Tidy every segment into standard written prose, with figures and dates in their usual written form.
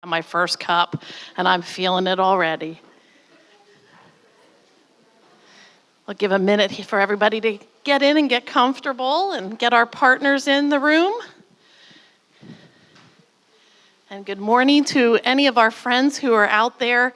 My first cup, and I'm feeling it already. I'll give a minute for everybody to get in and get comfortable and get our partners in the room. And good morning to any of our friends who are out there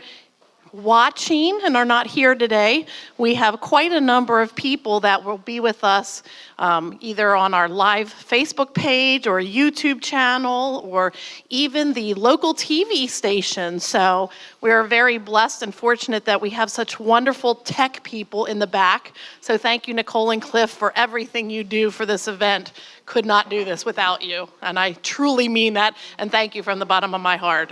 watching and are not here today. We have quite a number of people that will be with us either on our live Facebook page or YouTube channel or even the local TV station. So we're very blessed and fortunate that we have such wonderful tech people in the back. So thank you, Nicole and Cliff, for everything you do for this event. Could not do this without you. And I truly mean that, and thank you from the bottom of my heart.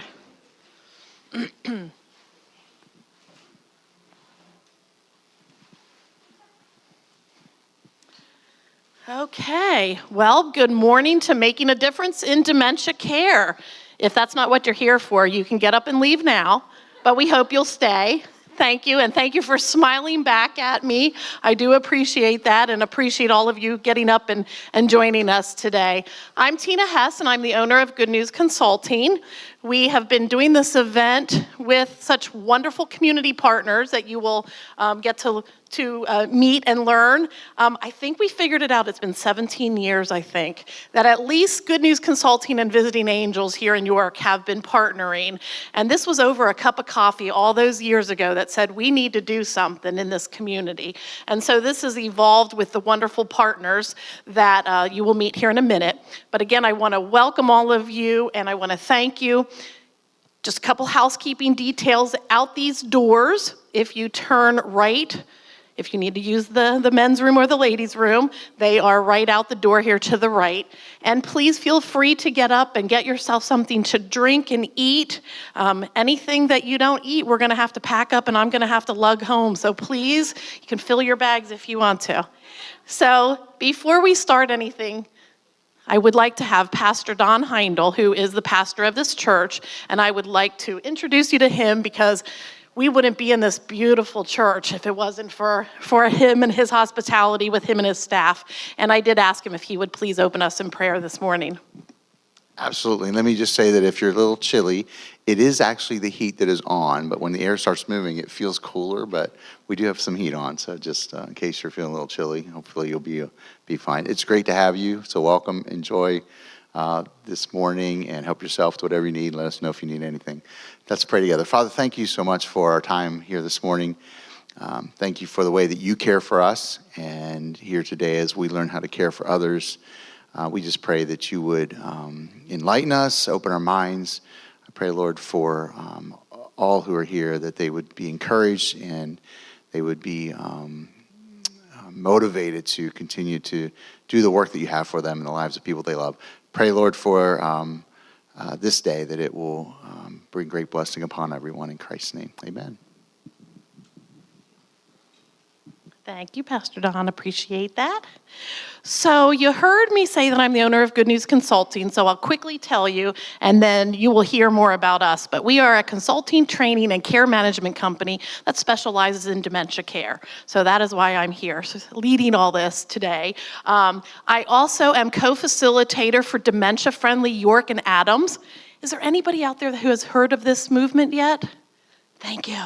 Okay, well, good morning to Making a Difference in Dementia Care. If that's not what you're here for, you can get up and leave now, but we hope you'll stay. Thank you, and thank you for smiling back at me. I do appreciate that and appreciate all of you getting up and joining us today. I'm Tina Hess, and I'm the owner of Good News Consulting. We have been doing this event with such wonderful community partners that you will get to meet and learn. I think we figured it out. It's been 17 years, I think, that at least Good News Consulting and Visiting Angels here in York have been partnering. And this was over a cup of coffee all those years ago that said we need to do something in this community. And so this has evolved with the wonderful partners that you will meet here in a minute. But again, I want to welcome all of you and I want to thank you. Just a couple housekeeping details out these doors. If you turn right, if you need to use the men's room or the ladies' room, they are right out the door here to the right. And please feel free to get up and get yourself something to drink and eat. Anything that you don't eat, we're gonna have to pack up and I'm gonna have to lug home. So please, you can fill your bags if you want to. So before we start anything, I would like to have Pastor Don Heindel, who is the pastor of this church, and I would like to introduce you to him because we wouldn't be in this beautiful church if it wasn't for him and his hospitality with him and his staff. And I did ask him if he would please open us in prayer this morning. Absolutely. Let me just say that if you're a little chilly, it is actually the heat that is on, but when the air starts moving, it feels cooler, but we do have some heat on, so just in case you're feeling a little chilly, hopefully you'll be fine. It's great to have you, so welcome, enjoy this morning, and help yourself to whatever you need. Let us know if you need anything. Let's pray together. Father, thank you so much for our time here this morning. Thank you for the way that you care for us, and here today as we learn how to care for others, we just pray that you would enlighten us, open our minds. I pray, Lord, for all who are here, that they would be encouraged and they would be motivated to continue to do the work that you have for them in the lives of people they love. Pray, Lord, for this day, that it will bring great blessing upon everyone in Christ's name. Amen. Thank you, Pastor Don. Appreciate that. So you heard me say that I'm the owner of Good News Consulting, so I'll quickly tell you, and then you will hear more about us. But we are a consulting, training, and care management company that specializes in dementia care. So that is why I'm here, leading all this today. I also am co-facilitator for Dementia Friendly York and Adams. Is there anybody out there who has heard of this movement yet? Thank you.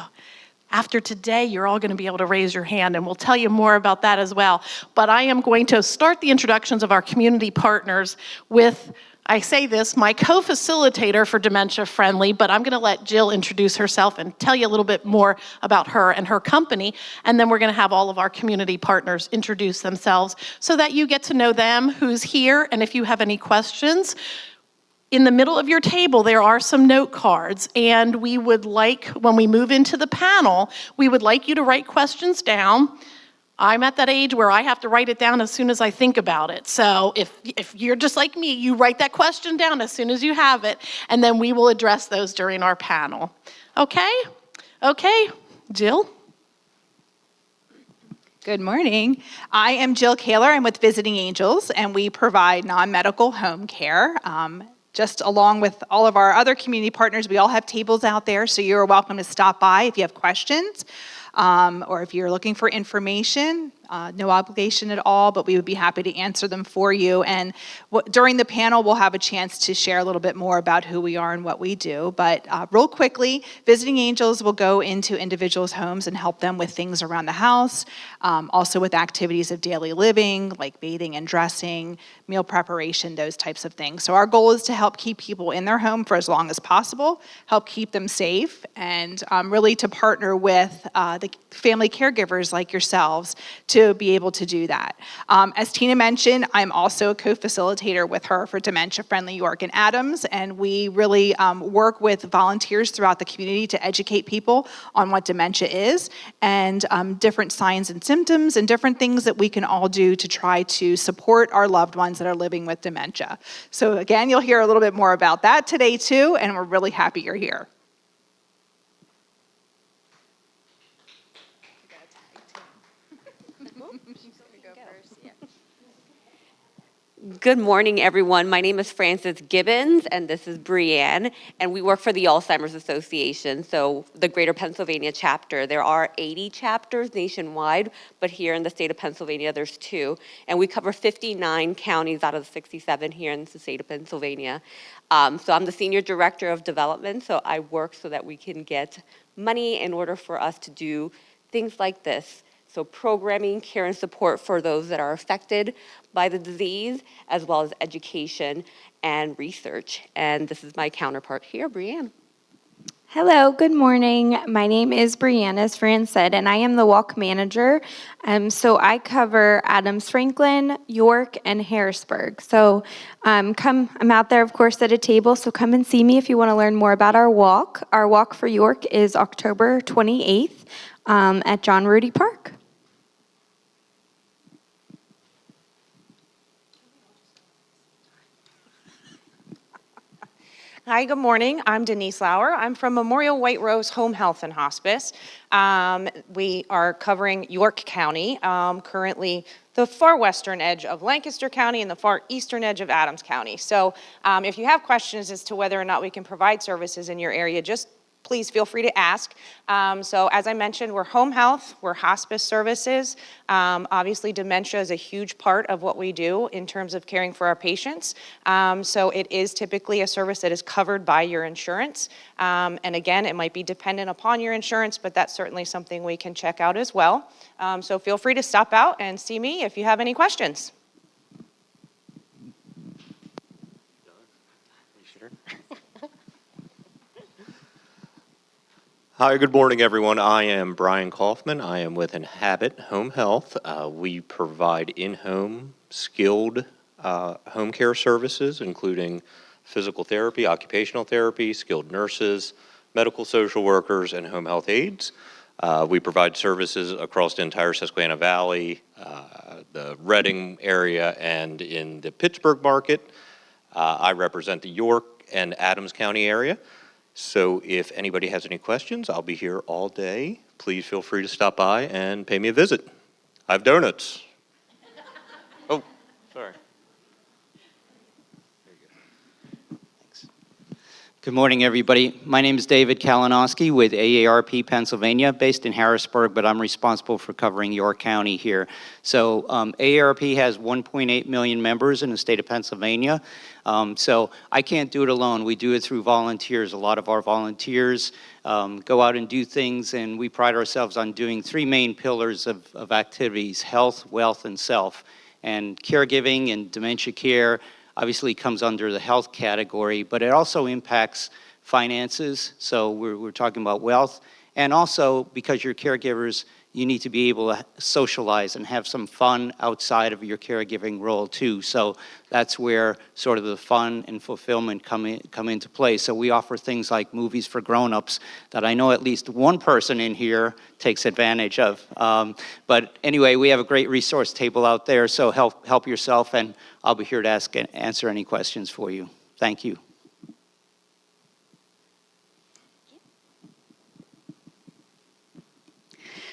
After today, you're all going to be able to raise your hand, and we'll tell you more about that as well. But I am going to start the introductions of our community partners with, I say this, my co-facilitator for Dementia Friendly, but I'm going to let Jill introduce herself and tell you a little bit more about her and her company, and then we're going to have all of our community partners introduce themselves so that you get to know them, who's here, and if you have any questions. In the middle of your table, there are some note cards, and we would like, when we move into the panel, we would like you to write questions down. I'm at that age where I have to write it down as soon as I think about it. So if you're just like me, you write that question down as soon as you have it, and then we will address those during our panel. Okay? Okay, Jill? Good morning. I am Jill Kaler. I'm with Visiting Angels, and we provide non-medical home care. Just along with all of our other community partners, we all have tables out there, so you're welcome to stop by if you have questions or if you're looking for information. no obligation at all, but we would be happy to answer them for you. And during the panel, we'll have a chance to share a little bit more about who we are and what we do. But real quickly, Visiting Angels will go into individuals' homes and help them with things around the house, also with activities of daily living, like bathing and dressing, meal preparation, those types of things. So our goal is to help keep people in their home for as long as possible, help keep them safe, and really to partner with the family caregivers like yourselves to be able to do that. As Tina mentioned, I'm also a co-facilitator with her for Dementia Friendly York and Adams, and we really work with volunteers throughout the community to educate people on what dementia is and different signs and symptoms and different things that we can all do to try to support our loved ones that are living with dementia. So again, you'll hear a little bit more about that today too, and we're really happy you're here. Good morning, everyone. My name is Frances Gibbons, and this is Brianne, and we work for the Alzheimer's Association, so the Greater Pennsylvania chapter. There are 80 chapters nationwide, but here in the state of Pennsylvania, there's 2, and we cover 59 counties out of the 67 here in the state of Pennsylvania. So I'm the Senior Director of Development, so I work so that we can get money in order for us to do things like this. So programming, care, and support for those that are affected by the disease, as well as education and research. And this is my counterpart here, Brianne. Hello, good morning. My name is Brianna, as Fran said, and I am the walk manager. So I cover Adams Franklin, York, and Harrisburg. So I'm out there, of course, at a table, so come and see me if you want to learn more about our walk. Our walk for York is October 28th at John Rudy Park. Hi, good morning. I'm Denise Lauer. I'm from Memorial White Rose Home Health and Hospice. We are covering York County, currently the far western edge of Lancaster County and the far eastern edge of Adams County. So if you have questions as to whether or not we can provide services in your area, just please feel free to ask. So as I mentioned, we're home health, we're hospice services. Obviously, dementia is a huge part of what we do in terms of caring for our patients. So it is typically a service that is covered by your insurance. And again, it might be dependent upon your insurance, but that's certainly something we can check out as well. So feel free to stop out and see me if you have any questions. Hi, good morning, everyone. I am Brian Kaufman. I am with Inhabit Home Health. We provide in-home skilled home care services, including physical therapy, occupational therapy, skilled nurses, medical social workers, and home health aides. We provide services across the entire Susquehanna Valley, the Reading area, and in the Pittsburgh market. I represent the York and Adams County area. So if anybody has any questions, I'll be here all day. Please feel free to stop by and pay me a visit. I have donuts. Oh, sorry. There you go. Thanks. Good morning, everybody. My name is David Kalinowski with AARP Pennsylvania, based in Harrisburg, but I'm responsible for covering York County here. So AARP has 1.8 million members in the state of Pennsylvania. So I can't do it alone. We do it through volunteers. A lot of our volunteers go out and do things, and we pride ourselves on doing 3 main pillars of activities: health, wealth, and self. And caregiving and dementia care obviously comes under the health category, but it also impacts finances. So we're talking about wealth. And also, because you're caregivers, you need to be able to socialize and have some fun outside of your caregiving role too. So that's where sort of the fun and fulfillment come into play. So we offer things like movies for grown-ups that I know at least one person in here takes advantage of. But anyway, we have a great resource table out there, so help yourself, and I'll be here to answer any questions for you. Thank you.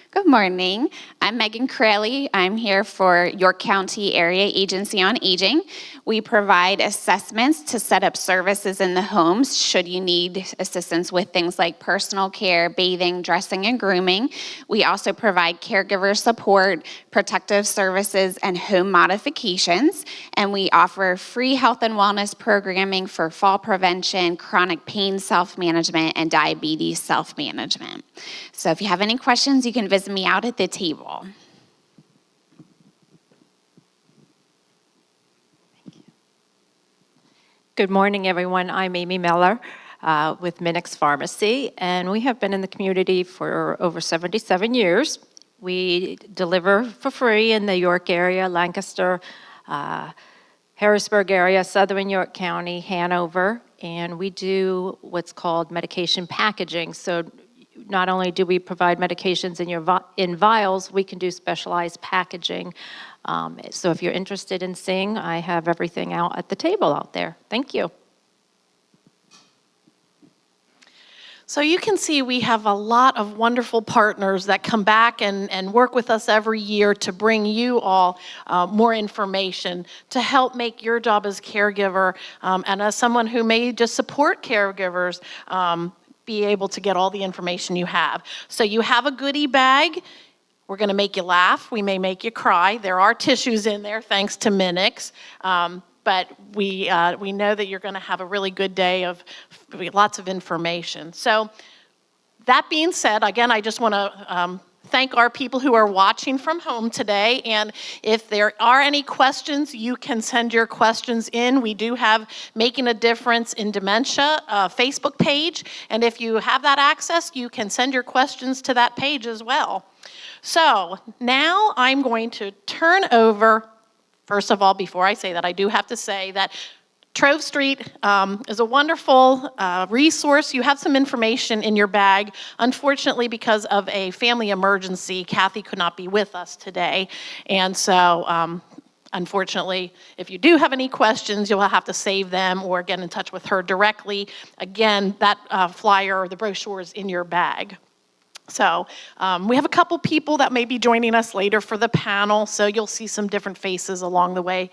Good morning. I'm Megan Craley. I'm here for York County Area Agency on Aging. We provide assessments to set up services in the homes should you need assistance with things like personal care, bathing, dressing, and grooming. We also provide caregiver support, protective services, and home modifications. And we offer free health and wellness programming for fall prevention, chronic pain self-management, and diabetes self-management. So if you have any questions, you can visit me out at the table. Good morning, everyone. I'm Amy Miller with Minix Pharmacy, and we have been in the community for over 77 years. We deliver for free in the York area, Lancaster, Harrisburg area, Southern York County, Hanover, and we do what's called medication packaging. So not only do we provide medications in vials, we can do specialized packaging. So if you're interested in seeing, I have everything out at the table out there. Thank you. So you can see we have a lot of wonderful partners that come back and work with us every year to bring you all more information to help make your job as caregiver and as someone who may just support caregivers be able to get all the information you have. So you have a goodie bag. We're going to make you laugh. We may make you cry. There are tissues in there, thanks to Minix. But we know that you're going to have a really good day of lots of information. So that being said, again, I just want to thank our people who are watching from home today. And if there are any questions, you can send your questions in. We do have Making a Difference in Dementia Facebook page. And if you have that access, you can send your questions to that page as well. So now I'm going to turn over, first of all, before I say that, I do have to say that Trove Street is a wonderful resource. You have some information in your bag. Unfortunately, because of a family emergency, Kathy could not be with us today. And so, unfortunately, if you do have any questions, you'll have to save them or get in touch with her directly. Again, that flyer or the brochure is in your bag. So we have a couple people that may be joining us later for the panel, so you'll see some different faces along the way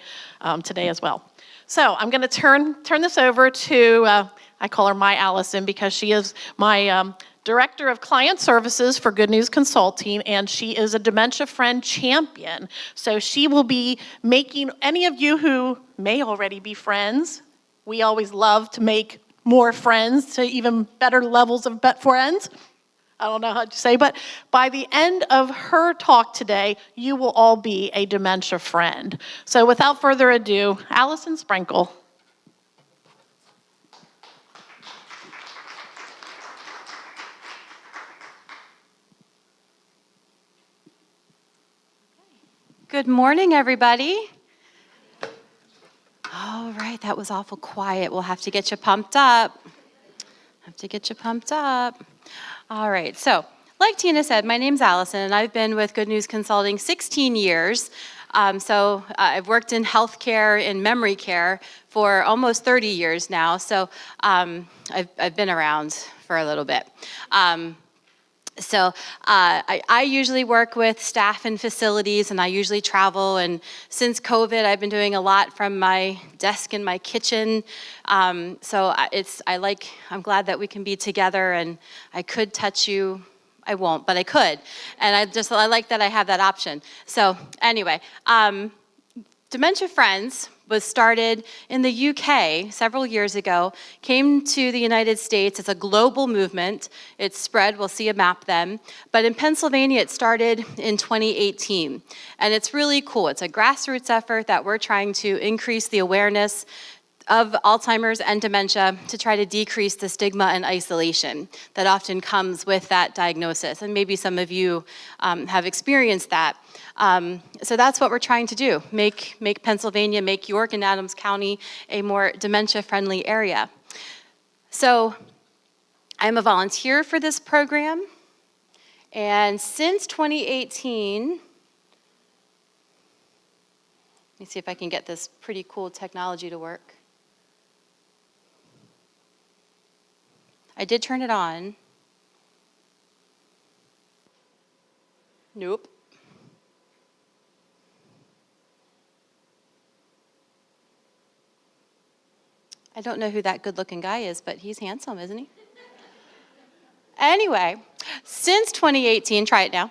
today as well. So I'm going to turn this over to, I call her my Allison because she is my Director of Client Services for Good News Consulting, and she is a Dementia Friend Champion. So she will be making any of you who may already be friends, we always love to make more friends to even better levels of friends. I don't know how to say, but by the end of her talk today, you will all be a dementia friend. So without further ado, Allison Sprinkle. Good morning, everybody. All right, that was awful quiet. We'll have to get you pumped up. All right, so like Tina said, my name's Allison, and I've been with Good News Consulting 16 years. I've worked in healthcare, in memory care for almost 30 years now, so I've been around for a little bit. I usually work with staff in facilities, and I usually travel, and since COVID, I've been doing a lot from my desk in my kitchen. I'm glad that we can be together, and I could touch you. I won't, but I could. And I like that I have that option. So anyway, Dementia Friends was started in the UK several years ago, came to the United States. It's a global movement. It's spread, we'll see a map then. But in Pennsylvania, it started in 2018. And it's really cool. It's a grassroots effort that we're trying to increase the awareness of Alzheimer's and dementia to try to decrease the stigma and isolation that often comes with that diagnosis. And maybe some of you have experienced that. So that's what we're trying to do, make Pennsylvania, make York and Adams County a more dementia-friendly area. So I'm a volunteer for this program, and since 2018, let me see if I can get this pretty cool technology to work. I did turn it on. Nope. I don't know who that good-looking guy is, but he's handsome, isn't he? Anyway, since 2018, try it now.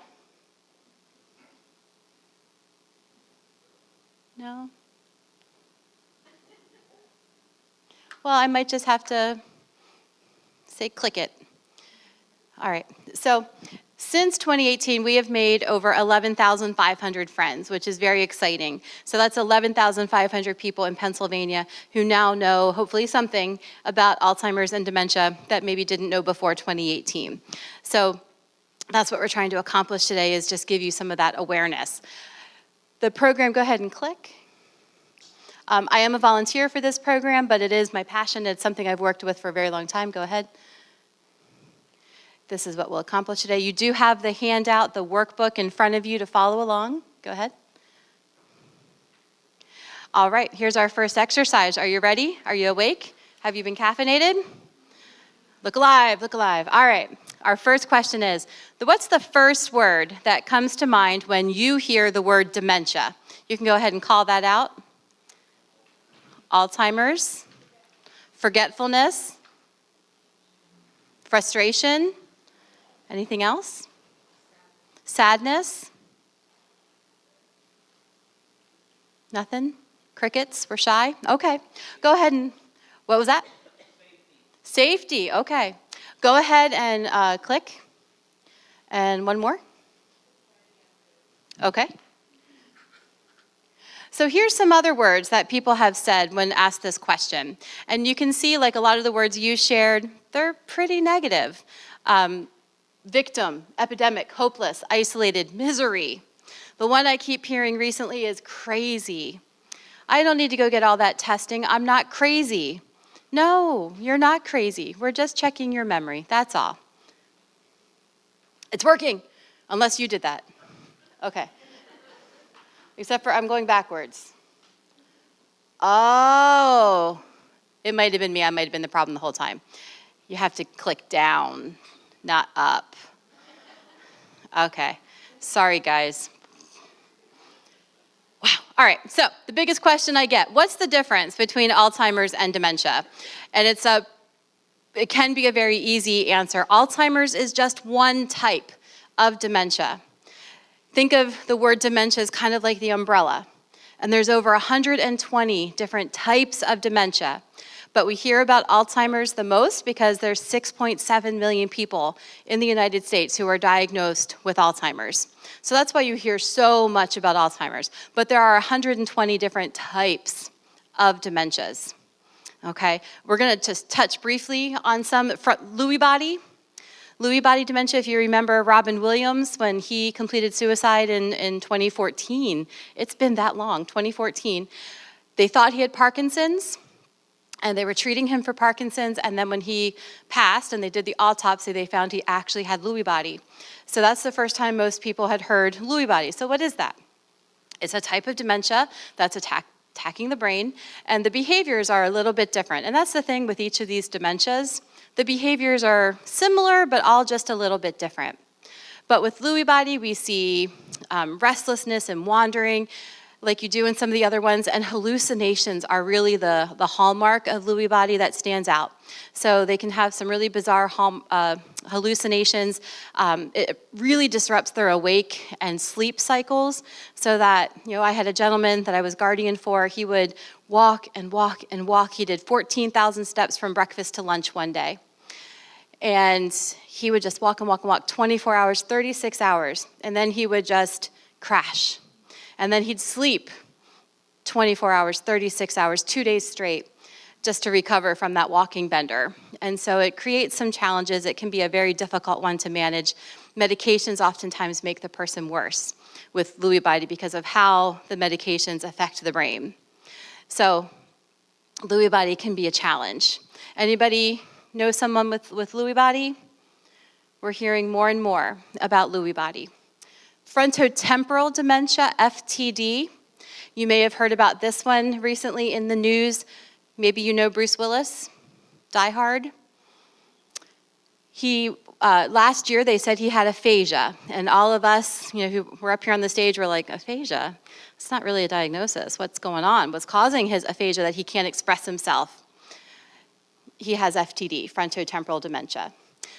No? Well, I might just have to say click it. All right, so since 2018, we have made over 11,500 friends, which is very exciting. So that's 11,500 people in Pennsylvania who now know, hopefully, something about Alzheimer's and dementia that maybe didn't know before 2018. So that's what we're trying to accomplish today, is just give you some of that awareness. The program, go ahead and click. I am a volunteer for this program, but it is my passion. It's something I've worked with for a very long time. Go ahead. This is what we'll accomplish today. You do have the handout, the workbook in front of you to follow along. Go ahead. All right, here's our first exercise. Are you ready? Are you awake? Have you been caffeinated? Look alive, look alive. All right, our first question is, what's the first word that comes to mind when you hear the word dementia? You can go ahead and call that out. Alzheimer's, forgetfulness, frustration, anything else? Sadness? Nothing? Crickets? We're shy? Okay. Go ahead and, what was that? Safety. Okay. Go ahead and click. And one more. Okay. So here's some other words that people have said when asked this question. And you can see, like a lot of the words you shared, they're pretty negative. Victim, epidemic, hopeless, isolated, misery. The one I keep hearing recently is crazy. I don't need to go get all that testing. I'm not crazy. No, you're not crazy. We're just checking your memory. That's all. It's working, unless you did that. Okay. Except for I'm going backwards. Oh, it might have been me. I might have been the problem the whole time. You have to click down, not up. Okay. Sorry, guys. Wow. All right. So the biggest question I get, what's the difference between Alzheimer's and dementia? And it can be a very easy answer. Alzheimer's is just one type of dementia. Think of the word dementia as kind of like the umbrella. And there's over 120 different types of dementia. But we hear about Alzheimer's the most because there's 6.7 million people in the United States who are diagnosed with Alzheimer's. So that's why you hear so much about Alzheimer's. But there are 120 different types of dementias. Okay, we're gonna just touch briefly on some. Lewy body. Lewy body dementia, if you remember Robin Williams, when he completed suicide in 2014. It's been that long, 2014. They thought he had Parkinson's, and they were treating him for Parkinson's, and then when he passed and they did the autopsy, they found he actually had Lewy body. So that's the first time most people had heard Lewy body. So what is that? It's a type of dementia that's attacking the brain, and the behaviors are a little bit different. And that's the thing with each of these dementias. The behaviors are similar, but all just a little bit different. But with Lewy body, we see restlessness and wandering, like you do in some of the other ones, and hallucinations are really the hallmark of Lewy body that stands out. So they can have some really bizarre hallucinations. It really disrupts their awake and sleep cycles, so that, I had a gentleman that I was guardian for. He would walk and walk and walk. He did 14,000 steps from breakfast to lunch one day. And he would just walk and walk and walk 24 hours, 36 hours, and then he would just crash. And then he'd sleep 24 hours, 36 hours, 2 days straight, just to recover from that walking bender. And so it creates some challenges. It can be a very difficult one to manage. Medications oftentimes make the person worse with Lewy body because of how the medications affect the brain. So Lewy body can be a challenge. Anybody know someone with Lewy body? We're hearing more and more about Lewy body. Frontotemporal dementia, FTD. You may have heard about this one recently in the news. Maybe you know Bruce Willis, Die Hard. He, last year they said he had aphasia, and all of us, who were up here on the stage were like, aphasia? It's not really a diagnosis. What's going on? What's causing his aphasia that he can't express himself? he has FTD, frontotemporal dementia.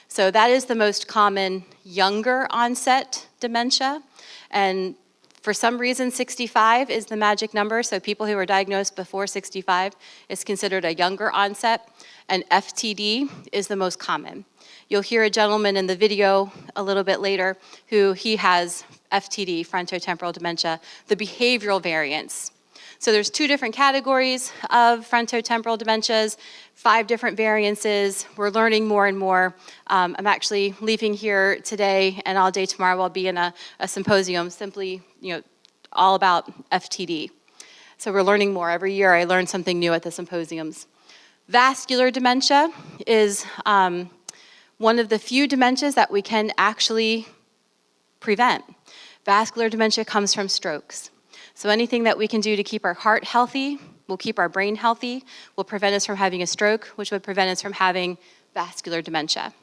So that is the most common younger onset dementia. And for some reason, 65 is the magic number. So people who are diagnosed before 65 is considered a younger onset. And FTD is the most common. You'll hear a gentleman in the video a little bit later who he has FTD, frontotemporal dementia, the behavioral variants. So there's 2 different categories of frontotemporal dementias, 5 different variances. We're learning more and more. I'm actually leaving here today, and all day tomorrow I'll be in a symposium simply, all about FTD. So we're learning more. Every year I learn something new at the symposiums. Vascular dementia is one of the few dementias that we can actually prevent. Vascular dementia comes from strokes. So anything that we can do to keep our heart healthy will keep our brain healthy, will prevent us from having a stroke, which would prevent us from having vascular dementia.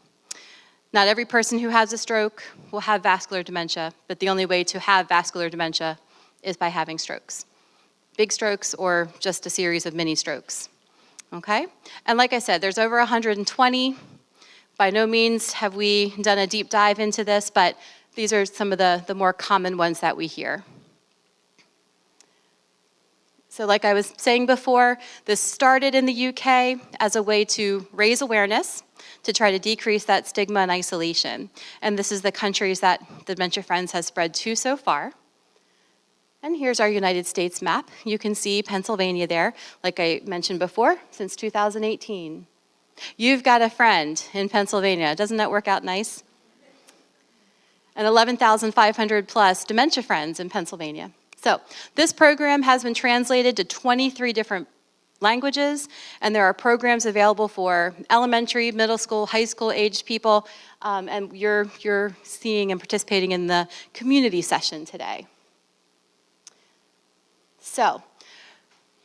Not every person who has a stroke will have vascular dementia, but the only way to have vascular dementia is by having strokes. Big strokes or just a series of mini strokes. Okay? And like I said, there's over 120. By no means have we done a deep dive into this, but these are some of the more common ones that we hear. So like I was saying before, this started in the UK as a way to raise awareness, to try to decrease that stigma and isolation. And this is the countries that Dementia Friends has spread to so far. And here's our United States map. You can see Pennsylvania there, like I mentioned before, since 2018. You've got a friend in Pennsylvania. Doesn't that work out nice? And 11,500 plus Dementia Friends in Pennsylvania. So this program has been translated to 23 different languages, and there are programs available for elementary, middle school, high school aged people, and you're seeing and participating in the community session today. So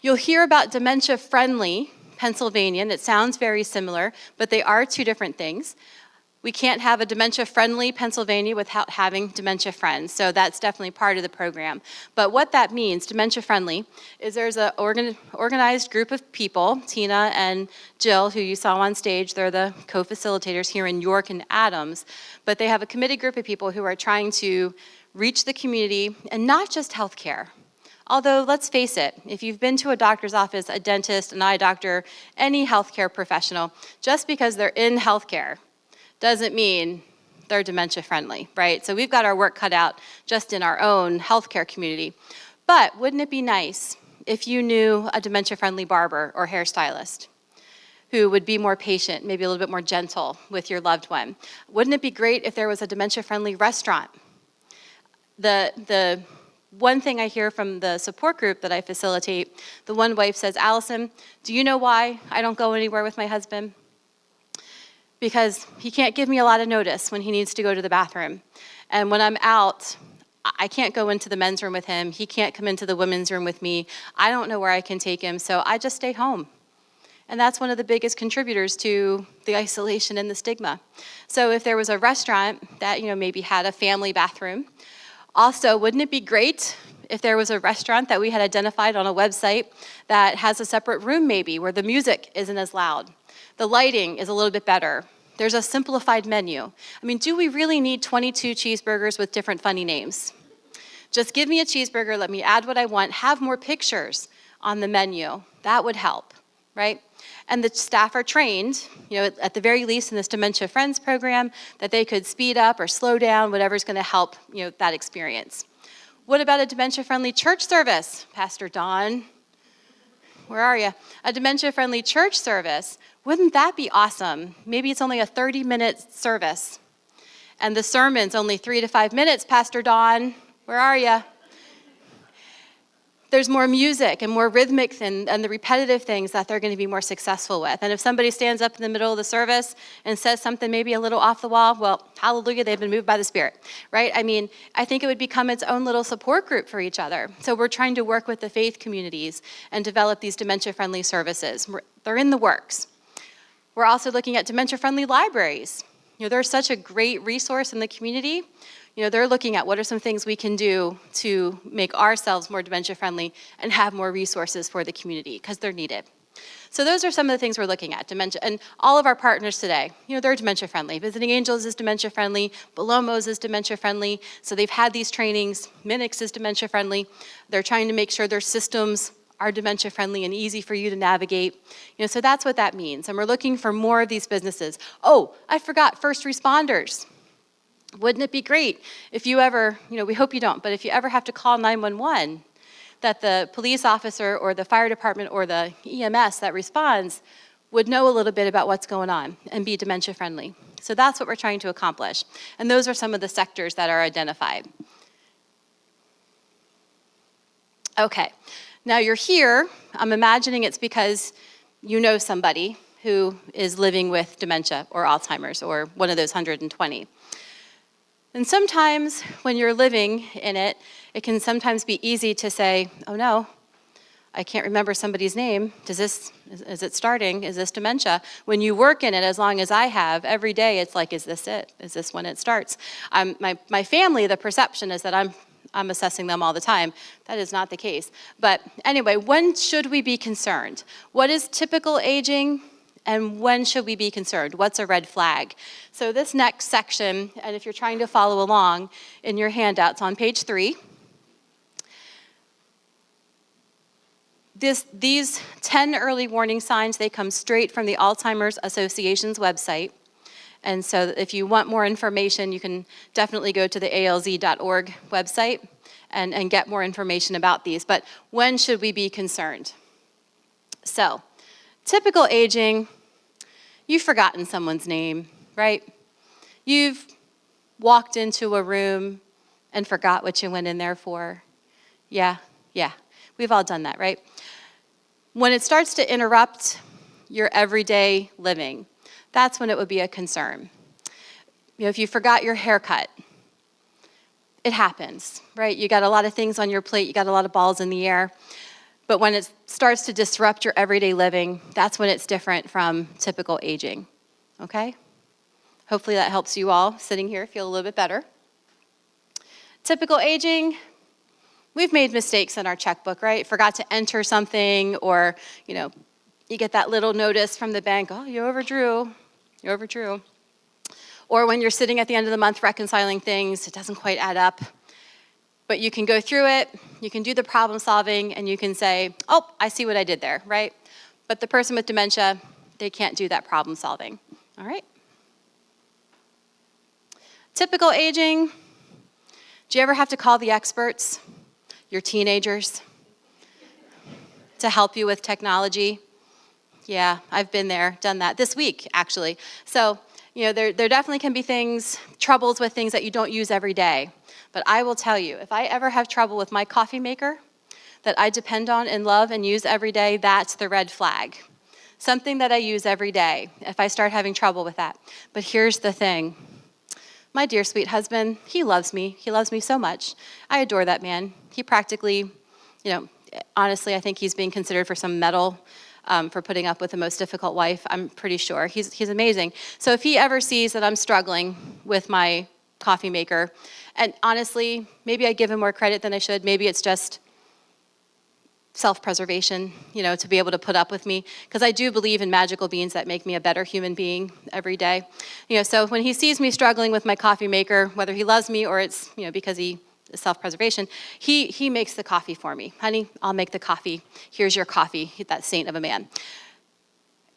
you'll hear about dementia-friendly Pennsylvania, and it sounds very similar, but they are 2 different things. We can't have a dementia-friendly Pennsylvania without having dementia friends, so that's definitely part of the program. But what that means, dementia-friendly, is there's an organized group of people, Tina and Jill, who you saw on stage, they're the co-facilitators here in York and Adams, but they have a committed group of people who are trying to reach the community, and not just healthcare. Although, let's face it, if you've been to a doctor's office, a dentist, an eye doctor, any healthcare professional, just because they're in healthcare doesn't mean they're dementia friendly, right? So we've got our work cut out just in our own healthcare community. But wouldn't it be nice if you knew a dementia friendly barber or hairstylist who would be more patient, maybe a little bit more gentle with your loved one? Wouldn't it be great if there was a dementia friendly restaurant? The one thing I hear from the support group that I facilitate, the one wife says, Allison, do you know why I don't go anywhere with my husband? Because he can't give me a lot of notice when he needs to go to the bathroom. And when I'm out, I can't go into the men's room with him. He can't come into the women's room with me. I don't know where I can take him, so I just stay home. And that's one of the biggest contributors to the isolation and the stigma. So if there was a restaurant that, maybe had a family bathroom, also, wouldn't it be great if there was a restaurant that we had identified on a website that has a separate room maybe where the music isn't as loud? The lighting is a little bit better. There's a simplified menu. I mean, do we really need 22 cheeseburgers with different funny names? Just give me a cheeseburger, let me add what I want, have more pictures on the menu. That would help, right? And the staff are trained, at the very least in this Dementia Friends program, that they could speed up or slow down, whatever's gonna help, that experience. What about a dementia-friendly church service? Pastor Don, where are you? A dementia-friendly church service. Wouldn't that be awesome? Maybe it's only a 30-minute service. And the sermon's only 3 to 5 minutes, Pastor Don. Where are you? There's more music and more rhythmic and the repetitive things that they're going to be more successful with. And if somebody stands up in the middle of the service and says something maybe a little off the wall, well, hallelujah, they've been moved by the Spirit, right? I mean, I think it would become its own little support group for each other. So we're trying to work with the faith communities and develop these dementia-friendly services. They're in the works. We're also looking at dementia-friendly libraries. They're such a great resource in the community. They're looking at what are some things we can do to make ourselves more dementia-friendly and have more resources for the community, because they're needed. So those are some of the things we're looking at, dementia. And all of our partners today, they're dementia friendly. Visiting Angels is dementia friendly. Belomos is dementia friendly. So they've had these trainings. Minix is dementia friendly. They're trying to make sure their systems are dementia friendly and easy for you to navigate. So that's what that means. And we're looking for more of these businesses. Oh, I forgot, first responders. Wouldn't it be great if you ever, we hope you don't, but if you ever have to call 911, that the police officer or the fire department or the EMS that responds would know a little bit about what's going on and be dementia friendly. So that's what we're trying to accomplish. And those are some of the sectors that are identified. Okay, now you're here. I'm imagining it's because you know somebody who is living with dementia or Alzheimer's or one of those 120. And sometimes when you're living in it, it can sometimes be easy to say, oh no, I can't remember somebody's name. Is it starting? Is this dementia? When you work in it, as long as I have, every day it's like, is this it? Is this when it starts? My family, the perception is that I'm assessing them all the time. That is not the case. But anyway, when should we be concerned? What is typical aging? And when should we be concerned? What's a red flag? So this next section, and if you're trying to follow along in your handouts on page 3, these 10 early warning signs, they come straight from the Alzheimer's Association's website. And so if you want more information, you can definitely go to the alz.org website and get more information about these. But when should we be concerned? So, typical aging, you've forgotten someone's name, right? You've walked into a room and forgot what you went in there for. Yeah. We've all done that, right? When it starts to interrupt your everyday living, that's when it would be a concern. If you forgot your haircut, it happens, right? You got a lot of things on your plate, you got a lot of balls in the air. But when it starts to disrupt your everyday living, that's when it's different from typical aging, okay? Hopefully that helps you all sitting here feel a little bit better. Typical aging, we've made mistakes in our checkbook, right? Forgot to enter something, or, you get that little notice from the bank, oh, you overdrew. Or when you're sitting at the end of the month reconciling things, it doesn't quite add up. But you can go through it, you can do the problem solving, and you can say, oh, I see what I did there, right? But the person with dementia, they can't do that problem solving, all right? Typical aging, do you ever have to call the experts, your teenagers, to help you with technology? Yeah, I've been there, done that, this week, actually. So, there definitely can be troubles with things that you don't use every day. But I will tell you, if I ever have trouble with my coffee maker that I depend on and love and use every day, that's the red flag. Something that I use every day, if I start having trouble with that. But here's the thing. My dear sweet husband, he loves me. He loves me so much. I adore that man. He practically, honestly, I think he's being considered for some medal for putting up with the most difficult wife. I'm pretty sure. He's amazing. So if he ever sees that I'm struggling with my coffee maker, and honestly, maybe I give him more credit than I should. Maybe it's just self-preservation, to be able to put up with me. Because I do believe in magical beans that make me a better human being every day. So when he sees me struggling with my coffee maker, whether he loves me or it's, because he is self-preservation, he makes the coffee for me. Honey, I'll make the coffee. Here's your coffee, that saint of a man.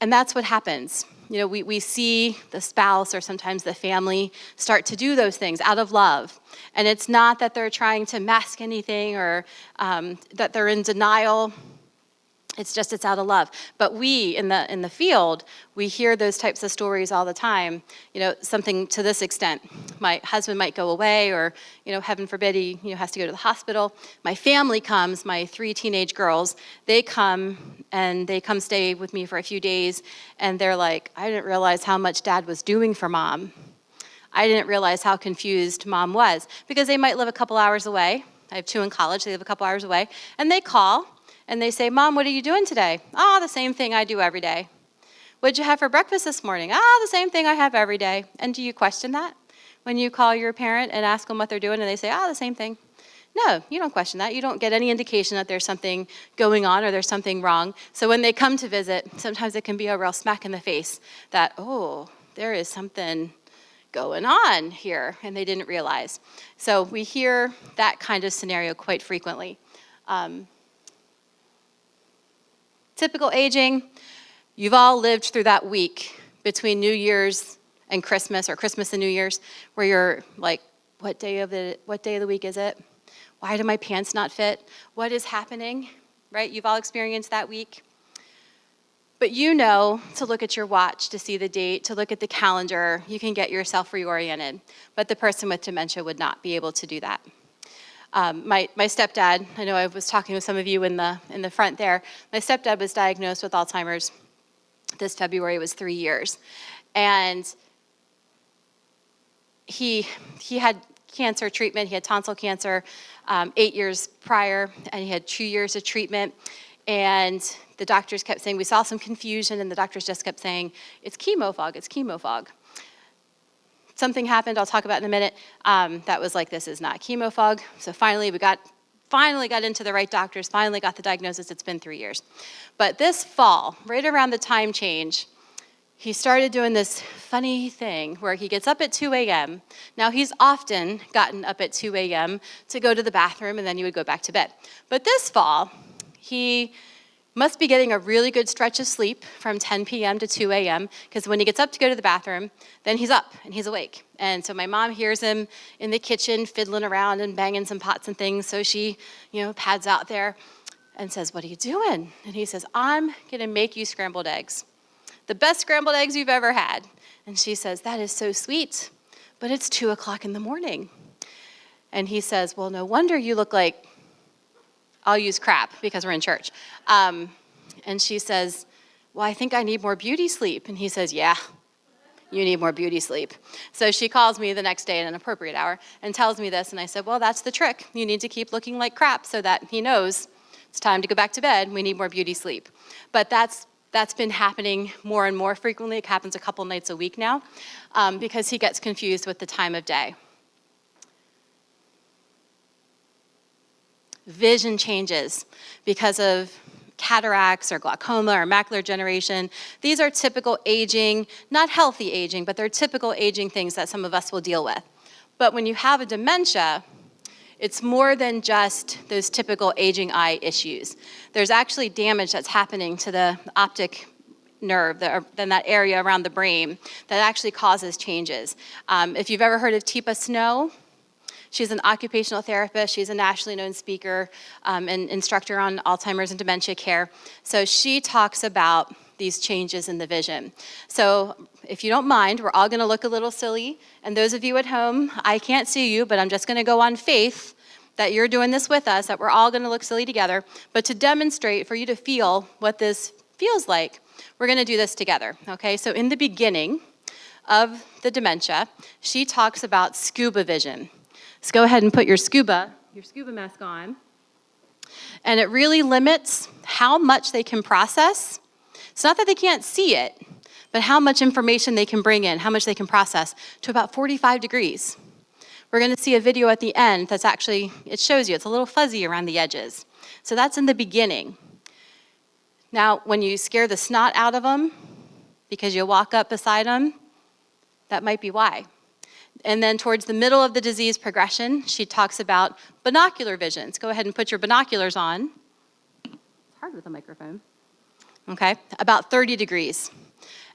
And that's what happens. We see the spouse or sometimes the family start to do those things out of love. And it's not that they're trying to mask anything or that they're in denial. It's out of love. But we, in the field, we hear those types of stories all the time. Something to this extent. My husband might go away or, heaven forbid, he has to go to the hospital. My family comes, my 3 teenage girls, they come stay with me for a few days, and they're like, I didn't realize how much Dad was doing for Mom. I didn't realize how confused Mom was. Because they might live a couple hours away. I have 2 in college, they live a couple hours away. And they call, and they say, Mom, what are you doing today? The same thing I do every day. What'd you have for breakfast this morning? The same thing I have every day. And do you question that? When you call your parent and ask them what they're doing, and they say, the same thing. No, you don't question that. You don't get any indication that there's something going on or there's something wrong. So when they come to visit, sometimes it can be a real smack in the face that, oh, there is something going on here, and they didn't realize. So we hear that kind of scenario quite frequently. Typical aging, you've all lived through that week between New Year's and Christmas, or Christmas and New Year's, where you're like, what day of the week is it? Why do my pants not fit? What is happening? Right? You've all experienced that week. But you know to look at your watch to see the date, to look at the calendar. You can get yourself reoriented. But the person with dementia would not be able to do that. My stepdad, I know I was talking with some of you in the front there. My stepdad was diagnosed with Alzheimer's. This February was 3 years. And he had cancer treatment. He had tonsil cancer 8 years prior, and he had 2 years of treatment. And the doctors kept saying, we saw some confusion, and the doctors just kept saying, it's chemo fog, it's chemo fog. Something happened, I'll talk about in a minute, that was like, this is not chemo fog. So finally, we finally got into the right doctors, finally got the diagnosis. It's been 3 years. But this fall, right around the time change, he started doing this funny thing where he gets up at 2 a.m. Now, he's often gotten up at 2 a.m. to go to the bathroom, and then he would go back to bed. But this fall, he must be getting a really good stretch of sleep from 10 p.m. to 2 a.m. because when he gets up to go to the bathroom, then he's up and he's awake. And so my mom hears him in the kitchen fiddling around and banging some pots and things. So she, pads out there and says, what are you doing? And he says, I'm going to make you scrambled eggs. The best scrambled eggs you've ever had. And she says, that is so sweet, but it's 2 o'clock in the morning. And he says, well, no wonder you look like, I'll use crap because we're in church. And she says, well, I think I need more beauty sleep. And he says, yeah, you need more beauty sleep. So she calls me the next day at an appropriate hour and tells me this. And I said, well, that's the trick. You need to keep looking like crap so that he knows it's time to go back to bed. We need more beauty sleep. But that's been happening more and more frequently. It happens a couple nights a week now because he gets confused with the time of day. Vision changes because of cataracts or glaucoma or macular degeneration. These are typical aging, not healthy aging, but they're typical aging things that some of us will deal with. But when you have a dementia, it's more than just those typical aging eye issues. There's actually damage that's happening to the optic nerve, then that area around the brain, that actually causes changes. If you've ever heard of Teepa Snow, she's an occupational therapist. She's a nationally known speaker and instructor on Alzheimer's and dementia care. So she talks about these changes in the vision. So if you don't mind, we're all going to look a little silly. And those of you at home, I can't see you, but I'm just going to go on faith that you're doing this with us, that we're all going to look silly together. But to demonstrate, for you to feel what this feels like, we're going to do this together. Okay? So in the beginning of the dementia, she talks about scuba vision. So go ahead and put your scuba mask on. And it really limits how much they can process. It's not that they can't see it, but how much information they can bring in, how much they can process, to about 45 degrees. We're going to see a video at the end that's actually, it shows you, it's a little fuzzy around the edges. So that's in the beginning. Now, when you scare the snot out of them because you walk up beside them, that might be why. And then towards the middle of the disease progression, she talks about binocular visions. Go ahead and put your binoculars on. It's hard with a microphone. Okay, about 30 degrees.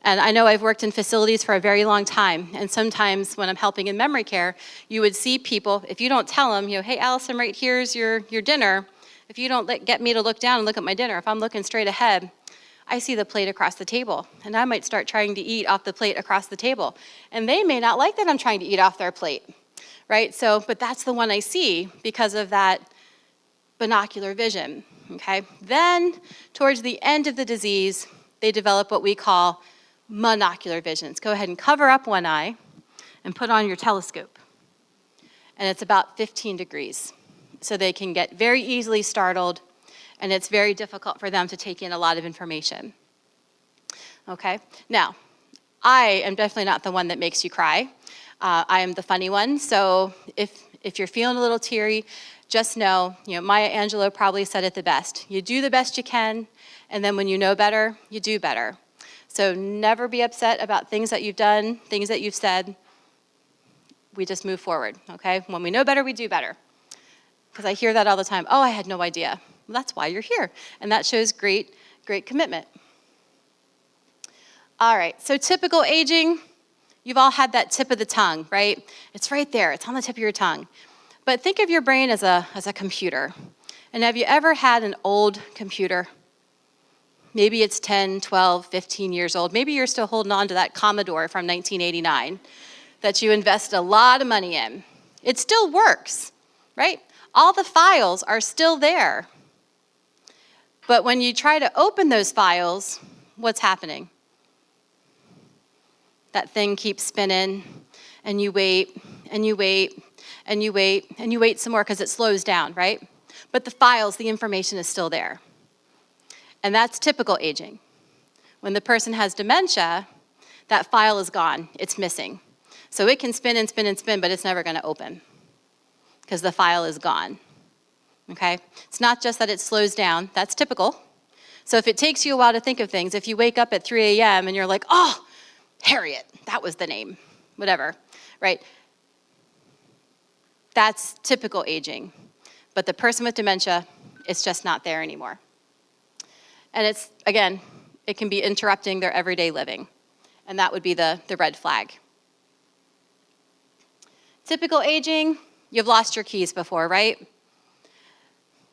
And I know I've worked in facilities for a very long time, and sometimes when I'm helping in memory care, you would see people, if you don't tell them, hey, Allison, right here's your dinner. If you don't get me to look down and look at my dinner, if I'm looking straight ahead, I see the plate across the table, and I might start trying to eat off the plate across the table. And they may not like that I'm trying to eat off their plate, right? So, but that's the one I see because of that binocular vision, okay? Then, towards the end of the disease, they develop what we call monocular visions. Go ahead and cover up one eye and put on your telescope. And it's about 15 degrees. So they can get very easily startled, and it's very difficult for them to take in a lot of information. Okay? Now, I am definitely not the one that makes you cry. I am the funny one, so if you're feeling a little teary, just know, Maya Angelou probably said it the best. You do the best you can, and then when you know better, you do better. So never be upset about things that you've done, things that you've said. We just move forward, okay? When we know better, we do better. Because I hear that all the time. Oh, I had no idea. Well, that's why you're here. And that shows great commitment. All right, so typical aging, you've all had that tip of the tongue, right? It's right there, it's on the tip of your tongue. But think of your brain as a computer. And have you ever had an old computer? Maybe it's 10, 12, 15 years old. Maybe you're still holding on to that Commodore from 1989 that you invested a lot of money in. It still works, right? All the files are still there. But when you try to open those files, what's happening? That thing keeps spinning, and you wait, and you wait, and you wait, and you wait some more because it slows down, right? But the files, the information is still there. And that's typical aging. When the person has dementia, that file is gone, it's missing. So it can spin and spin and spin, but it's never going to open because the file is gone, okay? It's not just that it slows down, that's typical. So if it takes you a while to think of things, if you wake up at 3 a.m. and you're like, oh, Harriet, that was the name, whatever, right? That's typical aging. But the person with dementia, it's just not there anymore. And it's, again, it can be interrupting their everyday living. And that would be the red flag. Typical aging, you've lost your keys before, right?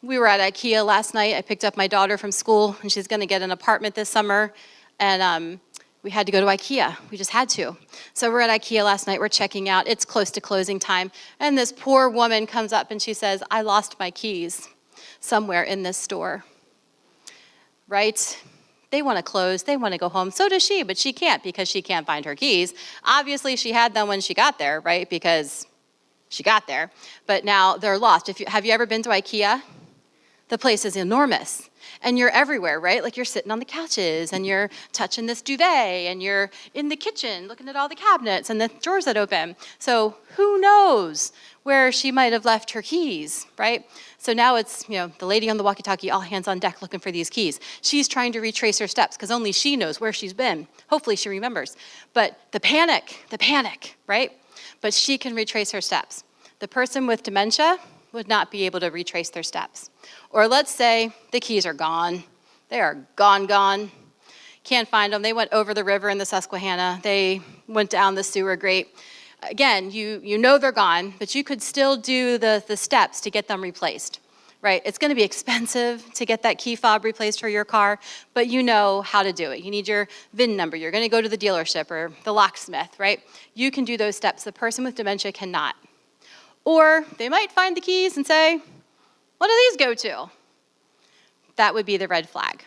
We were at IKEA last night. I picked up my daughter from school, and she's going to get an apartment this summer. And we had to go to IKEA. We just had to. So we're at IKEA last night. We're checking out. It's close to closing time. And this poor woman comes up, and she says, I lost my keys somewhere in this store. Right? They want to close. They want to go home. So does she, but she can't because she can't find her keys. Obviously, she had them when she got there, right? Because she got there. But now they're lost. Have you ever been to IKEA? The place is enormous. And you're everywhere, right? Like you're sitting on the couches and you're touching this duvet and you're in the kitchen looking at all the cabinets and the drawers that open. So who knows where she might have left her keys, right? So now it's, the lady on the walkie-talkie, all hands on deck looking for these keys. She's trying to retrace her steps because only she knows where she's been. Hopefully she remembers. But the panic, right? But she can retrace her steps. The person with dementia would not be able to retrace their steps. Or let's say the keys are gone. They are gone. Can't find them. They went over the river in the Susquehanna. They went down the sewer grate. Again, you know they're gone, but you could still do the steps to get them replaced, right? It's going to be expensive to get that key fob replaced for your car, but you know how to do it. You need your VIN number. You're going to go to the dealership or the locksmith, right? You can do those steps. The person with dementia cannot. Or they might find the keys and say, what do these go to? That would be the red flag.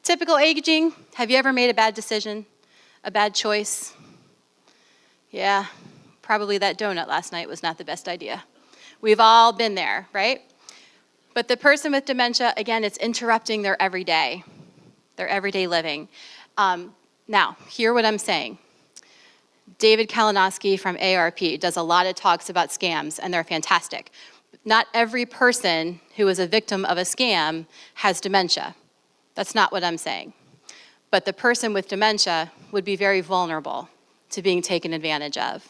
Typical aging, have you ever made a bad decision, a bad choice? Yeah, probably that donut last night was not the best idea. We've all been there, right? But the person with dementia, again, it's interrupting their everyday living. Now, hear what I'm saying. David Kalinowski from AARP does a lot of talks about scams, and they're fantastic. Not every person who is a victim of a scam has dementia. That's not what I'm saying. But the person with dementia would be very vulnerable to being taken advantage of.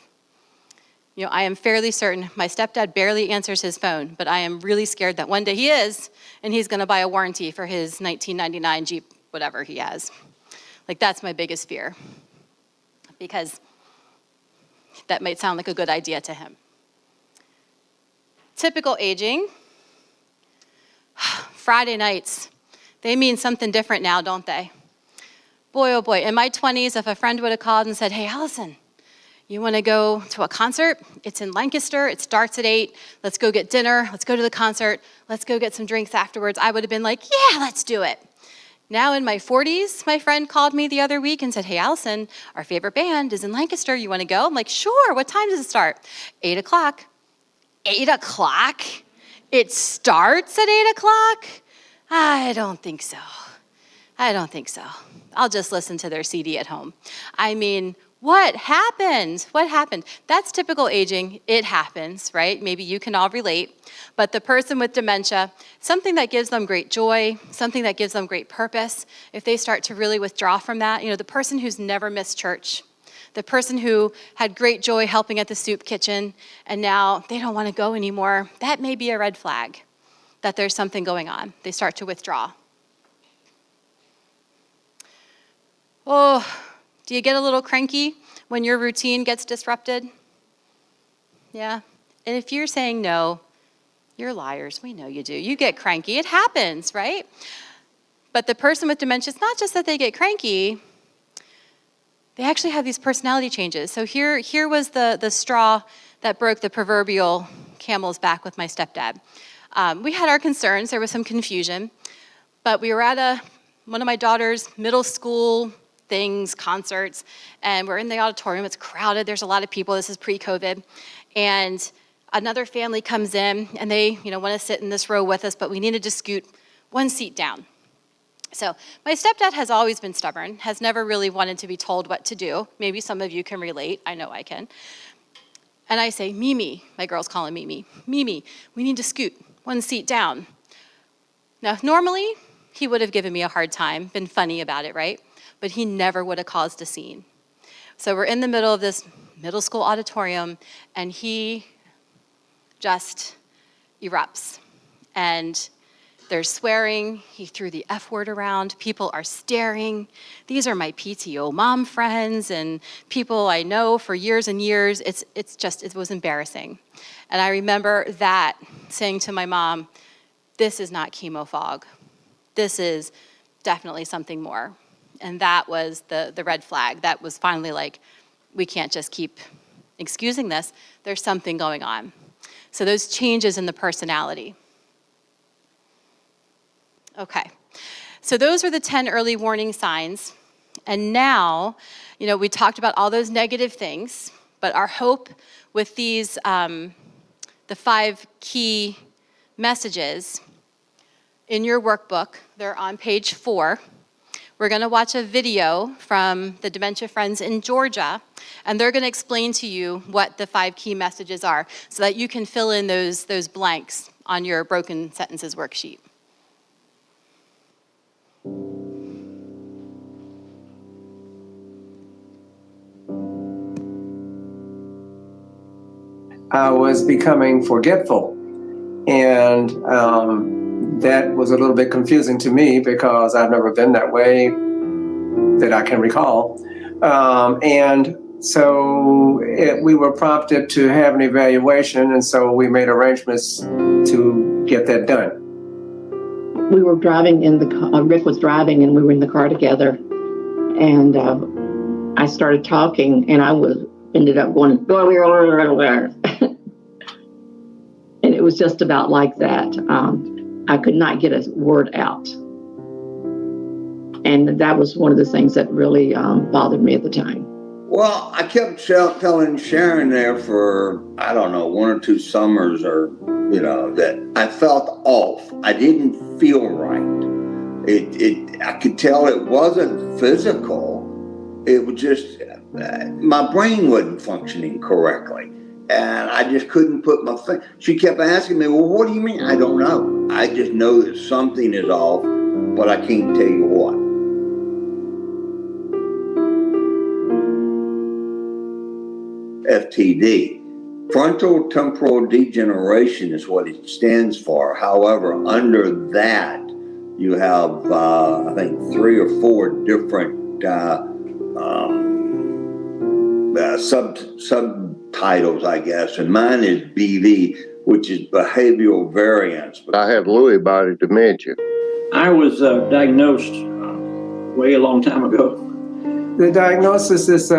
I am fairly certain my stepdad barely answers his phone, but I am really scared that one day he is, and he's going to buy a warranty for his 1999 Jeep, whatever he has. Like, that's my biggest fear, because that might sound like a good idea to him. Typical aging. Friday nights, they mean something different now, don't they? Boy, oh boy, in my 20s, if a friend would have called and said, hey, Allison, you want to go to a concert? It's in Lancaster, it starts at 8, let's go get dinner, let's go to the concert, let's go get some drinks afterwards. I would have been like, yeah, let's do it. Now in my 40s, my friend called me the other week and said, hey, Allison, our favorite band is in Lancaster. You want to go? I'm like, sure. What time does it start? 8 o'clock. 8 o'clock? It starts at 8 o'clock? I don't think so. I'll just listen to their CD at home. I mean, What happened? What happened? That's typical aging. It happens, right? Maybe you can all relate. But the person with dementia, something that gives them great joy, something that gives them great purpose, if they start to really withdraw from that, the person who's never missed church, the person who had great joy helping at the soup kitchen, and now they don't want to go anymore, that may be a red flag that there's something going on. They start to withdraw. Oh, do you get a little cranky when your routine gets disrupted? Yeah. And if you're saying no, you're liars. We know you do. You get cranky. It happens, right? But the person with dementia, it's not just that they get cranky, they actually have these personality changes. So here was the straw that broke the proverbial camel's back with my stepdad. We had our concerns. There was some confusion. But we were at one of my daughter's middle school things, concerts, and we're in the auditorium. It's crowded. There's a lot of people. This is pre-COVID. And another family comes in, and they want to sit in this row with us, but we needed to scoot one seat down. So my stepdad has always been stubborn, has never really wanted to be told what to do. Maybe some of you can relate. I know I can. And I say, Mimi, my girl's calling Mimi, Mimi, we need to scoot one seat down. Now, normally, he would have given me a hard time, been funny about it, right? But he never would have caused a scene. So we're in the middle of this middle school auditorium, and he just erupts. And there's swearing. He threw the F word around. People are staring. These are my PTO mom friends and people I know for years and years. It was embarrassing. And I remember that saying to my mom, this is not chemo fog. This is definitely something more. And that was the red flag. That was finally like, we can't just keep excusing this. There's something going on. So those changes in the personality. Okay, so those are the 10 early warning signs. And now, we talked about all those negative things, but our hope with these, the 5 key messages in your workbook, they're on page 4. We're going to watch a video from the Dementia Friends in Georgia, and they're going to explain to you what the 5 key messages are so that you can fill in those blanks on your broken sentences worksheet. I was becoming forgetful, and that was a little bit confusing to me because I've never been that way that I can recall. And so we were prompted to have an evaluation, and so we made arrangements to get that done. We were driving in the car, Rick was driving, and we were in the car together, and I started talking, and ended up going, and it was just about like that. I could not get a word out. And that was one of the things that really bothered me at the time. Well, I kept telling Sharon there for, I don't know, 1 or 2 summers that I felt off. I didn't feel right. I could tell it wasn't physical. It was just, my brain wasn't functioning correctly. And I just couldn't put my finger. She kept asking me, well, what do you mean? I don't know. I just know that something is off, but I can't tell you what. FTD. Frontal temporal degeneration is what it stands for. However, under that, you have, I think, 3 or 4 different subtitles, I guess. And mine is BV, which is behavioral variance. I have Lewy body dementia. I was diagnosed way a long time ago. The diagnosis is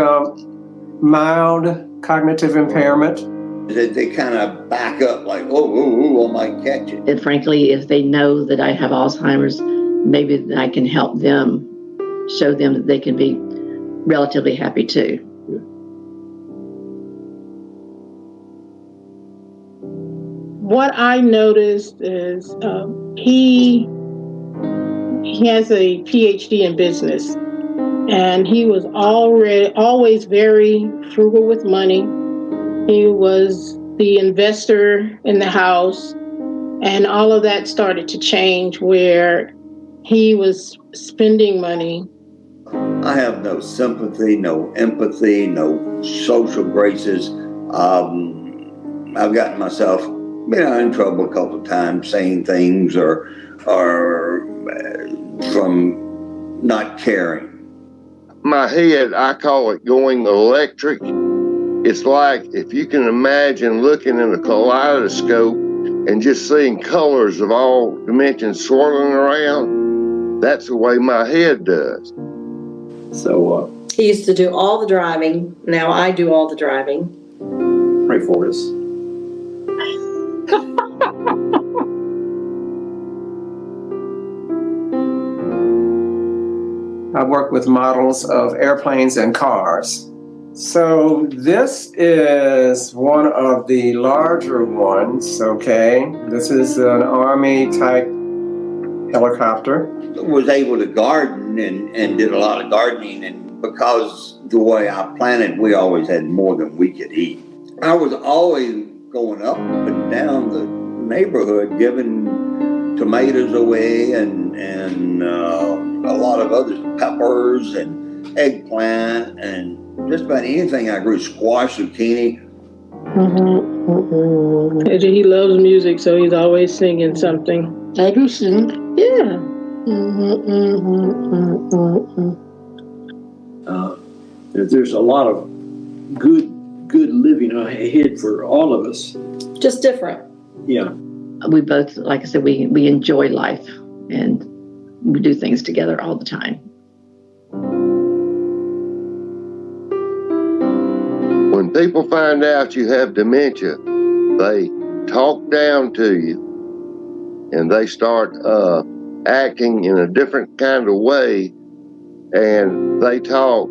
mild cognitive impairment. They kind of back up like, oh, I might catch it. And frankly, if they know that I have Alzheimer's, maybe I can help them, show them that they can be relatively happy too. What I noticed is he has a PhD in business, And he was always very frugal with money. He was the investor in the house, and all of that started to change where he was spending money. I have no sympathy, no empathy, no social graces. I've gotten myself, in trouble a couple of times saying things or from not caring. My head, I call it going electric. It's like if you can imagine looking in a kaleidoscope and just seeing colors of all dimensions swirling around. That's the way my head does. So he used to do all the driving. Now I do all the driving. Pray for us. I work with models of airplanes and cars. So this is one of the larger ones, okay? This is an Army type helicopter. I was able to garden and did a lot of gardening, and because the way I planted, we always had more than we could eat. I was always going up and down the neighborhood giving tomatoes away and a lot of other peppers and eggplant and just about anything I grew, squash, zucchini. He loves music, so he's always singing something. I do sing. Yeah. There's a lot of good living ahead for all of us. Just different. Yeah. We both, like I said, we enjoy life and we do things together all the time. When people find out you have dementia, they talk down to you and they start acting in a different kind of way, and they talk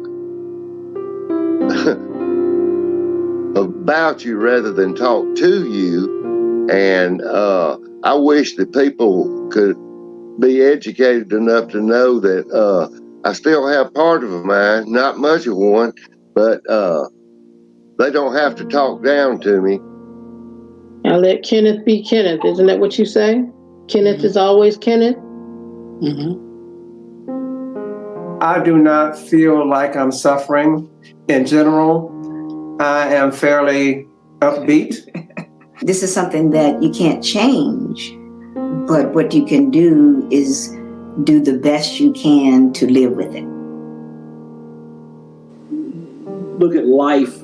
about you rather than talk to you. And I wish that people could be educated enough to know that I still have part of a mind, not much of one, but they don't have to talk down to me. Now let Kenneth be Kenneth. Isn't that what you say? Kenneth is always Kenneth? I do not feel like I'm suffering. In general, I am fairly upbeat. This is something that you can't change, but what you can do is do the best you can to live with it. Look at life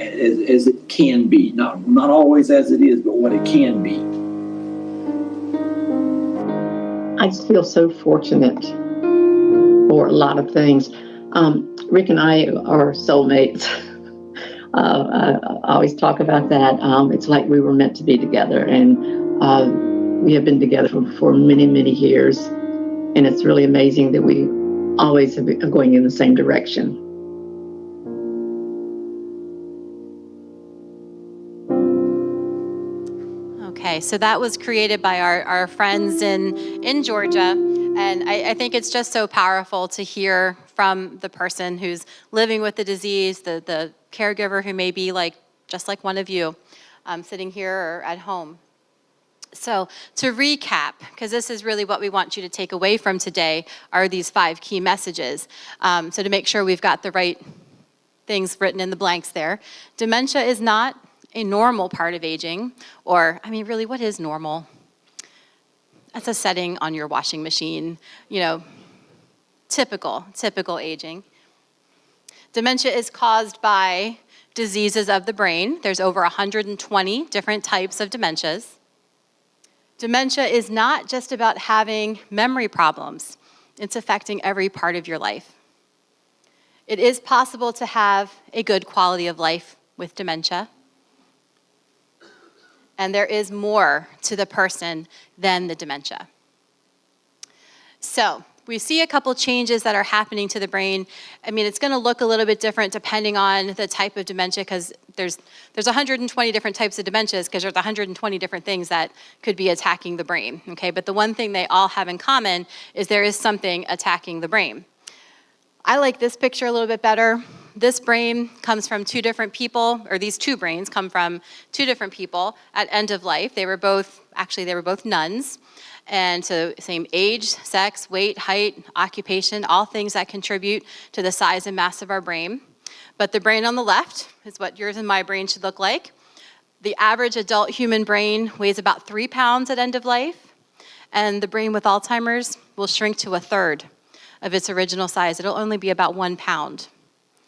as it can be, not always as it is, but what it can be. I just feel so fortunate for a lot of things. Rick and I are soulmates. I always talk about that. It's like we were meant to be together, and we have been together for many, many years. And it's really amazing that we always are going in the same direction. Okay, so that was created by our friends in Georgia. And I think it's just so powerful to hear from the person who's living with the disease, the caregiver who may be just like one of you, sitting here or at home. So to recap, because this is really what we want you to take away from today, are these 5 key messages. So to make sure we've got the right things written in the blanks there. Dementia is not a normal part of aging, or, really, what is normal? That's a setting on your washing machine, typical aging. Dementia is caused by diseases of the brain. There's over 120 different types of dementias. Dementia is not just about having memory problems. It's affecting every part of your life. It is possible to have a good quality of life with dementia. And there is more to the person than the dementia. So we see a couple changes that are happening to the brain. It's going to look a little bit different depending on the type of dementia, because there's 120 different types of dementias, because there's 120 different things that could be attacking the brain. Okay, but the one thing they all have in common is there is something attacking the brain. I like this picture a little bit better. This brain comes from two different people, or these two brains come from two different people at end of life. They were both nuns. And so same age, sex, weight, height, occupation, all things that contribute to the size and mass of our brain. But the brain on the left is what yours and my brain should look like. The average adult human brain weighs about 3 pounds at end of life. And the brain with Alzheimer's will shrink to a third of its original size. It'll only be about 1 pound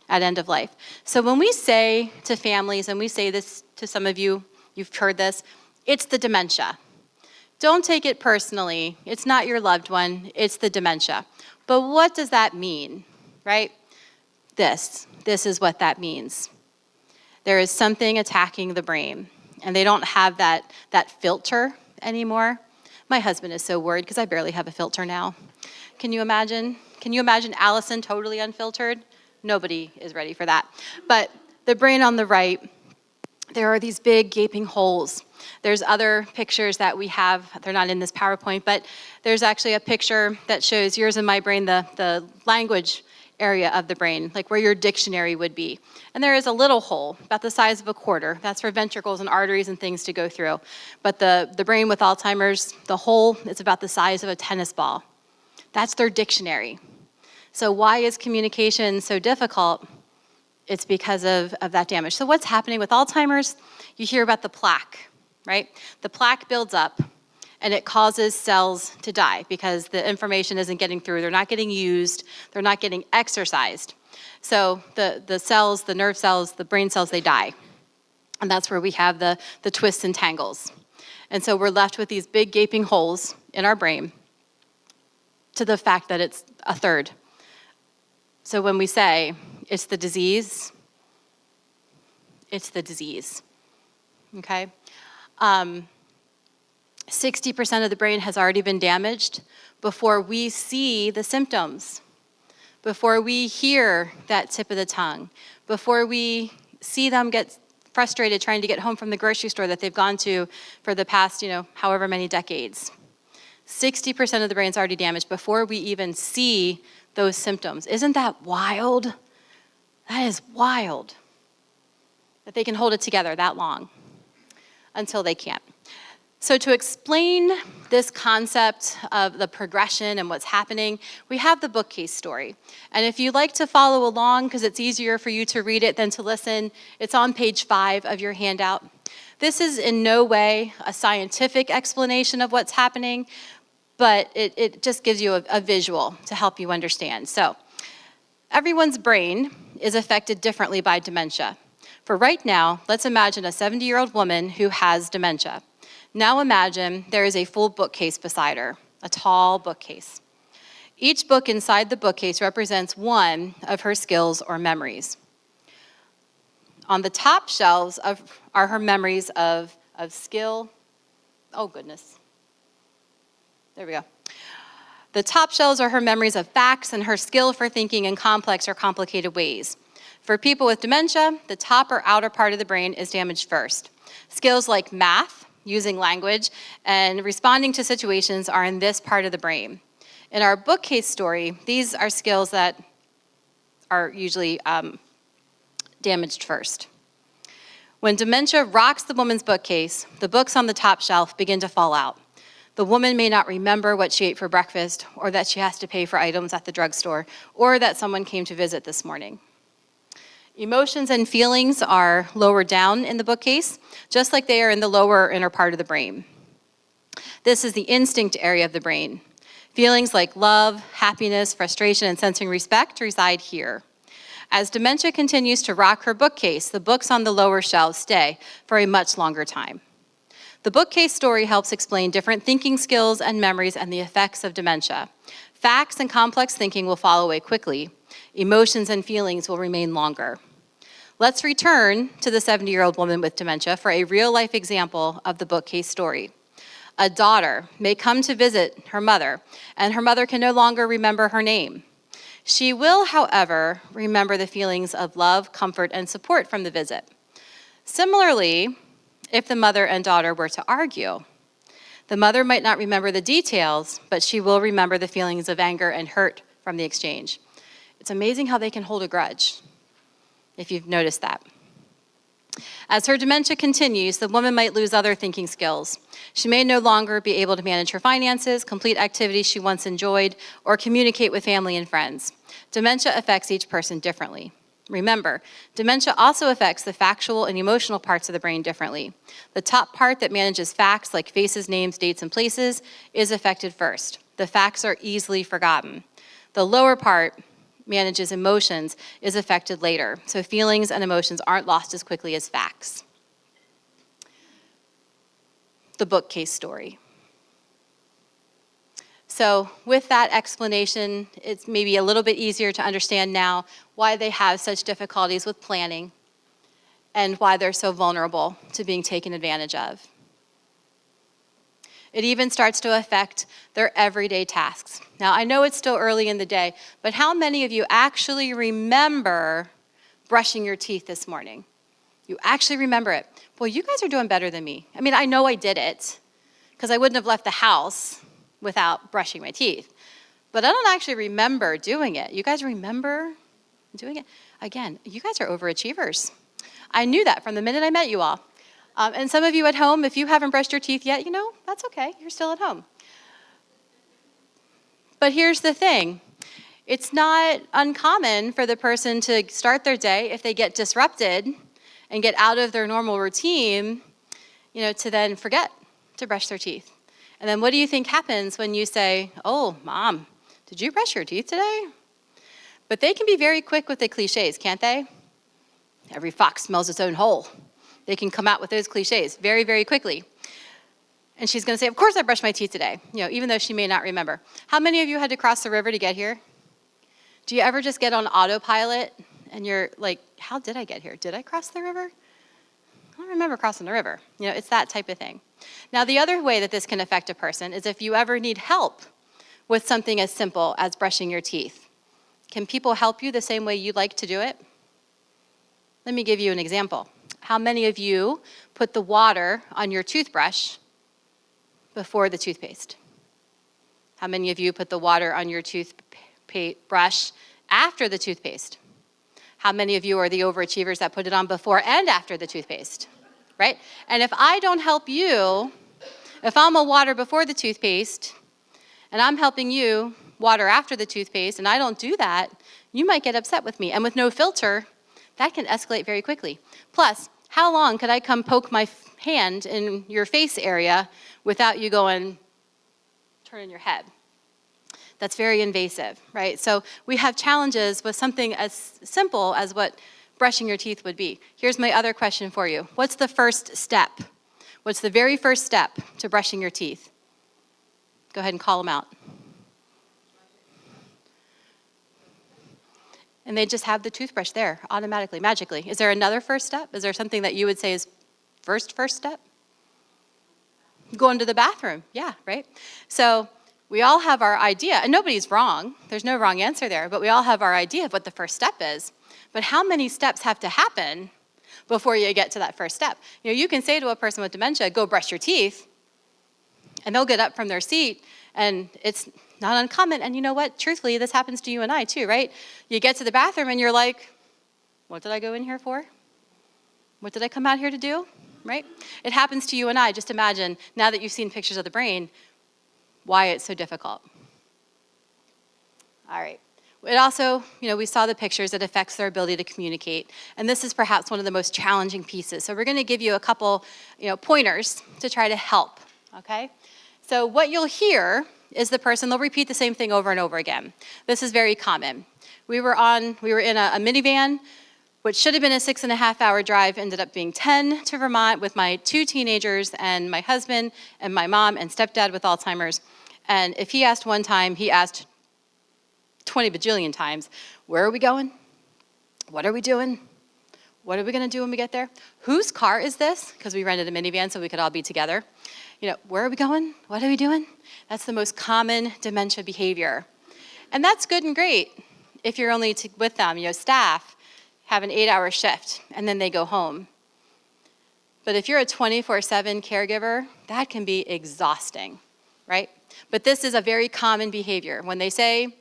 at end of life. So when we say to families, and we say this to some of you, you've heard this, it's the dementia. Don't take it personally. It's not your loved one, it's the dementia. But what does that mean, right? This is what that means. There is something attacking the brain, and they don't have that filter anymore. My husband is so worried because I barely have a filter now. Can you imagine? Can you imagine Allison totally unfiltered? Nobody is ready for that. But the brain on the right, there are these big gaping holes. There's other pictures that we have, they're not in this PowerPoint, but there's actually a picture that shows yours and my brain, the language area of the brain, like where your dictionary would be. And there is a little hole, about the size of a quarter. That's for ventricles and arteries and things to go through. But the brain with Alzheimer's, the hole is about the size of a tennis ball. That's their dictionary. So why is communication so difficult? It's because of that damage. So what's happening with Alzheimer's? You hear about the plaque, right? The plaque builds up, and it causes cells to die because the information isn't getting through. They're not getting used. They're not getting exercised. So the cells, the nerve cells, the brain cells, they die. And that's where we have the twists and tangles. And so we're left with these big gaping holes in our brain to the fact that it's a third. So when we say it's the disease, it's the disease, okay? 60% of the brain has already been damaged before we see the symptoms, before we hear that tip of the tongue, before we see them get frustrated trying to get home from the grocery store that they've gone to for the past, however many decades. 60% of the brain's already damaged before we even see those symptoms. Isn't that wild? That is wild that they can hold it together that long until they can't. So to explain this concept of the progression and what's happening, we have the bookcase story. And if you'd like to follow along, because it's easier for you to read it than to listen, it's on page 5 of your handout. This is in no way a scientific explanation of what's happening, but it just gives you a visual to help you understand. So everyone's brain is affected differently by dementia. For right now, let's imagine a 70-year-old woman who has dementia. Now imagine there is a full bookcase beside her, a tall bookcase. Each book inside the bookcase represents one of her skills or memories. On the top shelves are her memories of skill. Oh, goodness. There we go. The top shelves are her memories of facts and her skill for thinking in complex or complicated ways. For people with dementia, the top or outer part of the brain is damaged first. Skills like math, using language, and responding to situations are in this part of the brain. In our bookcase story, these are skills that are usually damaged first. When dementia rocks the woman's bookcase, the books on the top shelf begin to fall out. The woman may not remember what she ate for breakfast, or that she has to pay for items at the drugstore, or that someone came to visit this morning. Emotions and feelings are lower down in the bookcase, just like they are in the lower inner part of the brain. This is the instinct area of the brain. Feelings like love, happiness, frustration, and sensing respect reside here. As dementia continues to rock her bookcase, the books on the lower shelves stay for a much longer time. The bookcase story helps explain different thinking skills and memories and the effects of dementia. Facts and complex thinking will fall away quickly. Emotions and feelings will remain longer. Let's return to the 70-year-old woman with dementia for a real-life example of the bookcase story. A daughter may come to visit her mother, and her mother can no longer remember her name. She will, however, remember the feelings of love, comfort, and support from the visit. Similarly, if the mother and daughter were to argue, the mother might not remember the details, but she will remember the feelings of anger and hurt from the exchange. It's amazing how they can hold a grudge, if you've noticed that. As her dementia continues, the woman might lose other thinking skills. She may no longer be able to manage her finances, complete activities she once enjoyed, or communicate with family and friends. Dementia affects each person differently. Remember, dementia also affects the factual and emotional parts of the brain differently. The top part that manages facts like faces, names, dates, and places is affected first. The facts are easily forgotten. The lower part manages emotions is affected later, so feelings and emotions aren't lost as quickly as facts. The bookcase story. So with that explanation, it's maybe a little bit easier to understand now why they have such difficulties with planning and why they're so vulnerable to being taken advantage of. It even starts to affect their everyday tasks. Now, I know it's still early in the day, but how many of you actually remember brushing your teeth this morning? You actually remember it. Boy, you guys are doing better than me. I mean, I know I did it because I wouldn't have left the house without brushing my teeth. But I don't actually remember doing it. You guys remember doing it? Again, you guys are overachievers. I knew that from the minute I met you all. And some of you at home, if you haven't brushed your teeth yet, you know, that's okay. You're still at home. But here's the thing. It's not uncommon for the person to start their day, if they get disrupted and get out of their normal routine, you know, to then forget to brush their teeth. And then what do you think happens when you say, oh, Mom, did you brush your teeth today? But they can be very quick with the cliches, can't they? Every fox smells its own hole. They can come out with those cliches very, very quickly. And she's going to say, of course I brushed my teeth today, you know, even though she may not remember. How many of you had to cross the river to get here? Do you ever just get on autopilot and you're like, how did I get here? Did I cross the river? I don't remember crossing the river. You know, it's that type of thing. Now, the other way that this can affect a person is if you ever need help with something as simple as brushing your teeth. Can people help you the same way you like to do it? Let me give you an example. How many of you put the water on your toothbrush before the toothpaste? How many of you put the water on your toothbrush after the toothpaste? How many of you are the overachievers that put it on before and after the toothpaste? Right? And if I don't help you, if I'm a water before the toothpaste and I'm helping you water after the toothpaste and I don't do that, you might get upset with me. And with no filter, that can escalate very quickly. Plus, how long could I come poke my hand in your face area without you going, turning your head? That's very invasive, right? So we have challenges with something as simple as what brushing your teeth would be. Here's my other question for you. What's the first step? What's the very first step to brushing your teeth? Go ahead and call them out. And they just have the toothbrush there automatically, magically. Is there another first step? Is there something that you would say is first step? Going to the bathroom, yeah, right? So we all have our idea, and nobody's wrong. There's no wrong answer there, but we all have our idea of what the first step is. But how many steps have to happen before you get to that first step? You know, you can say to a person with dementia, go brush your teeth, and they'll get up from their seat, and it's not uncommon. And you know what? Truthfully, this happens to you and I too, right? You get to the bathroom and you're like, what did I go in here for? What did I come out here to do? Right? It happens to you and I. Just imagine, now that you've seen pictures of the brain, why it's so difficult. All right. It also, you know, we saw the pictures, it affects their ability to communicate. And this is perhaps one of the most challenging pieces. So we're going to give you a couple, you know, pointers to try to help, okay? So what you'll hear is the person, they'll repeat the same thing over and over again. This is very common. We were in a minivan, which should have been a 6.5-hour drive, ended up being 10 to Vermont with my 2 teenagers and my husband and my mom and stepdad with Alzheimer's. And if he asked one time, he asked 20 bajillion times, where are we going? What are we doing? What are we gonna do when we get there? Whose car is this? Because we rented a minivan so we could all be together. You know, where are we going? What are we doing? That's the most common dementia behavior. And that's good and great if you're only with them. You know, staff have an 8-hour shift and then they go home. But if you're a 24/7 caregiver, that can be exhausting, right? But this is a very common behavior. When they say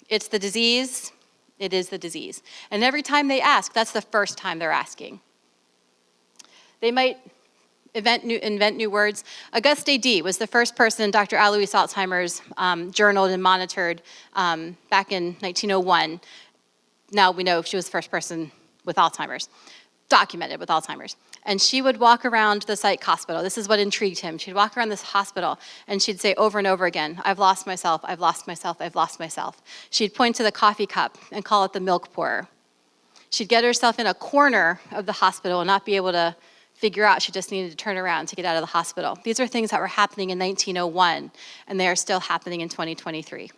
it's the disease, It is the disease. And every time they ask, that's the first time they're asking. They might invent new words. Auguste D. was the first person Dr. Alois Alzheimer's journaled and monitored back in 1901. Now we know she was the first person with Alzheimer's, documented with Alzheimer's. And she would walk around the psych hospital. This is what intrigued him. She'd walk around this hospital and she'd say over and over again, I've lost myself, I've lost myself, I've lost myself. She'd point to the coffee cup and call it the milk pourer. She'd get herself in a corner of the hospital and not be able to figure out she just needed to turn around to get out of the hospital. These are things that were happening in 1901, and they are still happening in 2023.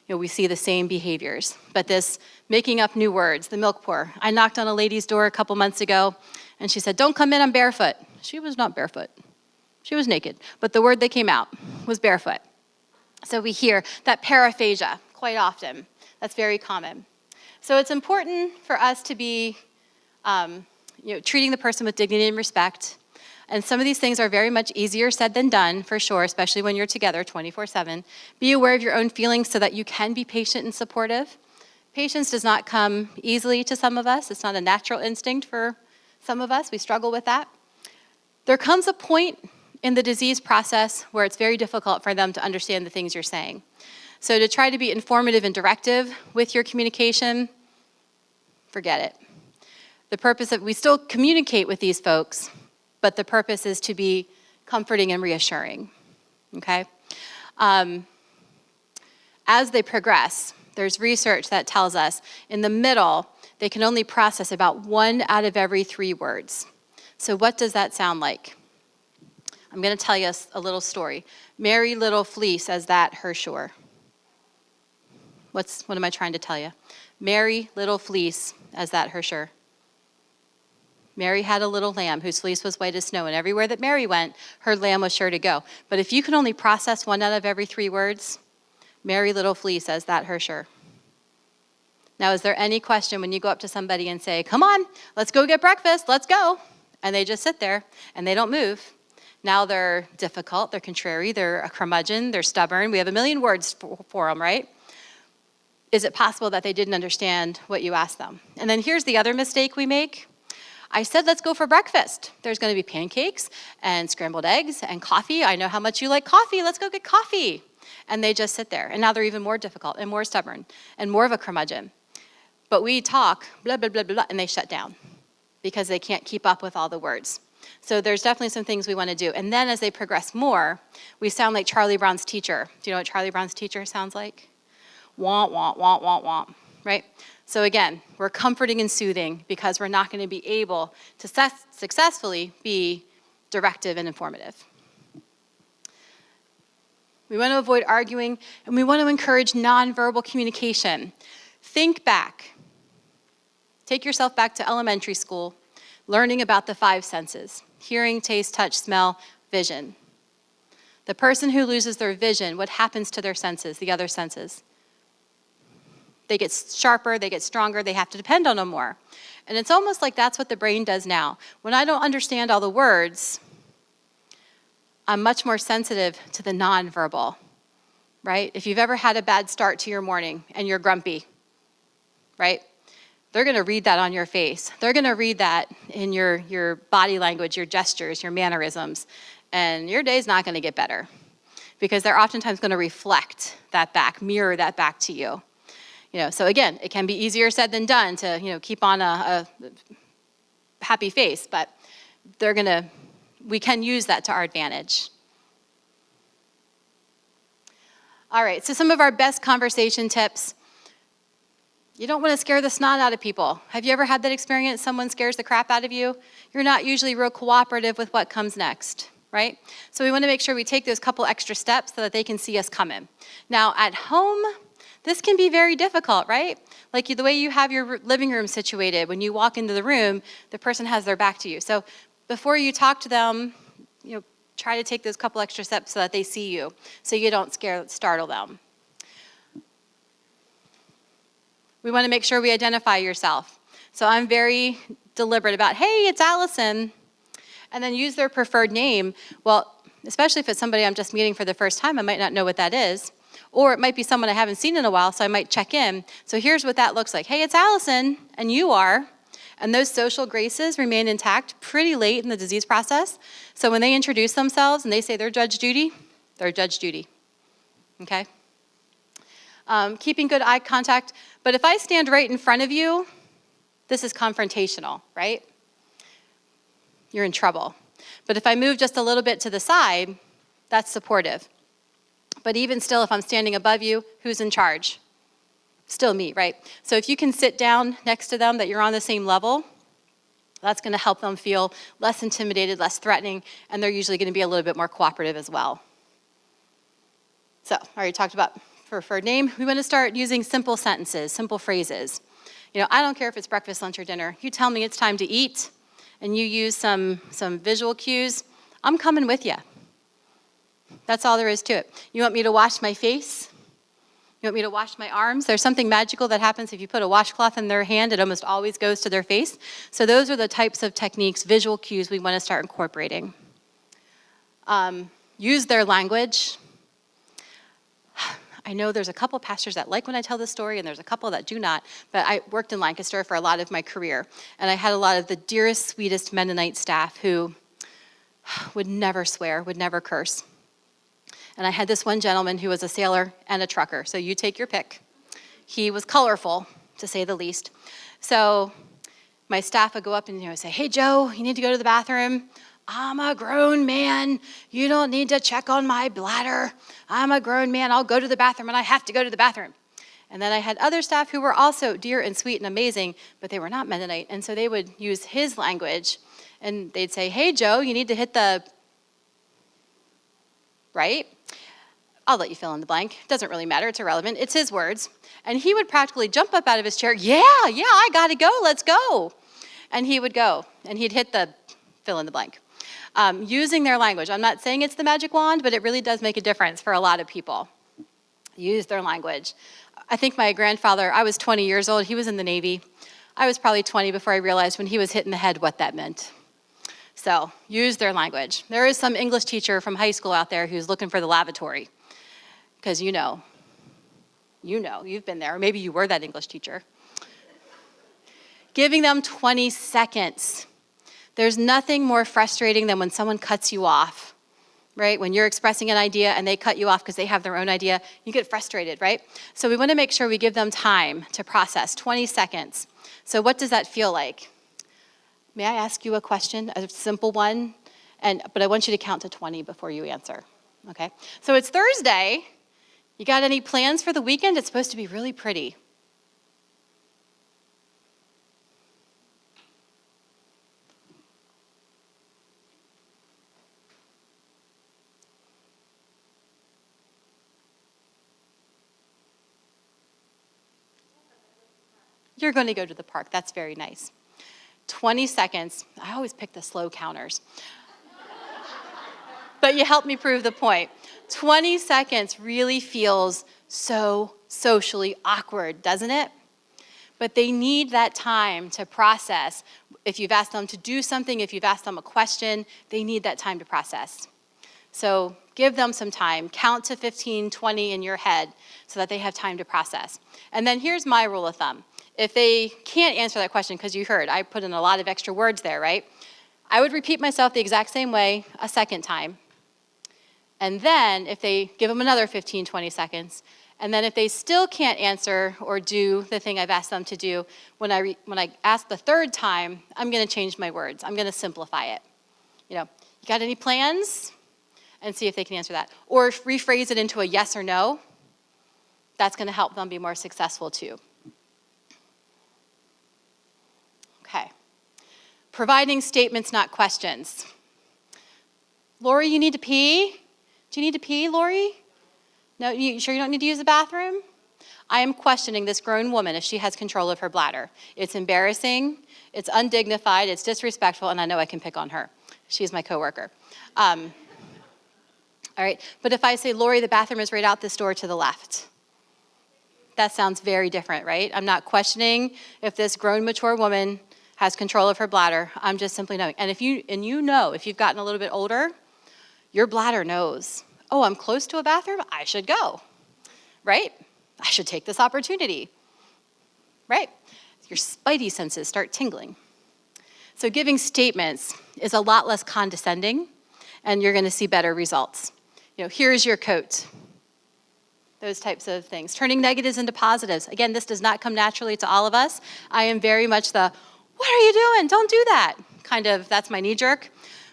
We see the same behaviors, but this making up new words, the milk pour. I knocked on a lady's door a couple months ago, and she said, don't come in, I'm barefoot. She was not barefoot. She was naked, but the word that came out was barefoot. So we hear that paraphasia quite often. That's very common. So it's important for us to be treating the person with dignity and respect. And some of these things are very much easier said than done, for sure, especially when you're together 24/7. Be aware of your own feelings so that you can be patient and supportive. Patience does not come easily to some of us. It's not a natural instinct for some of us. We struggle with that. There comes a point in the disease process where it's very difficult for them to understand the things you're saying. So to try to be informative and directive with your communication, forget it. The purpose of, we still communicate with these folks, but the purpose is to be comforting and reassuring, okay? As they progress, there's research that tells us in the middle, they can only process about 1 out of every 3 words. So what does that sound like? I'm gonna tell you a little story. Mary Little Fleece, as that her shore. What am I trying to tell you? Mary Little Fleece, as that her shore. Mary had a little lamb whose fleece was white as snow, and everywhere that Mary went, her lamb was sure to go. But if you can only process 1 out of every 3 words, Mary Little Fleece, as that her shore. Now, is there any question when you go up to somebody and say, come on, let's go get breakfast, let's go, and they just sit there and they don't move? Now they're difficult, they're contrary, they're a curmudgeon, they're stubborn. We have a million words for them, right? Is it possible that they didn't understand what you asked them? And then here's the other mistake we make. I said, let's go for breakfast. There's gonna be pancakes and scrambled eggs and coffee. I know how much you like coffee, let's go get coffee. And they just sit there. And now they're even more difficult and more stubborn and more of a curmudgeon. But we talk, blah, blah, blah, blah, and they shut down because they can't keep up with all the words. So there's definitely some things we wanna do. And then as they progress more, we sound like Charlie Brown's teacher. Do you know what Charlie Brown's teacher sounds like? Womp, womp, womp, womp, womp, right? So again, we're comforting and soothing because we're not going to be able to successfully be directive and informative. We want to avoid arguing, and we want to encourage nonverbal communication. Think back. Take yourself back to elementary school, learning about the 5 senses: hearing, taste, touch, smell, vision. The person who loses their vision, what happens to their senses, the other senses? They get sharper, they get stronger, they have to depend on them more. And it's almost like that's what the brain does now. When I don't understand all the words, I'm much more sensitive to the nonverbal, right? If you've ever had a bad start to your morning and you're grumpy, right? They're gonna read that on your face. They're gonna read that in your body language, your gestures, your mannerisms, and your day's not gonna get better because they're oftentimes gonna reflect that back, mirror that back to you. So again, it can be easier said than done to, keep on a happy face, but we can use that to our advantage. All right, so some of our best conversation tips. You don't want to scare the snot out of people. Have you ever had that experience? Someone scares the crap out of you? You're not usually real cooperative with what comes next, right? So we want to make sure we take those couple extra steps so that they can see us coming. Now, at home, this can be very difficult, right? Like the way you have your living room situated. When you walk into the room, the person has their back to you. So before you talk to them, try to take those couple extra steps so that they see you, so you don't startle them. We want to make sure we identify yourself. So I'm very deliberate about, hey, it's Allison, and then use their preferred name. Well, especially if it's somebody I'm just meeting for the first time, I might not know what that is. Or it might be someone I haven't seen in a while, so I might check in. So here's what that looks like. Hey, it's Allison, and you are. And those social graces remain intact pretty late in the disease process. So when they introduce themselves and they say they're Judge Judy, they're Judge Judy, okay? Keeping good eye contact. But if I stand right in front of you, this is confrontational, right? You're in trouble. But if I move just a little bit to the side, that's supportive. But even still, if I'm standing above you, who's in charge? Still me, right? So if you can sit down next to them, that you're on the same level, that's going to help them feel less intimidated, less threatening, and they're usually going to be a little bit more cooperative as well. So, I already talked about preferred name. We want to start using simple sentences, simple phrases. You know, I don't care if it's breakfast, lunch, or dinner. You tell me it's time to eat, and you use some visual cues, I'm coming with you. That's all there is to it. You want me to wash my face? You want me to wash my arms? There's something magical that happens if you put a washcloth in their hand, it almost always goes to their face. So those are the types of techniques, visual cues we want to start incorporating. Use their language. I know there's a couple pastors that like when I tell this story, and there's a couple that do not, but I worked in Lancaster for a lot of my career, and I had a lot of the dearest, sweetest Mennonite staff who would never swear, would never curse. And I had this one gentleman who was a sailor and a trucker, so you take your pick. He was colorful, to say the least. So my staff would go up and say, hey, Joe, you need to go to the bathroom. I'm a grown man. You don't need to check on my bladder. I'm a grown man. I'll go to the bathroom, and I have to go to the bathroom. And then I had other staff who were also dear and sweet and amazing, but they were not Mennonite. And so they would use his language, and they'd say, hey, Joe, you need to hit the, right? I'll let you fill in the blank. It doesn't really matter. It's irrelevant. It's his words. And he would practically jump up out of his chair. Yeah, I got to go. Let's go. And he would go, and he'd hit the fill in the blank. Using their language. I'm not saying it's the magic wand, but it really does make a difference for a lot of people. Use their language. I think my grandfather, I was 20 years old. He was in the Navy. I was probably 20 before I realized when he was hit in the head what that meant. So use their language. There is some English teacher from high school out there who's looking for the lavatory. Because you've been there. Maybe you were that English teacher. Giving them 20 seconds. There's nothing more frustrating than when someone cuts you off, right? When you're expressing an idea and they cut you off because they have their own idea, you get frustrated, right? So we want to make sure we give them time to process, 20 seconds. So what does that feel like? May I ask you a question, a simple one? But I want you to count to 20 before you answer, okay? So it's Thursday. You got any plans for the weekend? It's supposed to be really pretty. You're going to go to the park. That's very nice. 20 seconds. I always pick the slow counters. But you helped me prove the point. 20 seconds really feels so socially awkward, doesn't it? But they need that time to process. If you've asked them to do something, if you've asked them a question, they need that time to process. So give them some time. Count to 15, 20 in your head so that they have time to process. And then here's my rule of thumb. If they can't answer that question, because you heard, I put in a lot of extra words there, right? I would repeat myself the exact same way a second time. And then if they give them another 15, 20 seconds, and then if they still can't answer or do the thing I've asked them to do, when I ask the third time, I'm going to change my words. I'm going to simplify it. You got any plans? And see if they can answer that. Or rephrase it into a yes or no. That's going to help them be more successful too. Okay. Providing statements, not questions. Lori, you need to pee? Do you need to pee, Lori? No, you sure you don't need to use the bathroom? I am questioning this grown woman if she has control of her bladder. It's embarrassing, it's undignified, it's disrespectful, and I know I can pick on her. She's my coworker. All right, but if I say, Lori, the bathroom is right out this door to the left. That sounds very different, right? I'm not questioning if this grown, mature woman has control of her bladder. I'm just simply knowing. And if you've gotten a little bit older, your bladder knows, oh, I'm close to a bathroom, I should go. right? I should take this opportunity, right? Your spidey senses start tingling. So giving statements is a lot less condescending, and you're going to see better results. Here's your coat. Those types of things. Turning negatives into positives. Again, this does not come naturally to all of us. I am very much the, what are you doing? Don't do that. Kind of, that's my knee jerk.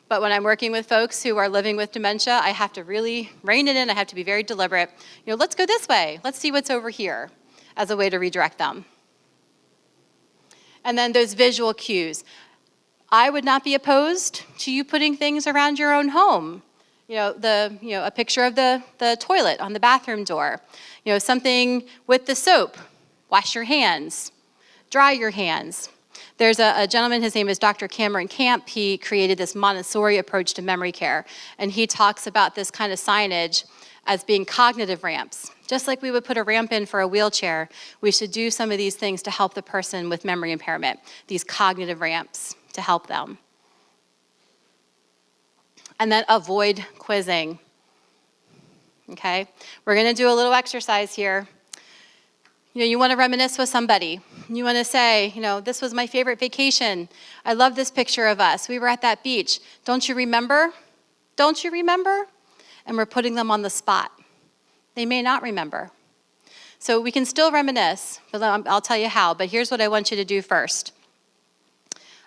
But when I'm working with folks who are living with dementia, I have to really rein it in. I have to be very deliberate. Let's go this way. Let's see what's over here as a way to redirect them. And then those visual cues. I would not be opposed to you putting things around your own home. A picture of the toilet on the bathroom door. Something with the soap. Wash your hands. Dry your hands. There's a gentleman, his name is Dr. Cameron Camp. He created this Montessori approach to memory care. And he talks about this kind of signage as being cognitive ramps. Just like we would put a ramp in for a wheelchair, we should do some of these things to help the person with memory impairment, these cognitive ramps to help them. And then avoid quizzing. Okay? We're going to do a little exercise here. You want to reminisce with somebody. You want to say, this was my favorite vacation. I love this picture of us. We were at that beach. Don't you remember? Don't you remember? And we're putting them on the spot. They may not remember. So we can still reminisce, but I'll tell you how. But here's what I want you to do first.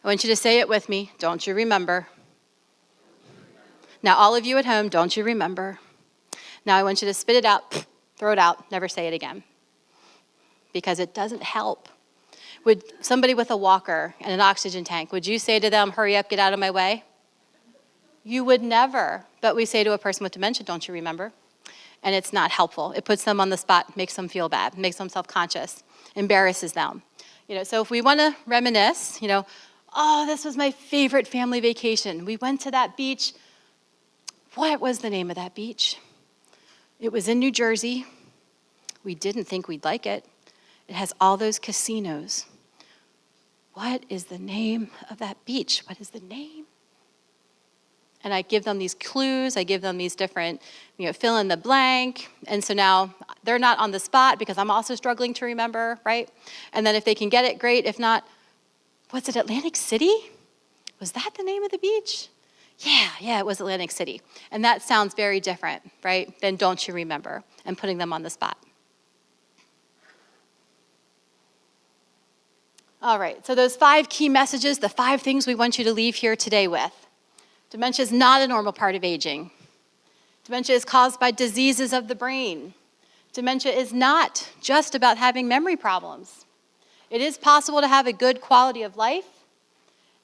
I want you to say it with me. Don't you remember? Now, all of you at home, don't you remember? Now, I want you to spit it out, throw it out, never say it again. Because it doesn't help. Would somebody with a walker and an oxygen tank, would you say to them, hurry up, get out of my way? You would never. But we say to a person with dementia, don't you remember? And it's not helpful. It puts them on the spot, makes them feel bad, makes them self-conscious, embarrasses them. So if we want to reminisce, oh, this was my favorite family vacation. We went to that beach. What was the name of that beach? It was in New Jersey. We didn't think we'd like it. It has all those casinos. What is the name of that beach? What is the name? And I give them these clues. I give them these different, fill in the blank. And so now they're not on the spot because I'm also struggling to remember, right? And then if they can get it, great. If not, was it Atlantic City? Was that the name of the beach? Yeah, it was Atlantic City. And that sounds very different, right, than don't you remember, and putting them on the spot. All right, so those 5 key messages, the 5 things we want you to leave here today with. Dementia is not a normal part of aging. Dementia is caused by diseases of the brain. Dementia is not just about having memory problems. It is possible to have a good quality of life,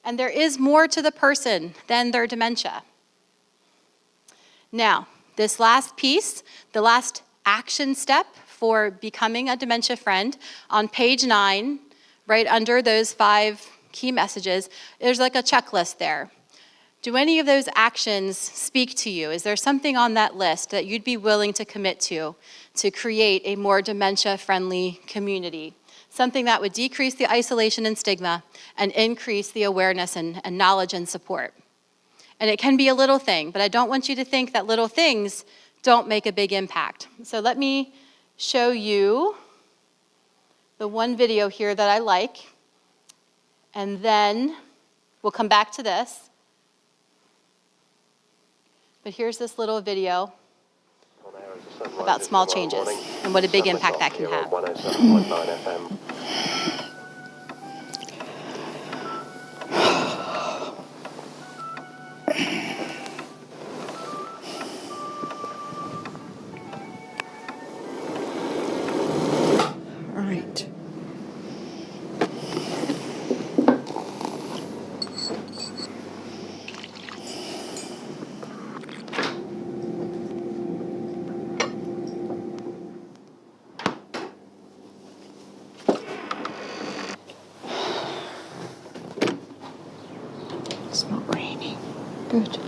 and there is more to the person than their dementia. Now, this last piece, the last action step for becoming a dementia friend, on page 9, right under those 5 key messages, there's like a checklist there. Do any of those actions speak to you? Is there something on that list that you'd be willing to commit to create a more dementia-friendly community? Something that would decrease the isolation and stigma and increase the awareness and knowledge and support. And it can be a little thing, but I don't want you to think that little things don't make a big impact. So let me show you the one video here that I like, and then we'll come back to this. But here's this little video about small changes and what a big impact that can have. 107.9 FM. All right. It's not raining. Good.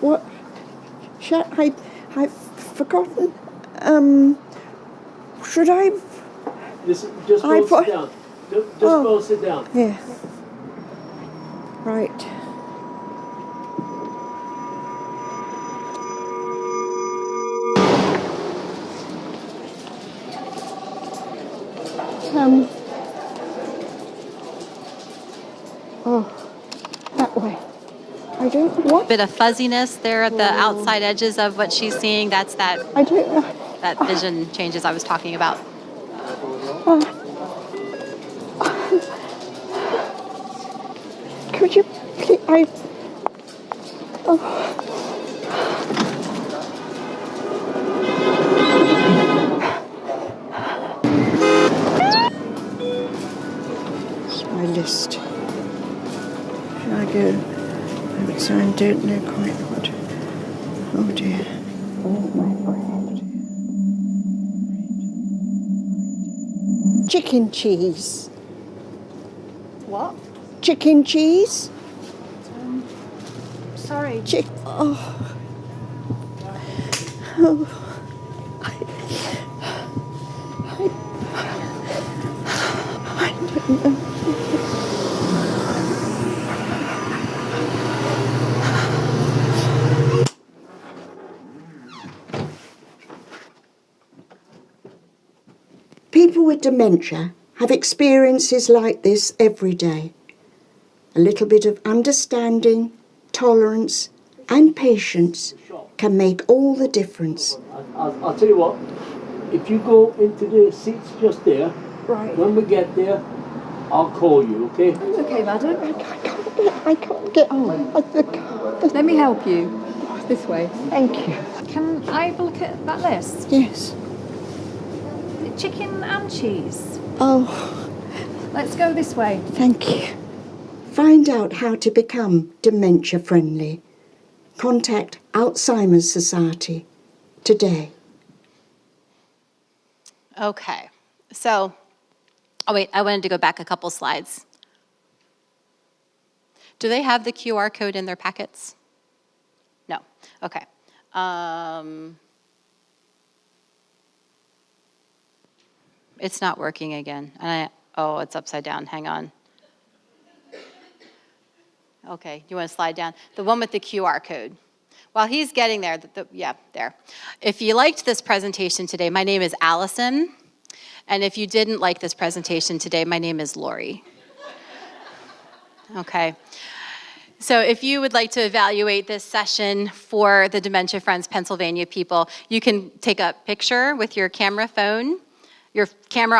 What? I've forgotten. Should I Just go sit down. Just go sit down. Yeah. Right. Oh, that way. I don't what? Bit of fuzziness there at the outside edges of what she's seeing. That's that I don't know. that vision changes I was talking about. Could you please? Oh. It's my list. Shall I go? So I don't know quite what. Oh dear. Where's my bread? Chicken cheese. What? Chicken cheese? Sorry. Oh. Oh. I don't know. People with dementia have experiences like this every day. A little bit of understanding, tolerance, and patience can make all the difference. I'll tell you what, if you go into the seats just there, right. When we get there, I'll call you, okay? Okay, madam. I can't get on. Let me help you. This way. Thank you. Can I have a look at that list? Yes. Chicken and cheese. Oh, Let's go this way. thank you. Find out how to become dementia friendly. Contact Alzheimer's Society today. Okay, so, oh wait, I wanted to go back a couple slides. Do they have the QR code in their packets? No, okay. It's not working again. Oh, it's upside down, hang on. Okay, you want to slide down? The one with the QR code. While he's getting there, yeah, there. If you liked this presentation today, my name is Allison. And if you didn't like this presentation today, my name is Lori. Okay. So if you would like to evaluate this session for the Dementia Friends Pennsylvania people, you can take a picture with your camera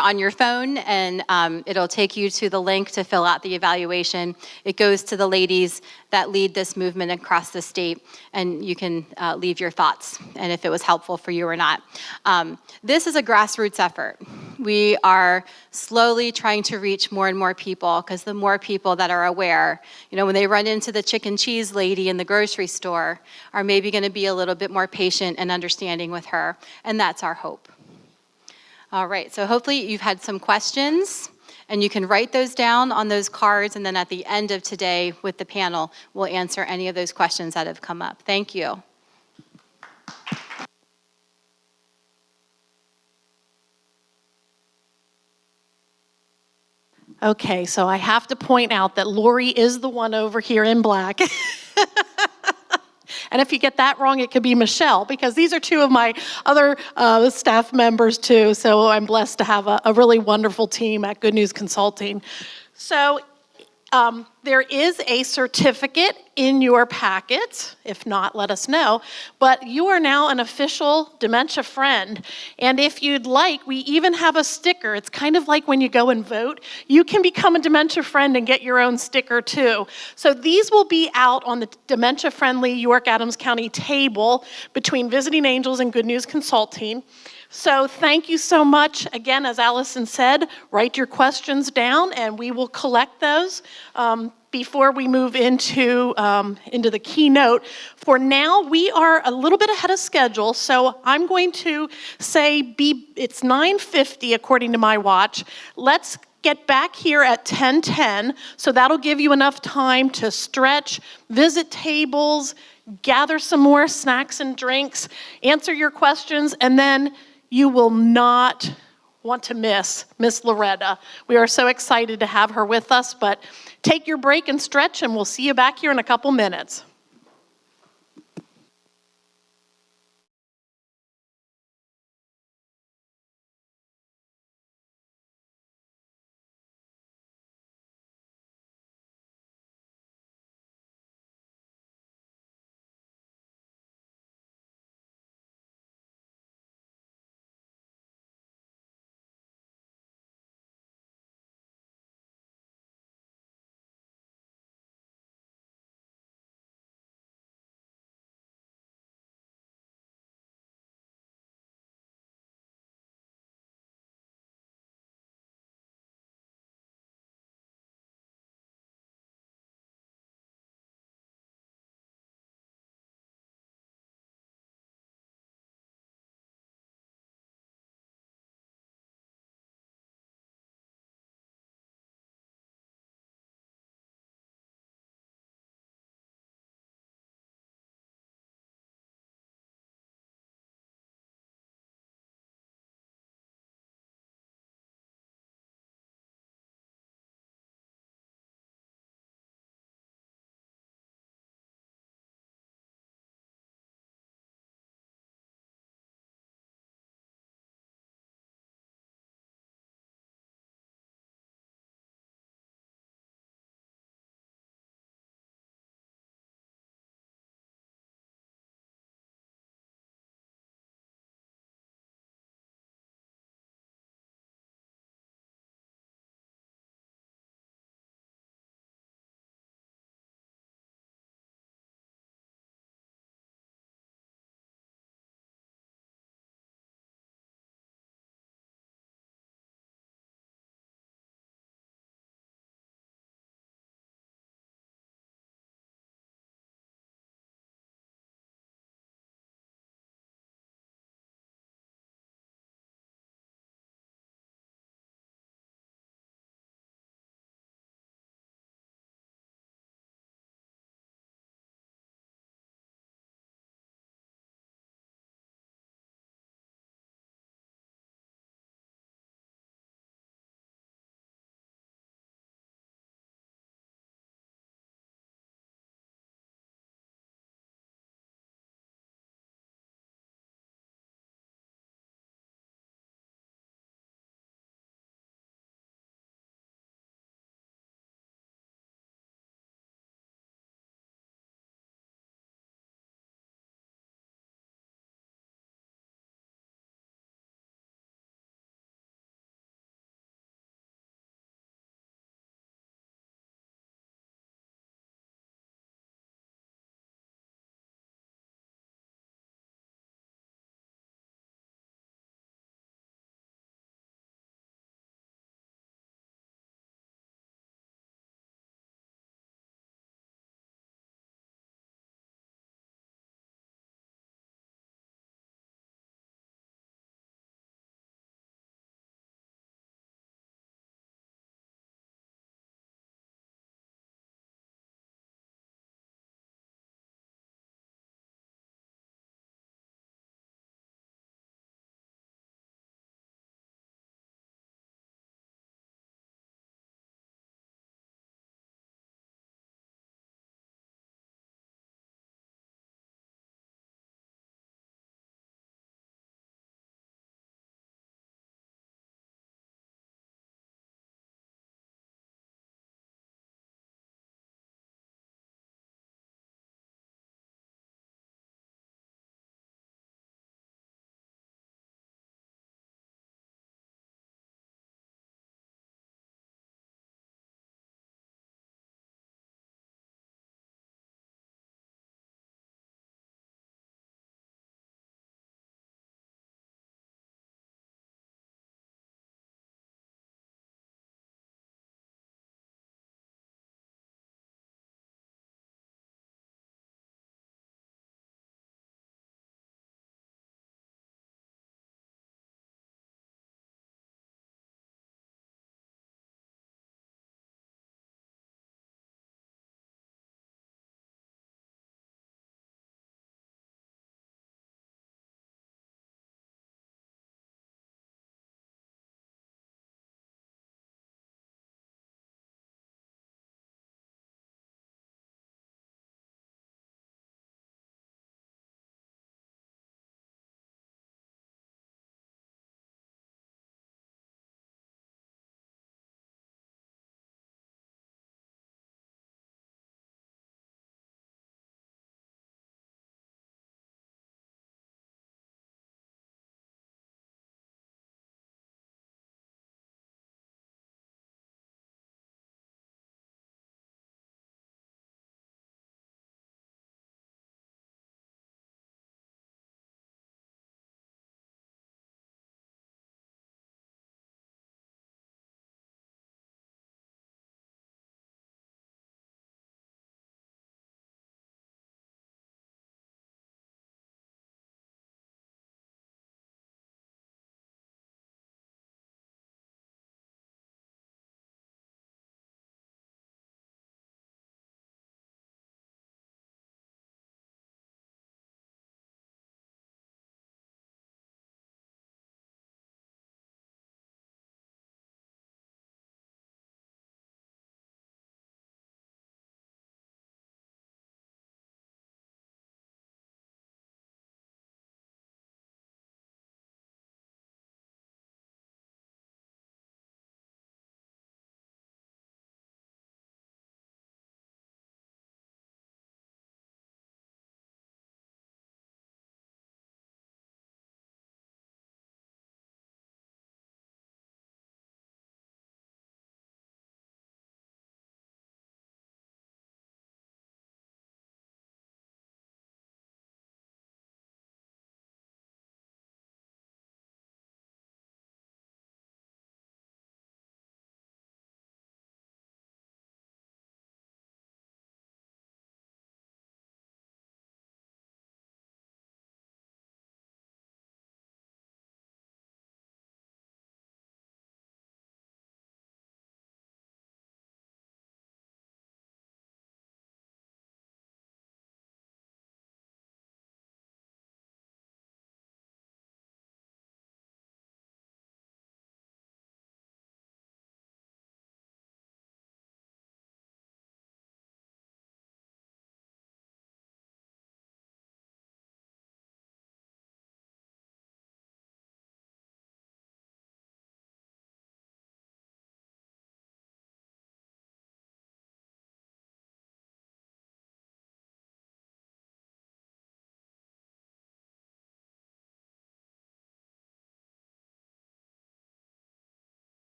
on your phone, and it'll take you to the link to fill out the evaluation. It goes to the ladies that lead this movement across the state, and you can leave your thoughts and if it was helpful for you or not. This is a grassroots effort. We are slowly trying to reach more and more people, because the more people that are aware, when they run into the chicken cheese lady in the grocery store, are maybe going to be a little bit more patient and understanding with her, and that's our hope. All right, so hopefully you've had some questions, and you can write those down on those cards, and then at the end of today with the panel, we'll answer any of those questions that have come up. Thank you. Okay, so I have to point out that Lori is the one over here in black. And if you get that wrong, it could be Michelle, because these are two of my other staff members too. So I'm blessed to have a really wonderful team at Good News Consulting. So there is a certificate in your packet. If not, let us know. But you are now an official dementia friend. And if you'd like, we even have a sticker. It's kind of like when you go and vote. You can become a dementia friend and get your own sticker too. So these will be out on the dementia-friendly York-Adams County table between Visiting Angels and Good News Consulting. So thank you so much. Again, as Allison said, write your questions down and we will collect those before we move into the keynote. For now, we are a little bit ahead of schedule, so I'm going to say it's 9:50 according to my watch. Let's get back here at 10:10, so that'll give you enough time to stretch, visit tables, gather some more snacks and drinks, answer your questions, and then you will not want to miss Miss Loretta. We are so excited to have her with us, but take your break and stretch, and we'll see you back here in a couple minutes.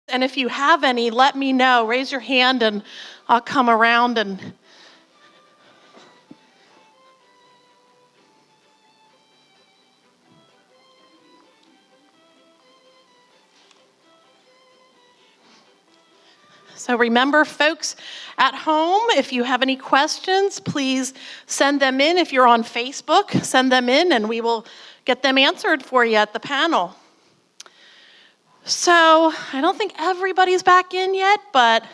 And if you have any, let me know. Raise your hand and I'll come around and so remember, folks at home, if you have any questions, please send them in. If you're on Facebook, send them in and we will get them answered for you at the panel. So I don't think everybody's back in yet, but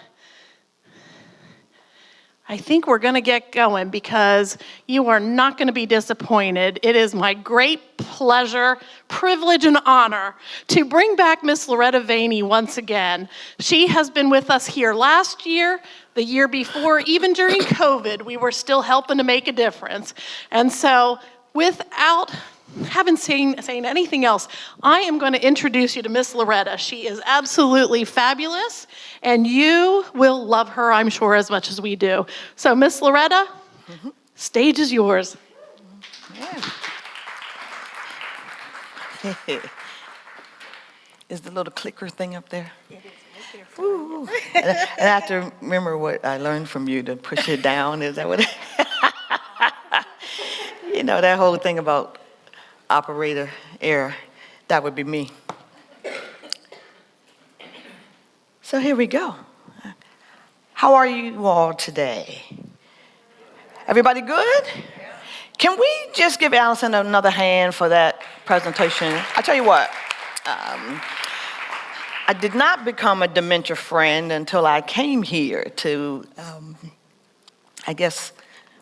I think we're going to get going because you are not going to be disappointed. It is my great pleasure, privilege, and honor to bring back Miss Loretta Vaney once again. She has been with us here last year, the year before, even during COVID, we were still helping to make a difference. And so without saying anything else, I am going to introduce you to Miss Loretta. She is absolutely fabulous, and you will love her, I'm sure, as much as we do. So, Miss Loretta, stage is yours. Is the little clicker thing up there? It is. Right there. And I have to remember what I learned from you to push it down. Is that what? You know, that whole thing about operator error, that would be me. So here we go. How are you all today? Everybody good? Can we just give Allison another hand for that presentation? I tell you what, I did not become a dementia friend until I came here to, I guess,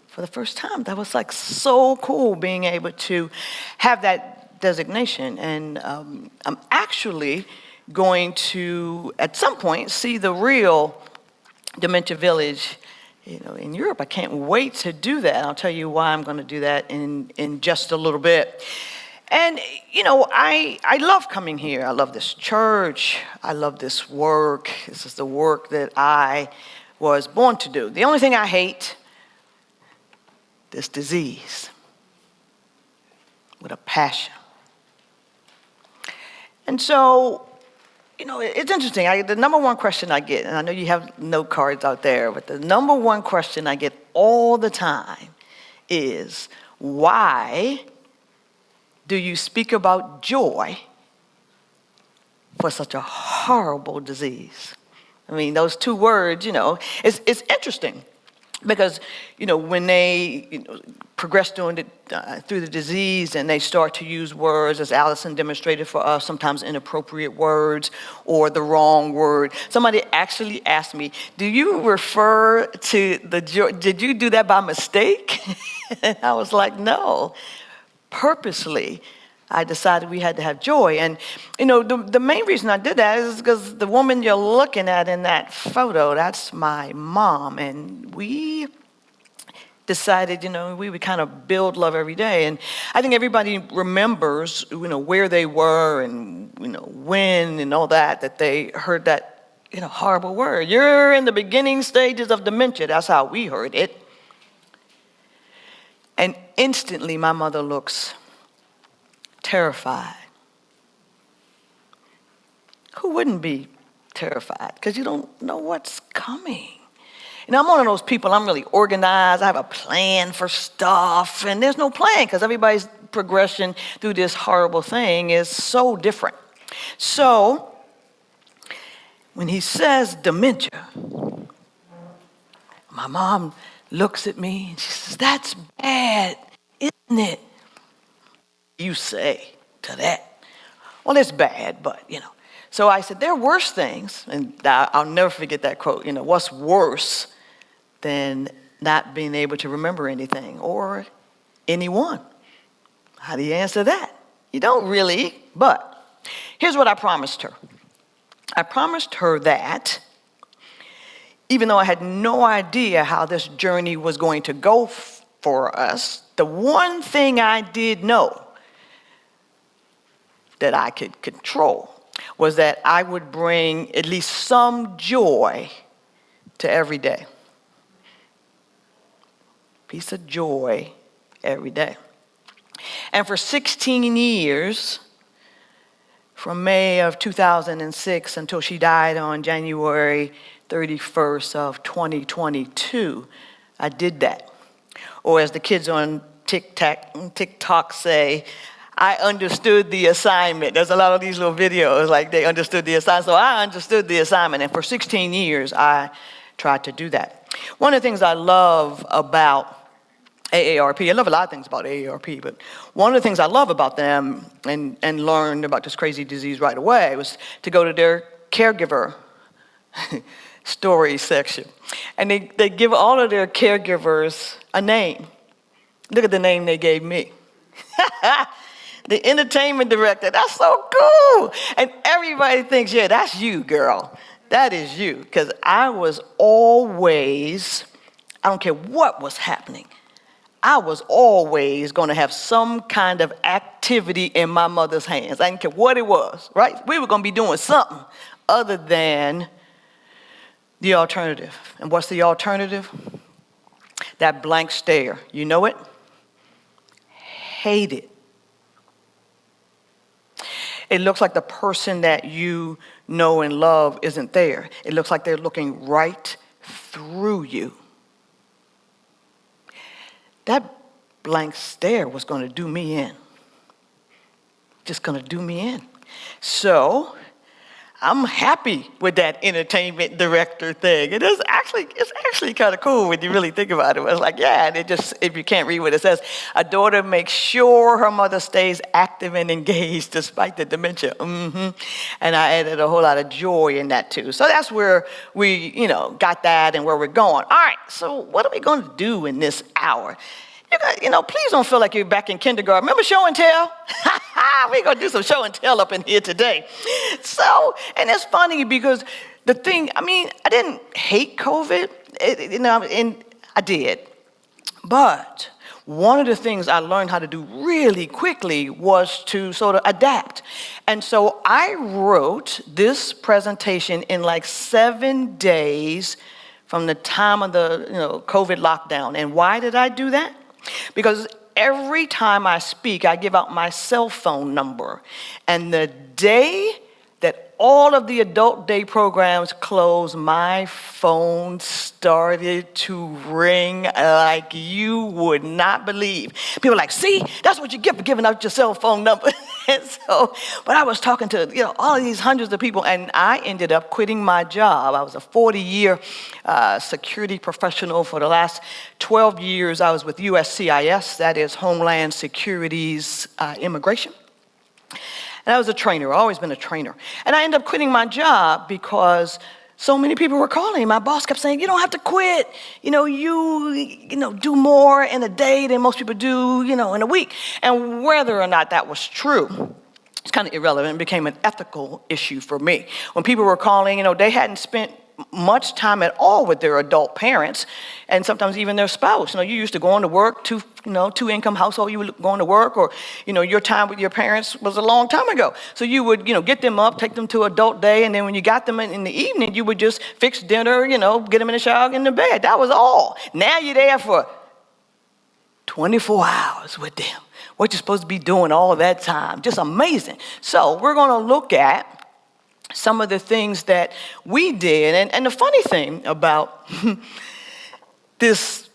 for the first time. That was like so cool being able to have that designation. And I'm actually going to, at some point, see the real Dementia Village, in Europe. I can't wait to do that. I'll tell you why I'm going to do that in just a little bit. And, I love coming here. I love this church. I love this work. This is the work that I was born to do. The only thing I hate, this disease, with a passion. And so, it's interesting. The number one question I get, and I know you have note cards out there, but the number one question I get all the time is, why do you speak about joy for such a horrible disease? I mean, those two words, it's interesting. Because, when they progress through the disease and they start to use words, as Allison demonstrated for us, sometimes inappropriate words or the wrong word. Somebody actually asked me, do you refer to the joy? Did you do that by mistake? And I was like, no. Purposely, I decided we had to have joy. And, the main reason I did that is because the woman you're looking at in that photo, that's my mom. And we decided, we would kind of build love every day. And I think everybody remembers, where they were and, when and all that they heard that, horrible word. You're in the beginning stages of dementia. That's how we heard it. And instantly, my mother looks terrified. Who wouldn't be terrified? Because you don't know what's coming. I'm one of those people, I'm really organized. I have a plan for stuff, and there's no plan because everybody's progression through this horrible thing is so different. So, when he says dementia, my mom looks at me and she says, that's bad, isn't it? You say to that. Well, it's bad, but, So I said, there are worse things, and I'll never forget that quote, what's worse than not being able to remember anything or anyone? How do you answer that? You don't really, but here's what I promised her. I promised her that, even though I had no idea how this journey was going to go for us, the one thing I did know that I could control was that I would bring at least some joy to every day. Piece of joy every day. And for 16 years, from May of 2006 until she died on January 31st of 2022. I did that. Or as the kids on TikTok say, I understood the assignment. There's a lot of these little videos like they understood the assignment. So I understood the assignment, and for 16 years I tried to do that. One of the things I love about AARP, I love a lot of things about AARP, but one of the things I love about them and learned about this crazy disease right away was to go to their caregiver story section. And they give all of their caregivers a name. Look at the name they gave me. The entertainment director. That's so cool. And everybody thinks, yeah, that's you, girl. That is you. Because I was always, I don't care what was happening, I was always going to have some kind of activity in my mother's hands. I didn't care what it was, right? We were going to be doing something other than the alternative. And what's the alternative? That blank stare. You know it? Hate it. It looks like the person that you know and love isn't there. It looks like they're looking right through you. That blank stare was going to do me in. Just going to do me in. So I'm happy with that entertainment director thing. It's actually kind of cool when you really think about it. It's like, yeah, and it just, if you can't read what it says, a daughter makes sure her mother stays active and engaged despite the dementia. And I added a whole lot of joy in that too. So that's where we, got that and where we're going. All right, so what are we going to do in this hour? Please don't feel like you're back in kindergarten. Remember show and tell? We're going to do some show and tell up in here today. So, and it's funny because the thing, I didn't hate COVID, and I did. But one of the things I learned how to do really quickly was to sort of adapt. And so I wrote this presentation in like 7 days from the time of the COVID lockdown. And why did I do that? Because every time I speak, I give out my cell phone number. And the day that all of the adult day programs closed, my phone started to ring like you would not believe. People are like, see, that's what you get for giving out your cell phone number. And so, but I was talking to all of these hundreds of people, and I ended up quitting my job. I was a 40-year security professional. For the last 12 years, I was with USCIS, that is Homeland Security's immigration. And I was a trainer, always been a trainer. And I ended up quitting my job because so many people were calling. My boss kept saying, you don't have to quit. You do more in a day than most people do, in a week. And whether or not that was true, it's kind of irrelevant. It became an ethical issue for me. When people were calling, they hadn't spent much time at all with their adult parents, and sometimes even their spouse. You used to go on to work, two-income household, you were going to work, or, your time with your parents was a long time ago. So you would, get them up, take them to adult day, and then when you got them in the evening, you would just fix dinner, get them in the shower, get in the bed. That was all. Now you're there for 24 hours with them. What you're supposed to be doing all that time. Just amazing. So we're going to look at some of the things that we did. And the funny thing about this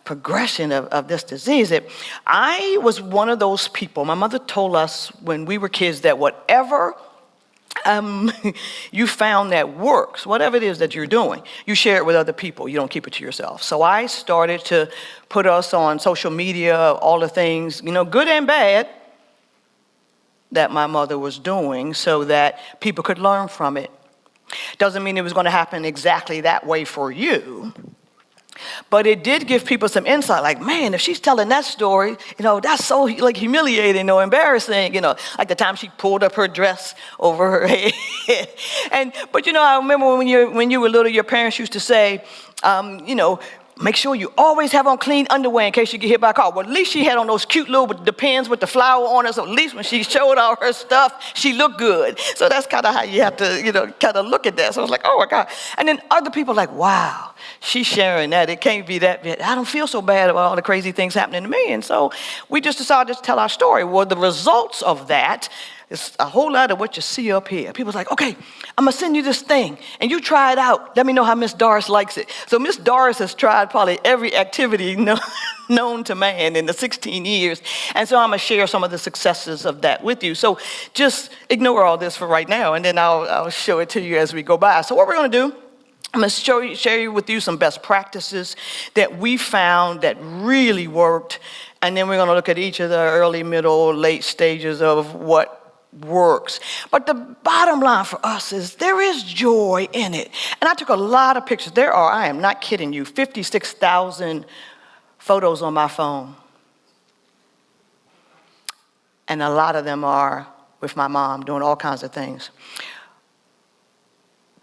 progression of this disease, that I was one of those people. My mother told us when we were kids that whatever you found that works, whatever it is that you're doing, you share it with other people. You don't keep it to yourself. So I started to put us on social media, all the things, good and bad, that my mother was doing so that people could learn from it. Doesn't mean it was going to happen exactly that way for you, but it did give people some insight, like, man, if she's telling that story, that's so humiliating or embarrassing, like the time she pulled up her dress over her head. But I remember when you were little, your parents used to say, make sure you always have on clean underwear in case you get hit by a car. Well, at least she had on those cute little Depends with the flower on it, so at least when she showed all her stuff, she looked good. So that's kind of how you have to, kind of look at that. So I was like, oh my God. And then other people are like, wow, she's sharing that. It can't be that bad. I don't feel so bad about all the crazy things happening to me. And so we just decided to tell our story. Well, the results of that, It's a whole lot of what you see up here. People's like, okay, I'm gonna send you this thing, and you try it out. Let me know how Miss Doris likes it. So Miss Doris has tried probably every activity known to man in the 16 years, and so I'm gonna share some of the successes of that with you. So just ignore all this for right now, and then I'll show it to you as we go by. So what we're gonna do, I'm going to share with you some best practices that we found that really worked, and then we're going to look at each of the early, middle, late stages of what works. But the bottom line for us is there is joy in it. And I took a lot of pictures. There are, I am not kidding you, 56,000 photos on my phone. And a lot of them are with my mom doing all kinds of things.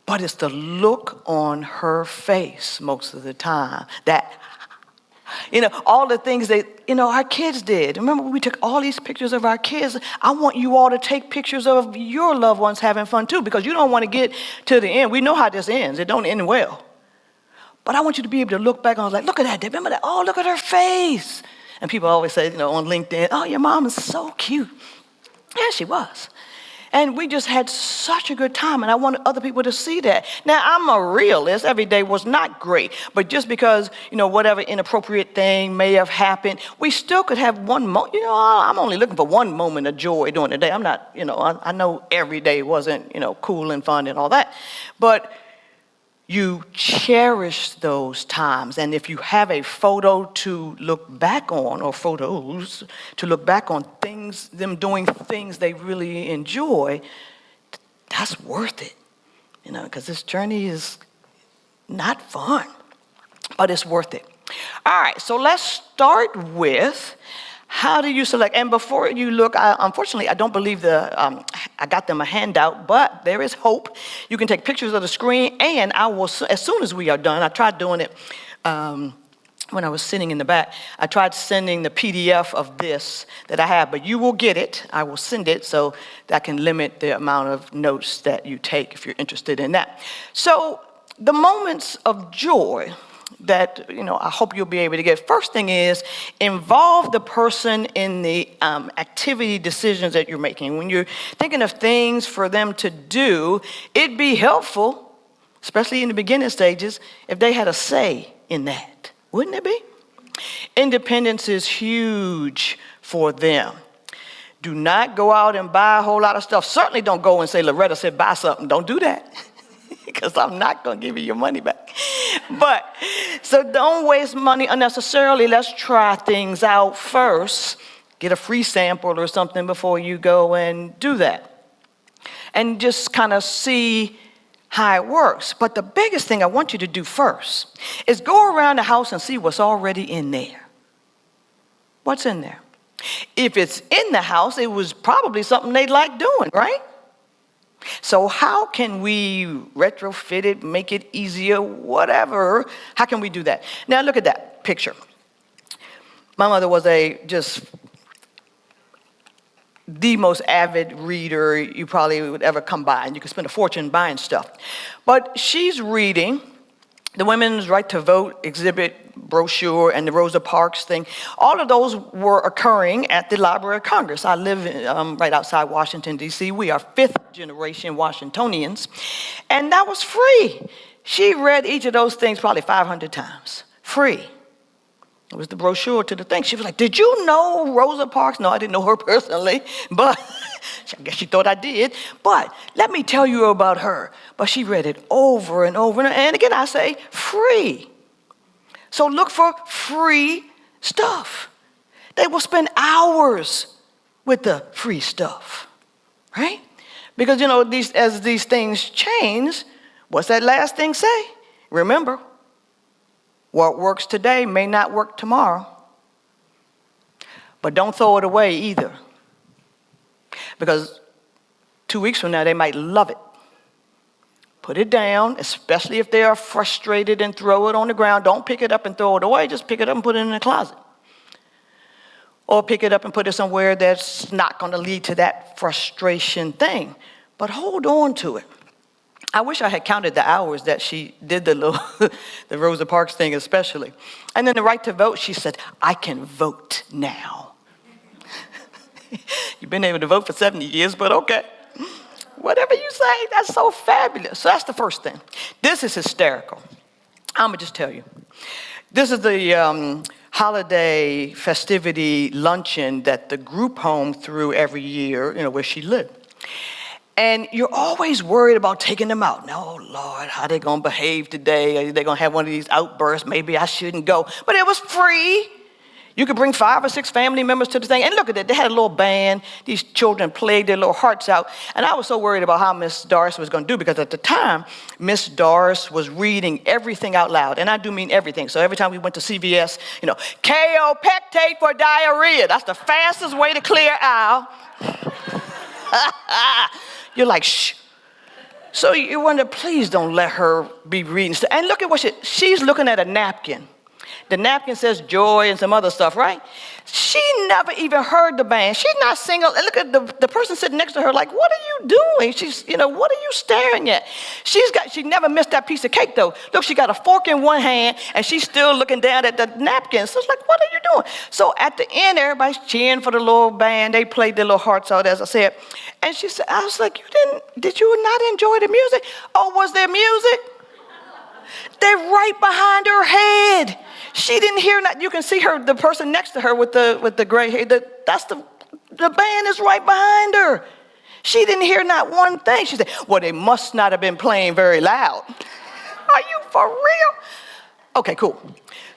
But it's the look on her face most of the time that, all the things that, our kids did. Remember, we took all these pictures of our kids. I want you all to take pictures of your loved ones having fun too, because you don't want to get to the end. We know how this ends. It don't end well. But I want you to be able to look back on, like, look at that. Remember that? Oh, look at her face. And people always say, on LinkedIn, oh, your mom is so cute. Yeah, she was. And we just had such a good time, and I wanted other people to see that. Now, I'm a realist. Every day was not great, but just because, whatever inappropriate thing may have happened, we still could have one moment. I'm only looking for one moment of joy during the day. I'm not, I know every day wasn't, cool and fun and all that, but you cherish those times. And if you have a photo to look back on, or photos to look back on, them doing things they really enjoy, that's worth it. Because this journey is not fun, but it's worth it. All right, so let's start with, how do you select? And before you look, unfortunately, I don't believe I got them a handout, but there is hope. You can take pictures of the screen, and I will, as soon as we are done, I tried doing it when I was sitting in the back. I tried sending the PDF of this that I have, but you will get it. I will send it so that can limit the amount of notes that you take if you're interested in that. So the moments of joy that, I hope you'll be able to get. First thing is, involve the person in the activity decisions that you're making. When you're thinking of things for them to do, it'd be helpful, especially in the beginning stages, if they had a say in that. Wouldn't it be? Independence is huge for them. Do not go out and buy a whole lot of stuff. Certainly don't go and say, Loretta said buy something. Don't do that. Because I'm not going to give you your money back. But, so don't waste money unnecessarily. Let's try things out first. Get a free sample or something before you go and do that. And just kind of see how it works. But the biggest thing I want you to do first is go around the house and see what's already in there. What's in there? If it's in the house, it was probably something they like doing, right? So how can we retrofit it, make it easier, whatever? How can we do that? Now look at that picture. My mother was the most avid reader you probably would ever come by, and you could spend a fortune buying stuff. But she's reading the Women's Right to Vote exhibit brochure and the Rosa Parks thing. All of those were occurring at the Library of Congress. I live right outside Washington, D.C. We are fifth generation Washingtonians, and that was free. She read each of those things probably 500 times. Free. It was the brochure to the thing. She was like, did you know Rosa Parks? No, I didn't know her personally, but I guess she thought I did. But let me tell you about her. But she read it over and over. And again, I say free. So look for free stuff. They will spend hours with the free stuff, right? Because, as these things change, what's that last thing say? Remember, what works today may not work tomorrow. But don't throw it away either. Because 2 weeks from now, they might love it. Put it down, especially if they are frustrated, and throw it on the ground. Don't pick it up and throw it away. Just pick it up and put it in the closet. Or pick it up and put it somewhere that's not going to lead to that frustration thing. But hold on to it. I wish I had counted the hours that she did the Rosa Parks thing especially. And then the right to vote, she said, I can vote now. You've been able to vote for 70 years, but okay. Whatever you say, that's so fabulous. So that's the first thing. This is hysterical. I'm going to just tell you. This is the holiday festivity luncheon that the group home threw every year, where she lived. And you're always worried about taking them out. Now, oh, Lord, how they going to behave today? Are they going to have one of these outbursts? Maybe I shouldn't go. But it was free. You could bring 5 or 6 family members to the thing. And look at that. They had a little band. These children played their little hearts out. And I was so worried about how Miss Doris was going to do, because at the time, Miss Doris was reading everything out loud. And I do mean everything. So every time we went to CVS, kaopectate for diarrhea. That's the fastest way to clear aisle. You're like, shh. So you wonder, please don't let her be reading stuff. And look at what she's looking at a napkin. The napkin says joy and some other stuff, right? She never even heard the band. She's not singing. And look at the person sitting next to her like, what are you doing? She's, what are you staring at? She never missed that piece of cake, though. Look, she got a fork in one hand, and she's still looking down at the napkin. So it's like, what are you doing? So at the end, everybody's cheering for the little band. They played their little hearts out, as I said. And she said, I was like, did you not enjoy the music? Oh, was there music? They're right behind her head. She didn't hear that. You can see her, the person next to her with the gray hair. The band is right behind her. She didn't hear not one thing. She said, well, they must not have been playing very loud. Are you for real? Okay, cool.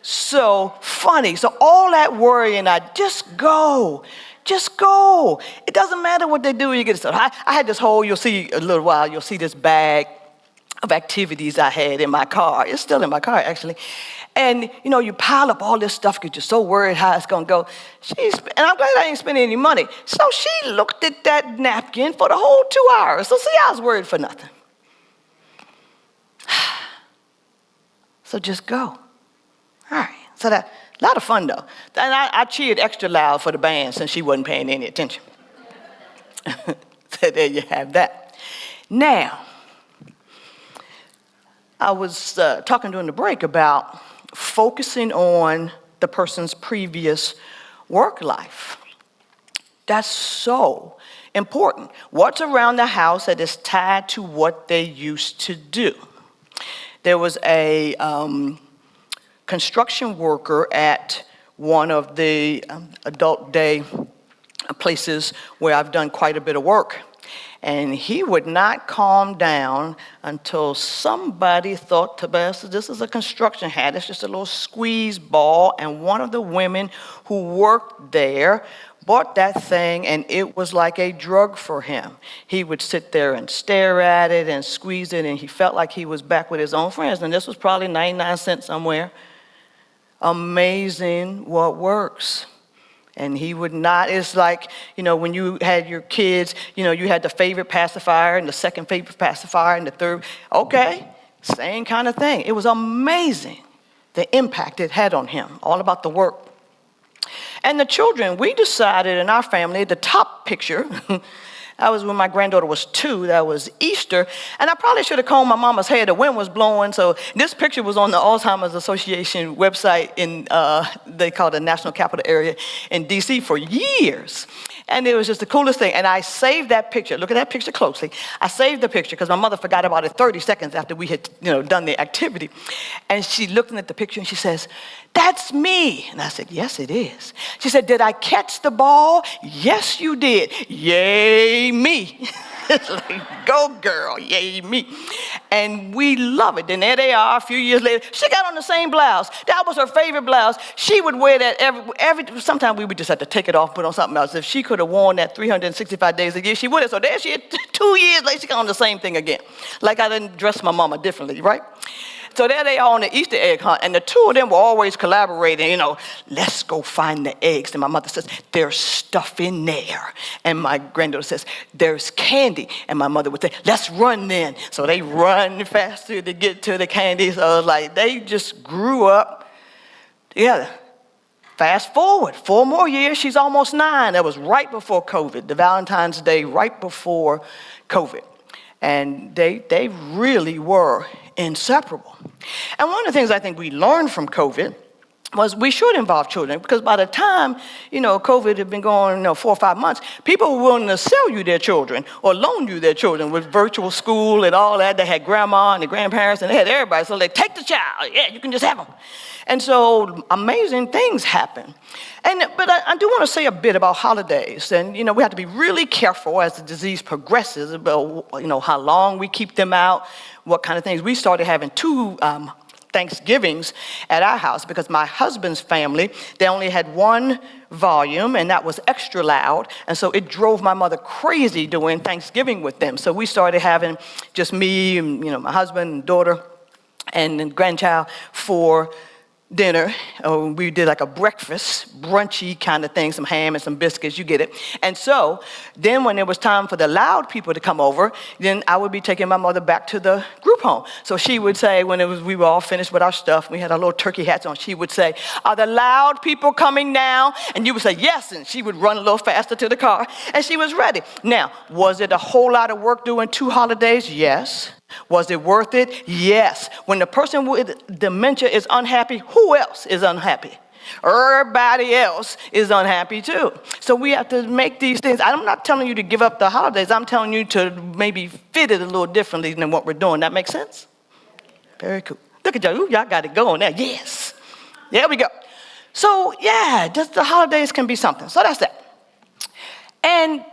So funny. So all that worrying, just go. Just go. It doesn't matter what they do when you get stuff. I had this whole, you'll see a little while, you'll see this bag of activities I had in my car. It's still in my car, actually. And, you pile up all this stuff because you're so worried how it's going to go. And I'm glad I ain't spending any money. So she looked at that napkin for the whole 2 hours. So see, I was worried for nothing. So just go. All right. So a lot of fun, though. And I cheered extra loud for the band since she wasn't paying any attention. So there you have that. Now, I was talking during the break about focusing on the person's previous work life. That's so important. What's around the house that is tied to what they used to do? There was a construction worker at one of the adult day places where I've done quite a bit of work. And he would not calm down until somebody thought to best, this is a construction hat, it's just a little squeeze ball. And one of the women who worked there bought that thing, and it was like a drug for him. He would sit there and stare at it and squeeze it, and he felt like he was back with his own friends. And this was probably 99 cents somewhere. Amazing what works. And he would not, it's like, when you had your kids, you had the favorite pacifier and the second favorite pacifier and the third. Okay, same kind of thing. It was amazing, the impact it had on him, all about the work. And the children, we decided in our family, the top picture, that was when my granddaughter was 2, that was Easter, and I probably should have combed my mama's hair, the wind was blowing, so this picture was on the Alzheimer's Association website in, they call it the National Capital Area in DC for years. And it was just the coolest thing, and I saved that picture. Look at that picture closely. I saved the picture because my mother forgot about it 30 seconds after we had done the activity. And she looked at the picture and she says, that's me. And I said, yes, it is. She said, did I catch the ball? Yes, you did. Yay, me. It's like, go girl, yay, me. And we love it. Then there they are a few years later. She got on the same blouse. That was her favorite blouse. She would wear that every sometimes we would just have to take it off, put on something else. If she could have worn that 365 days a year, she would have. So there she is, 2 years later, she got on the same thing again. Like I didn't dress my mama differently, right? So there they are on the Easter egg hunt, and the two of them were always collaborating, let's go find the eggs. And my mother says, there's stuff in there. And my granddaughter says, there's candy. And my mother would say, let's run then. So they run faster to get to the candy. So like they just grew up together. Fast forward, 4 more years, she's almost 9. That was right before COVID, the Valentine's Day right before COVID. And they really were inseparable. And one of the things I think we learned from COVID was we should involve children, because by the time, COVID had been going, 4 or 5 months, people were willing to sell you their children or loan you their children with virtual school and all that. They had grandma and the grandparents and they had everybody. So they take the child. Yeah, you can just have them. And so amazing things happen. But I do want to say a bit about holidays. And, we have to be really careful as the disease progresses about, how long we keep them out, what kind of things. We started having 2 Thanksgivings at our house because my husband's family, they only had 1 volume and that was extra loud. And so it drove my mother crazy doing Thanksgiving with them. So we started having just me and, my husband and daughter and then grandchild for dinner. We did like a breakfast, brunchy kind of thing, some ham and some biscuits, you get it. And so then when it was time for the loud people to come over, then I would be taking my mother back to the group home. So she would say, we were all finished with our stuff, we had our little turkey hats on, she would say, "Are the loud people coming now?" And you would say, "Yes," and she would run a little faster to the car, and she was ready. Now, was it a whole lot of work doing 2 holidays? Yes. Was it worth it? Yes. When the person with dementia is unhappy, who else is unhappy? Everybody else is unhappy too. So we have to make these things. I'm not telling you to give up the holidays. I'm telling you to maybe fit it a little differently than what we're doing. That makes sense? Very cool. Look at y'all. Ooh, y'all got it going there. Yes. There we go. So yeah, just the holidays can be something. So that's that. And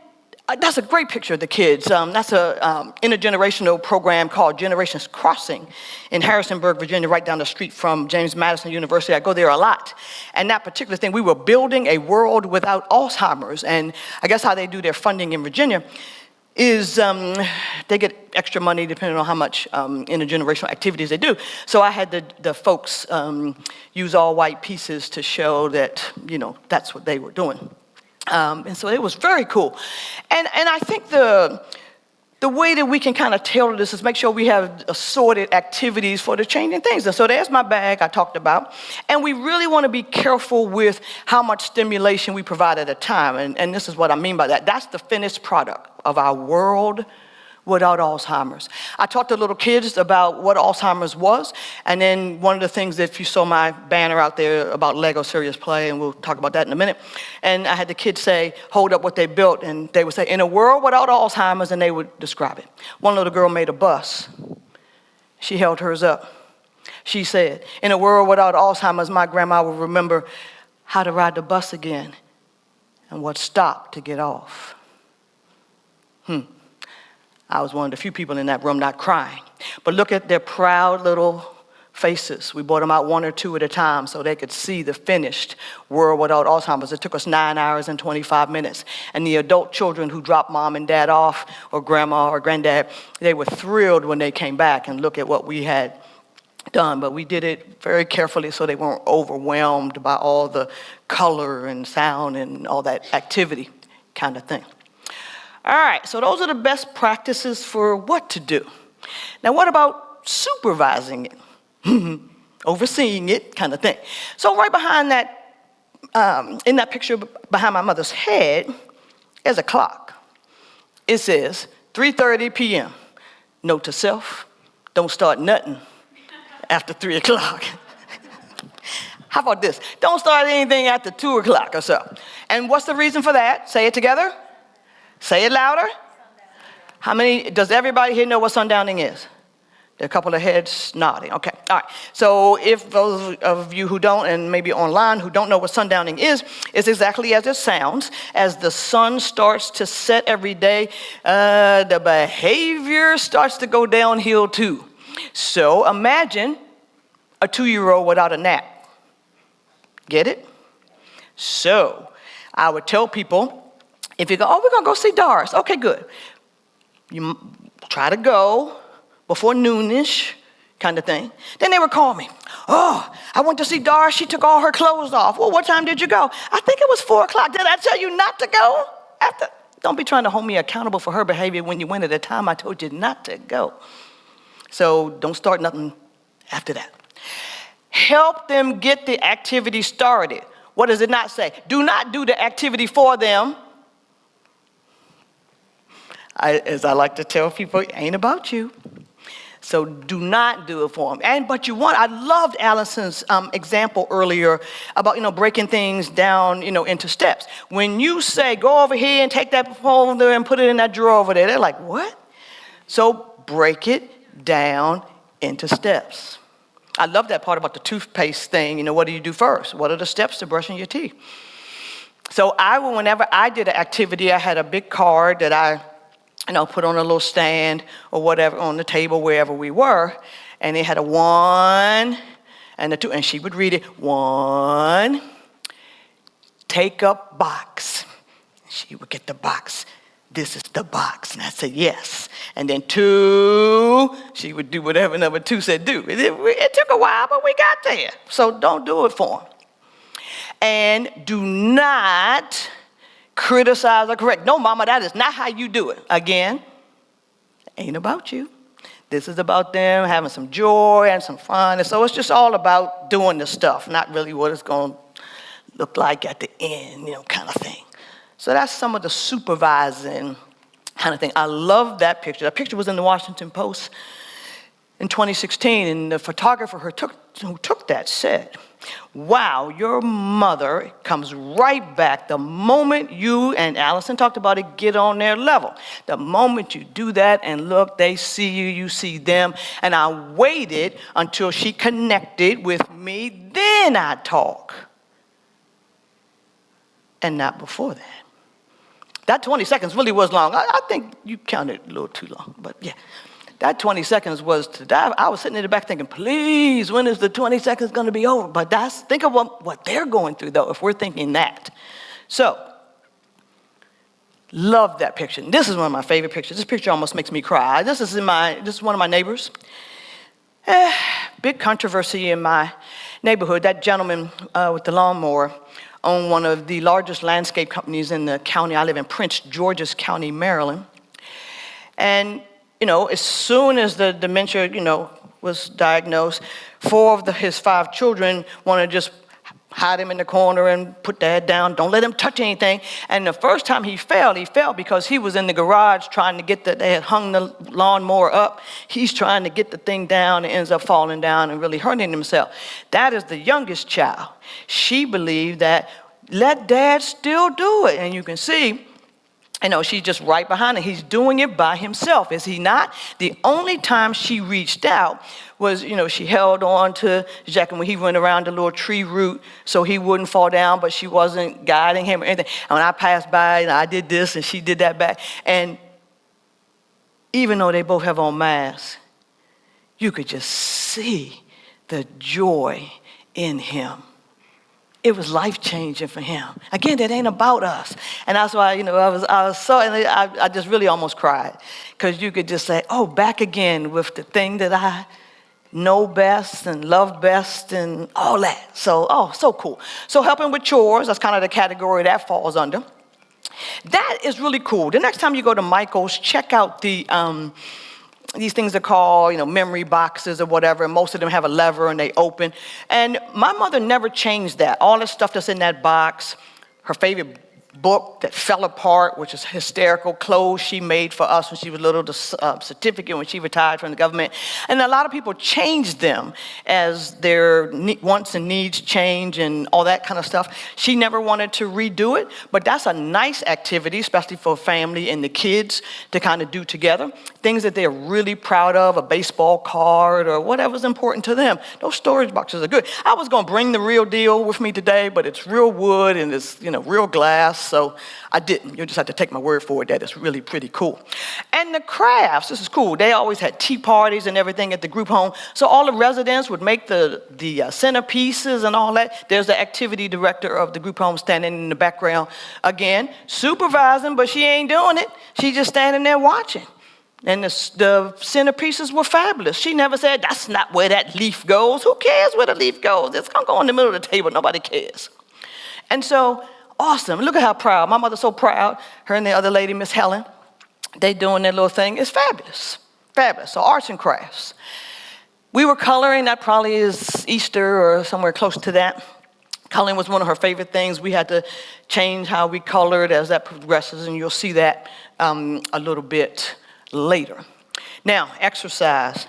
that's a great picture of the kids. That's a intergenerational program called Generations Crossing in Harrisonburg, Virginia, right down the street from James Madison University. I go there a lot. And that particular thing, we were building a world without Alzheimer's. And I guess how they do their funding in Virginia is they get extra money depending on how much intergenerational activities they do. So I had the folks use all white pieces to show that, that's what they were doing. And so it was very cool. And I think the way that we can kind of tailor this is make sure we have assorted activities for the changing things. And so there's my bag I talked about. And we really want to be careful with how much stimulation we provide at a time. And this is what I mean by that. That's the finished product of our world without Alzheimer's. I talked to little kids about what Alzheimer's was, and then one of the things, if you saw my banner out there about Lego Serious Play, and we'll talk about that in a minute, and I had the kids say, hold up what they built, and they would say, "In a world without Alzheimer's," and they would describe it. One little girl made a bus. She held hers up. She said, "In a world without Alzheimer's, my grandma would remember how to ride the bus again and what stopped to get off." I was one of the few people in that room not crying. But look at their proud little faces. We brought them out 1 or 2 at a time so they could see the finished world without Alzheimer's. It took us 9 hours and 25 minutes. And the adult children who dropped mom and dad off, or grandma or granddad, they were thrilled when they came back and look at what we had done. But we did it very carefully so they weren't overwhelmed by all the color and sound and all that activity kind of thing. All right, so those are the best practices for what to do. Now, what about supervising it? Overseeing it kind of thing. So right behind that, in that picture behind my mother's head, is a clock. It says 3:30 p.m. Note to self, don't start nothing after 3 o'clock. How about this? Don't start anything after 2 o'clock or so. And what's the reason for that? Say it together. Say it louder. How many, does everybody here know what sundowning is? There are a couple of heads nodding. Okay, all right. So if those of you who don't, and maybe online who don't know what sundowning is, it's exactly as it sounds. As the sun starts to set every day, the behavior starts to go downhill too. So imagine a 2-year-old without a nap. Get it? So I would tell people, if you go, "Oh, we're going to go see Doris." Okay, good. You try to go before noonish kind of thing. Then they would call me. "Oh, I went to see Doris. She took all her clothes off." "Well, what time did you go?" "I think it was 4 o'clock. Did I tell you not to go?" Don't be trying to hold me accountable for her behavior when you went at a time I told you not to go. So don't start nothing after that. Help them get the activity started. What does it not say? Do not do the activity for them. As I like to tell people, it ain't about you. So do not do it for them. But I loved Allison's example earlier about, breaking things down, into steps. When you say, go over here and take that folder and put it in that drawer over there, they're like, what? So break it down into steps. I love that part about the toothpaste thing. What do you do first? What are the steps to brushing your teeth? So whenever I did an activity, I had a big card that I put on a little stand or whatever on the table wherever we were, and it had a 1 and a 2, and she would read it. 1, take up box. She would get the box. This is the box. And I said, yes. And then 2, she would do whatever number 2 said do. It took a while, but we got there. So don't do it for them. And do not criticize or correct. No, mama, that is not how you do it. Again, ain't about you. This is about them having some joy and some fun. And so it's just all about doing the stuff, not really what it's going to look like at the end, kind of thing. So that's some of the supervising kind of thing. I love that picture. That picture was in the Washington Post in 2016, and the photographer who took that said, wow, your mother comes right back the moment you, and Allison talked about it, get on their level. The moment you do that and look, they see you, you see them. And I waited until she connected with me, then I talk. And not before that. That 20 seconds really was long. I think you counted a little too long, but yeah. That 20 seconds was to die. I was sitting in the back thinking, please, when is the 20 seconds going to be over? But think of what they're going through, though, if we're thinking that. So, love that picture. And this is one of my favorite pictures. This picture almost makes me cry. This is one of my neighbors. Big controversy in my neighborhood. That gentleman with the lawnmower owned one of the largest landscape companies in the county. I live in Prince George's County, Maryland. And as soon as the dementia, was diagnosed, 4 of his 5 children want to just hide him in the corner and put Dad down. Don't let him touch anything. And the first time he fell because he was in the garage trying to get they had hung the lawnmower up. He's trying to get the thing down and ends up falling down and really hurting himself. That is the youngest child. She believed that let Dad still do it. And you can see, she's just right behind him. He's doing it by himself, is he not? The only time she reached out was, she held on to Jack when he went around the little tree root so he wouldn't fall down, but she wasn't guiding him or anything. And when I passed by, I did this and she did that back. And even though they both have on masks, you could just see the joy in him. It was life-changing for him. Again, that ain't about us. And that's why, I just really almost cried. Because you could just say, oh, back again with the thing that I know best and love best and all that. So, so cool. So helping with chores, that's kind of the category that falls under. That is really cool. The next time you go to Michael's, check out these things are called, memory boxes or whatever, and most of them have a lever and they open. And my mother never changed that. All the stuff that's in that box, her favorite book that fell apart, which is hysterical, clothes she made for us when she was little, the certificate when she retired from the government. And a lot of people change them as their wants and needs change and all that kind of stuff. She never wanted to redo it, but that's a nice activity, especially for family and the kids to kind of do together. Things that they're really proud of, a baseball card or whatever's important to them. Those storage boxes are good. I was going to bring the real deal with me today, but it's real wood and it's, real glass. So I didn't. You just have to take my word for it that it's really pretty cool. And the crafts, this is cool. They always had tea parties and everything at the group home. So all the residents would make the centerpieces and all that. There's the activity director of the group home standing in the background. Again, supervising, but she ain't doing it. She's just standing there watching. And the centerpieces were fabulous. She never said, that's not where that leaf goes. Who cares where the leaf goes? It's going to go in the middle of the table. Nobody cares. And so, awesome. Look at how proud. My mother's so proud. Her and the other lady, Miss Helen, they doing their little thing. It's fabulous. Fabulous. So arts and crafts. We were coloring. That probably is Easter or somewhere close to that. Coloring was one of her favorite things. We had to change how we colored as that progresses, and you'll see that a little bit later. Now, exercise.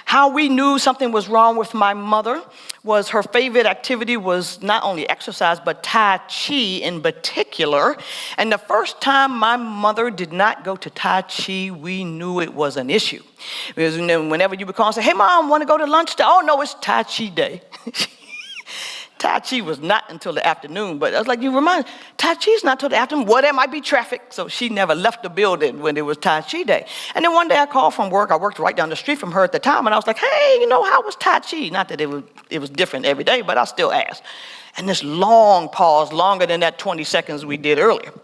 How we knew something was wrong with my mother was her favorite activity was not only exercise, but Tai Chi in particular. And the first time my mother did not go to Tai Chi, we knew it was an issue. Because whenever you would call and say, hey, Mom, want to go to lunch? Oh, no, it's Tai Chi day. Tai Chi was not until the afternoon, but I was like, you remind me, Tai Chi's not until the afternoon. Well, there might be traffic, so she never left the building when it was Tai Chi day. And then one day I called from work. I worked right down the street from her at the time, and I was like, hey, how was Tai Chi? Not that it was different every day, but I still asked. And this long pause, longer than that 20 seconds we did earlier.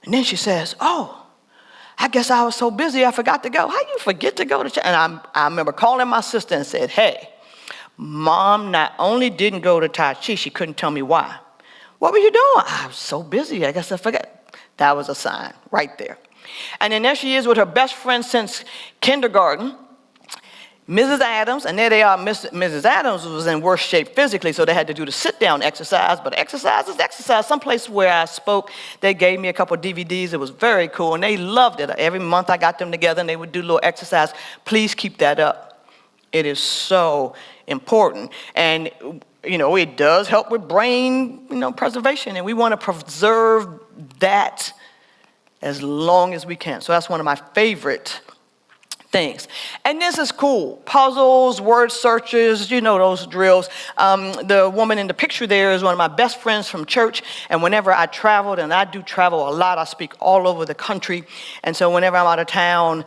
And then she says, oh, I guess I was so busy I forgot to go. How you forget to go to church? And I remember calling my sister and said, hey, Mom not only didn't go to Tai Chi, she couldn't tell me why. What were you doing? I was so busy, I guess I forgot. That was a sign right there. And then there she is with her best friend since kindergarten, Mrs. Adams, and there they are. Mrs. Adams was in worse shape physically, so they had to do the sit-down exercise, but exercise is exercise. Someplace where I spoke, they gave me a couple of DVDs. It was very cool, and they loved it. Every month I got them together, and they would do a little exercise. Please keep that up. It is so important. And, it does help with brain, preservation, and we want to preserve that as long as we can. So that's one of my favorite things. And this is cool. Puzzles, word searches, those drills. The woman in the picture there is one of my best friends from church. And whenever I traveled, and I do travel a lot, I speak all over the country. And so whenever I'm out of town,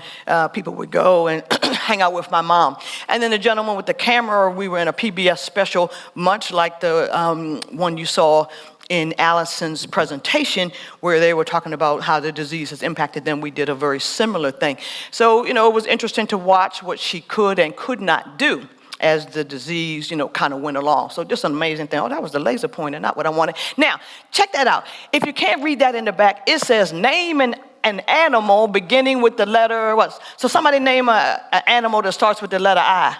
people would go and hang out with my mom. And then the gentleman with the camera, we were in a PBS special, much like the one you saw in Allison's presentation, where they were talking about how the disease has impacted them. We did a very similar thing. So, it was interesting to watch what she could and could not do as the disease, kind of went along. So just an amazing thing. Oh, that was the laser pointer, not what I wanted. Now, check that out. If you can't read that in the back, it says name an animal beginning with the letter what? So somebody name an animal that starts with the letter I.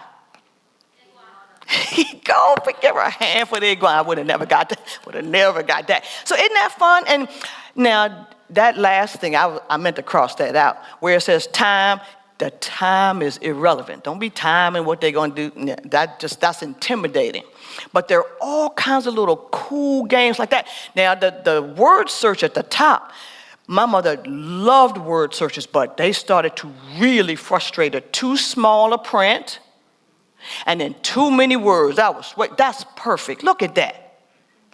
Go give her a hand for the iguana. I would have never got that. So isn't that fun? And now that last thing, I meant to cross that out, where it says time. The time is irrelevant. Don't be timing what they're going to do. That's intimidating. But there are all kinds of little cool games like that. Now the word search at the top, my mother loved word searches, but they started to really frustrate her. Too small a print. And then too many words. That's perfect. Look at that.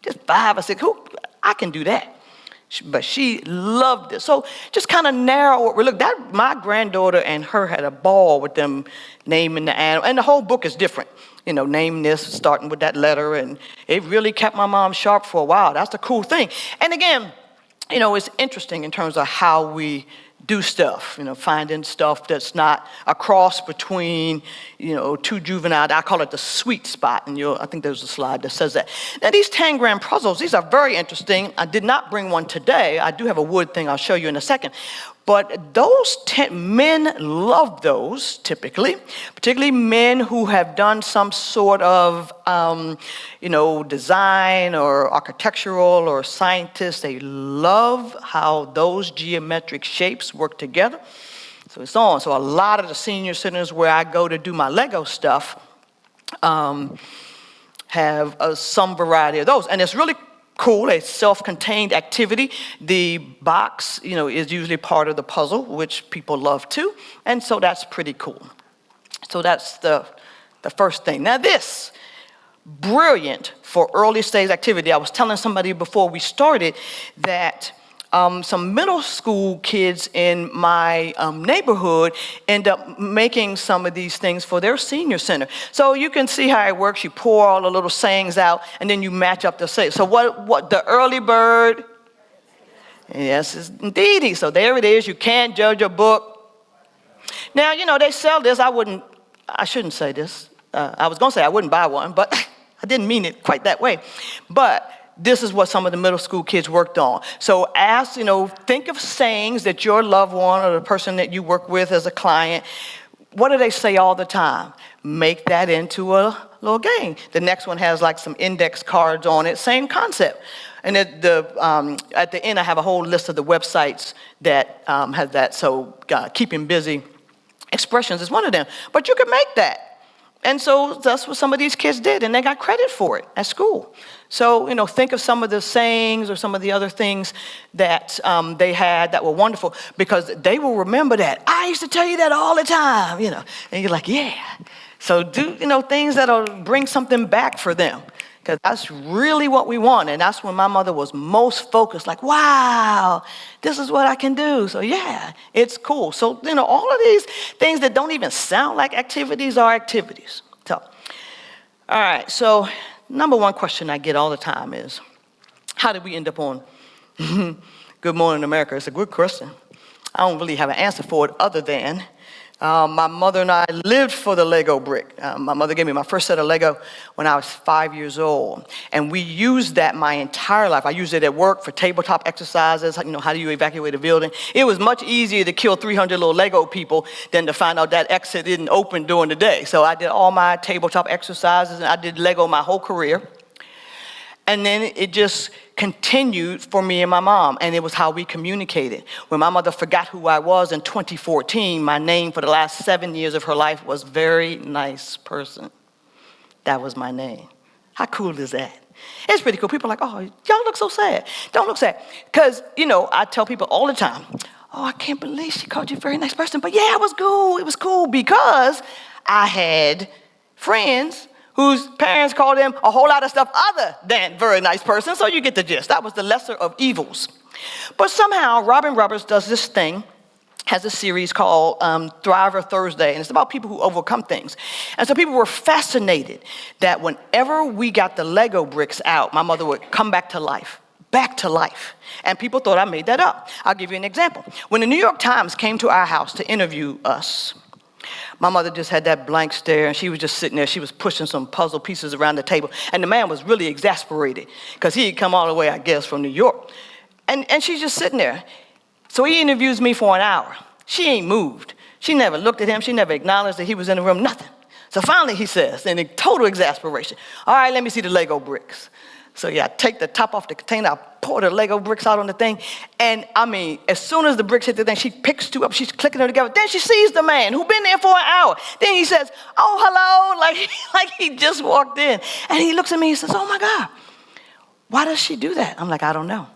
Just 5 or 6. I can do that. But she loved it. So just kind of narrow it. Look, my granddaughter and her had a ball with them naming the animal. And the whole book is different. Name this, starting with that letter. And it really kept my mom sharp for a while. That's the cool thing. And again, it's interesting in terms of how we do stuff, finding stuff that's not a cross between, two juvenile. I call it the sweet spot, and I think there's a slide that says that. Now, these tangram puzzles, these are very interesting. I did not bring one today. I do have a wood thing I'll show you in a second. But those men love those, typically, particularly men who have done some sort of, design or architectural or scientists. They love how those geometric shapes work together. So it's on. So a lot of the senior centers where I go to do my Lego stuff have some variety of those. And it's really cool, a self-contained activity. The box, is usually part of the puzzle, which people love too. And so that's pretty cool. So that's the first thing. Now this, brilliant for early stage activity. I was telling somebody before we started that some middle school kids in my neighborhood end up making some of these things for their senior center. So you can see how it works. You pour all the little sayings out, and then you match up the sayings. So what the early bird? Yes, indeed. So there it is. You can't judge a book. Now, they sell this. I shouldn't say this. I was going to say I wouldn't buy one, but I didn't mean it quite that way. But this is what some of the middle school kids worked on. So think of sayings that your loved one or the person that you work with as a client, what do they say all the time? Make that into a little game. The next one has like some index cards on it, same concept. And at the end, I have a whole list of the websites that have that. So keep him busy expressions is one of them. But you can make that. And so that's what some of these kids did, and they got credit for it at school. So, think of some of the sayings or some of the other things that they had that were wonderful, because they will remember that. I used to tell you that all the time, and you're like, yeah. So do, things that'll bring something back for them, because that's really what we want. And that's when my mother was most focused, like, wow, this is what I can do. So yeah, it's cool. So, all of these things that don't even sound like activities are activities. So, all right, so number one question I get all the time is, how did we end up on Good Morning America? It's a good question. I don't really have an answer for it other than my mother and I lived for the Lego brick. My mother gave me my first set of Lego when I was 5 years old. And we used that my entire life. I used it at work for tabletop exercises. How do you evacuate a building? It was much easier to kill 300 little Lego people than to find out that exit didn't open during the day. So I did all my tabletop exercises, and I did Lego my whole career. And then it just continued for me and my mom, and it was how we communicated. When my mother forgot who I was in 2014, my name for the last 7 years of her life was Very Nice Person. That was my name. How cool is that? It's pretty cool. People are like, oh, y'all look so sad. Don't look sad. Because, I tell people all the time, oh, I can't believe she called you Very Nice Person. But yeah, it was cool. It was cool because I had friends whose parents called them a whole lot of stuff other than Very Nice Person. So you get the gist. That was the lesser of evils. But somehow, Robin Roberts does this thing, has a series called Thriver Thursday, and it's about people who overcome things. And so people were fascinated that whenever we got the Lego bricks out, my mother would come back to life. Back to life. And people thought I made that up. I'll give you an example. When the New York Times came to our house to interview us, my mother just had that blank stare, and she was just sitting there. She was pushing some puzzle pieces around the table. And the man was really exasperated because he had come all the way, I guess, from New York. And she's just sitting there. So he interviews me for an hour. She ain't moved. She never looked at him. She never acknowledged that he was in the room, nothing. So finally he says, in total exasperation, all right, let me see the Lego bricks. So yeah, I take the top off the container, I pour the Lego bricks out on the thing, and as soon as the bricks hit the thing, she picks two up, she's clicking them together. Then she sees the man who'd been there for an hour. Then he says, oh, hello, like he just walked in. And he looks at me and says, oh my God, why does she do that? I'm like, I don't know.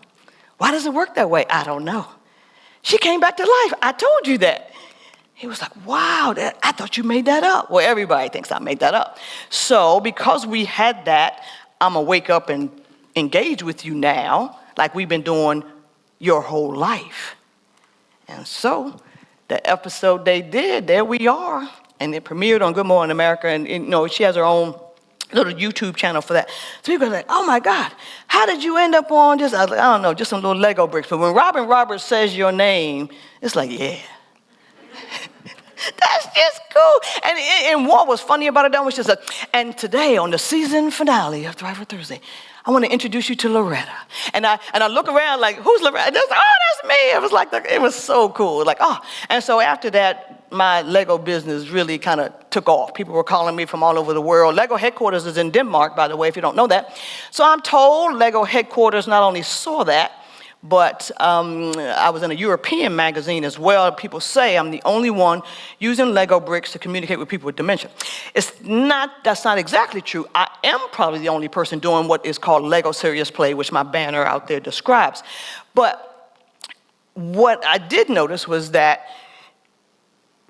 Why does it work that way? I don't know. She came back to life. I told you that. He was like, wow, I thought you made that up. Well, everybody thinks I made that up. So because we had that, I'm going to wake up and engage with you now like we've been doing your whole life. And so the episode they did, there we are. And it premiered on Good Morning America. And she has her own little YouTube channel for that. So people are like, oh my God, how did you end up on this? I was like, I don't know, just some little Lego bricks. But when Robin Roberts says your name, it's like, yeah. That's just cool. And what was funny about it, was just and today on the season finale of Thriver Thursday, I want to introduce you to Loretta. And I look around like, who's Loretta? That's me. It was like, it was so cool. Like, oh. And so after that, my Lego business really kind of took off. People were calling me from all over the world. Lego headquarters is in Denmark, by the way, if you don't know that. So I'm told Lego headquarters not only saw that, but I was in a European magazine as well. People say I'm the only one using Lego bricks to communicate with people with dementia. That's not exactly true. I am probably the only person doing what is called Lego Serious Play, which my banner out there describes. But what I did notice was that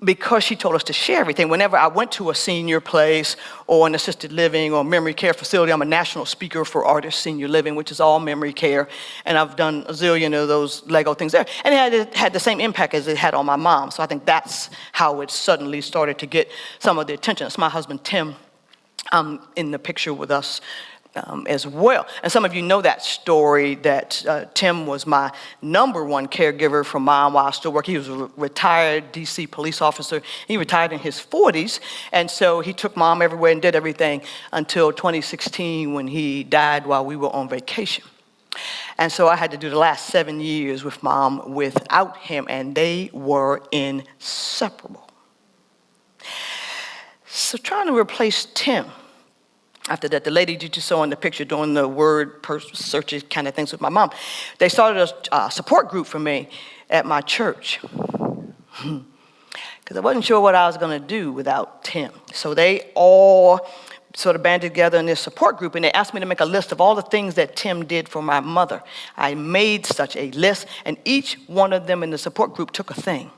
because she told us to share everything, whenever I went to a senior place or an assisted living or memory care facility, I'm a national speaker for Artist Senior Living, which is all memory care, and I've done a zillion of those Lego things there. And it had the same impact as it had on my mom, so I think that's how it suddenly started to get some of the attention. It's my husband, Tim, in the picture with us as well. And some of you know that story that Tim was my #1 caregiver for Mom while I still work. He was a retired DC police officer. He retired in his 40s, and so he took Mom everywhere and did everything until 2016 when he died while we were on vacation. And so I had to do the last 7 years with Mom without him, and they were inseparable. So trying to replace Tim, after that, the lady that you saw in the picture doing the word searches kind of things with my mom, they started a support group for me at my church. Because because I wasn't sure what I was going to do without Tim. So they all sort of banded together in this support group, and they asked me to make a list of all the things that Tim did for my mother. I made such a list, and each one of them in the support group took a thing.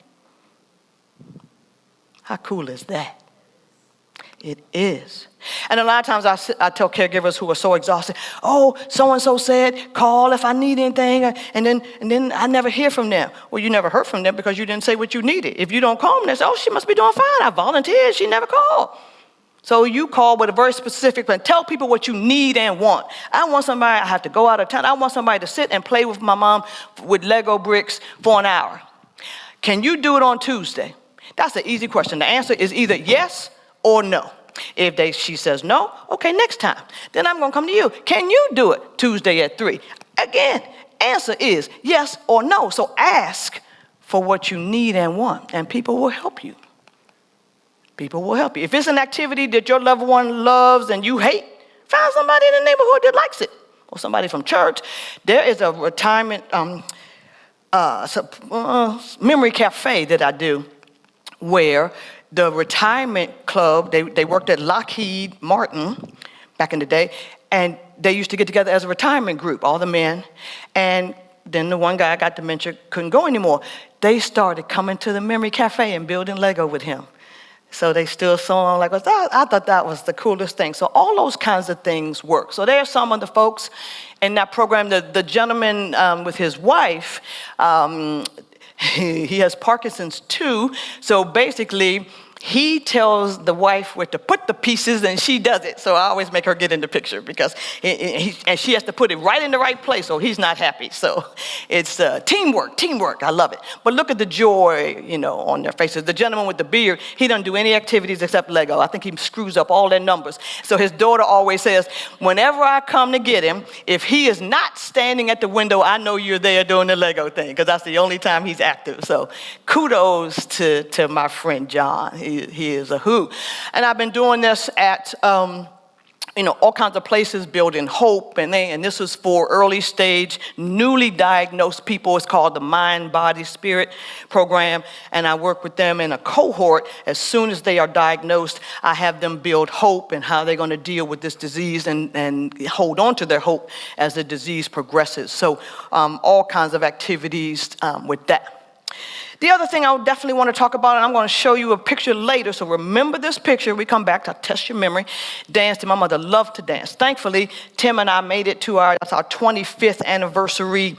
How cool is that? It is. And a lot of times I tell caregivers who are so exhausted, oh, so-and-so said, call if I need anything, and then I never hear from them. Well, you never heard from them because you didn't say what you needed. If you don't call them, they say, oh, she must be doing fine. I volunteered. She never called. So you call with a very specific plan. Tell people what you need and want. I want somebody, I have to go out of town. I want somebody to sit and play with my mom with Lego bricks for an hour. Can you do it on Tuesday? That's an easy question. The answer is either yes or no. If she says no, okay, next time. Then I'm going to come to you. Can you do it Tuesday at 3? Again, answer is yes or no. So ask for what you need and want, and people will help you. People will help you. If it's an activity that your loved one loves and you hate, find somebody in the neighborhood that likes it, or somebody from church. There is a retirement memory cafe that I do, where the retirement club, they worked at Lockheed Martin back in the day, and they used to get together as a retirement group, all the men, and then the one guy got dementia, couldn't go anymore. They started coming to the memory cafe and building Lego with him. So they still saw him like, I thought that was the coolest thing. So all those kinds of things work. So there are some of the folks in that program. The gentleman with his wife, he has Parkinson's too. So basically, he tells the wife where to put the pieces, and she does it. So I always make her get in the picture because and she has to put it right in the right place, or he's not happy. So it's teamwork. I love it. But look at the joy, on their faces. The gentleman with the beard, he doesn't do any activities except Lego. I think he screws up all their numbers. So his daughter always says, whenever I come to get him, if he is not standing at the window, I know you're there doing the Lego thing, because that's the only time he's active. So kudos to my friend John. He is a hoot. And I've been doing this at, all kinds of places, building hope. And this is for early stage, newly diagnosed people. It's called the Mind, Body, Spirit program. And I work with them in a cohort. As soon as they are diagnosed, I have them build hope and how they're going to deal with this disease and hold on to their hope as the disease progresses. So all kinds of activities with that. The other thing I would definitely want to talk about, and I'm going to show you a picture later, so remember this picture. We come back to test your memory. Dancing. My mother loved to dance. Thankfully, Tim and I made it to our 25th anniversary.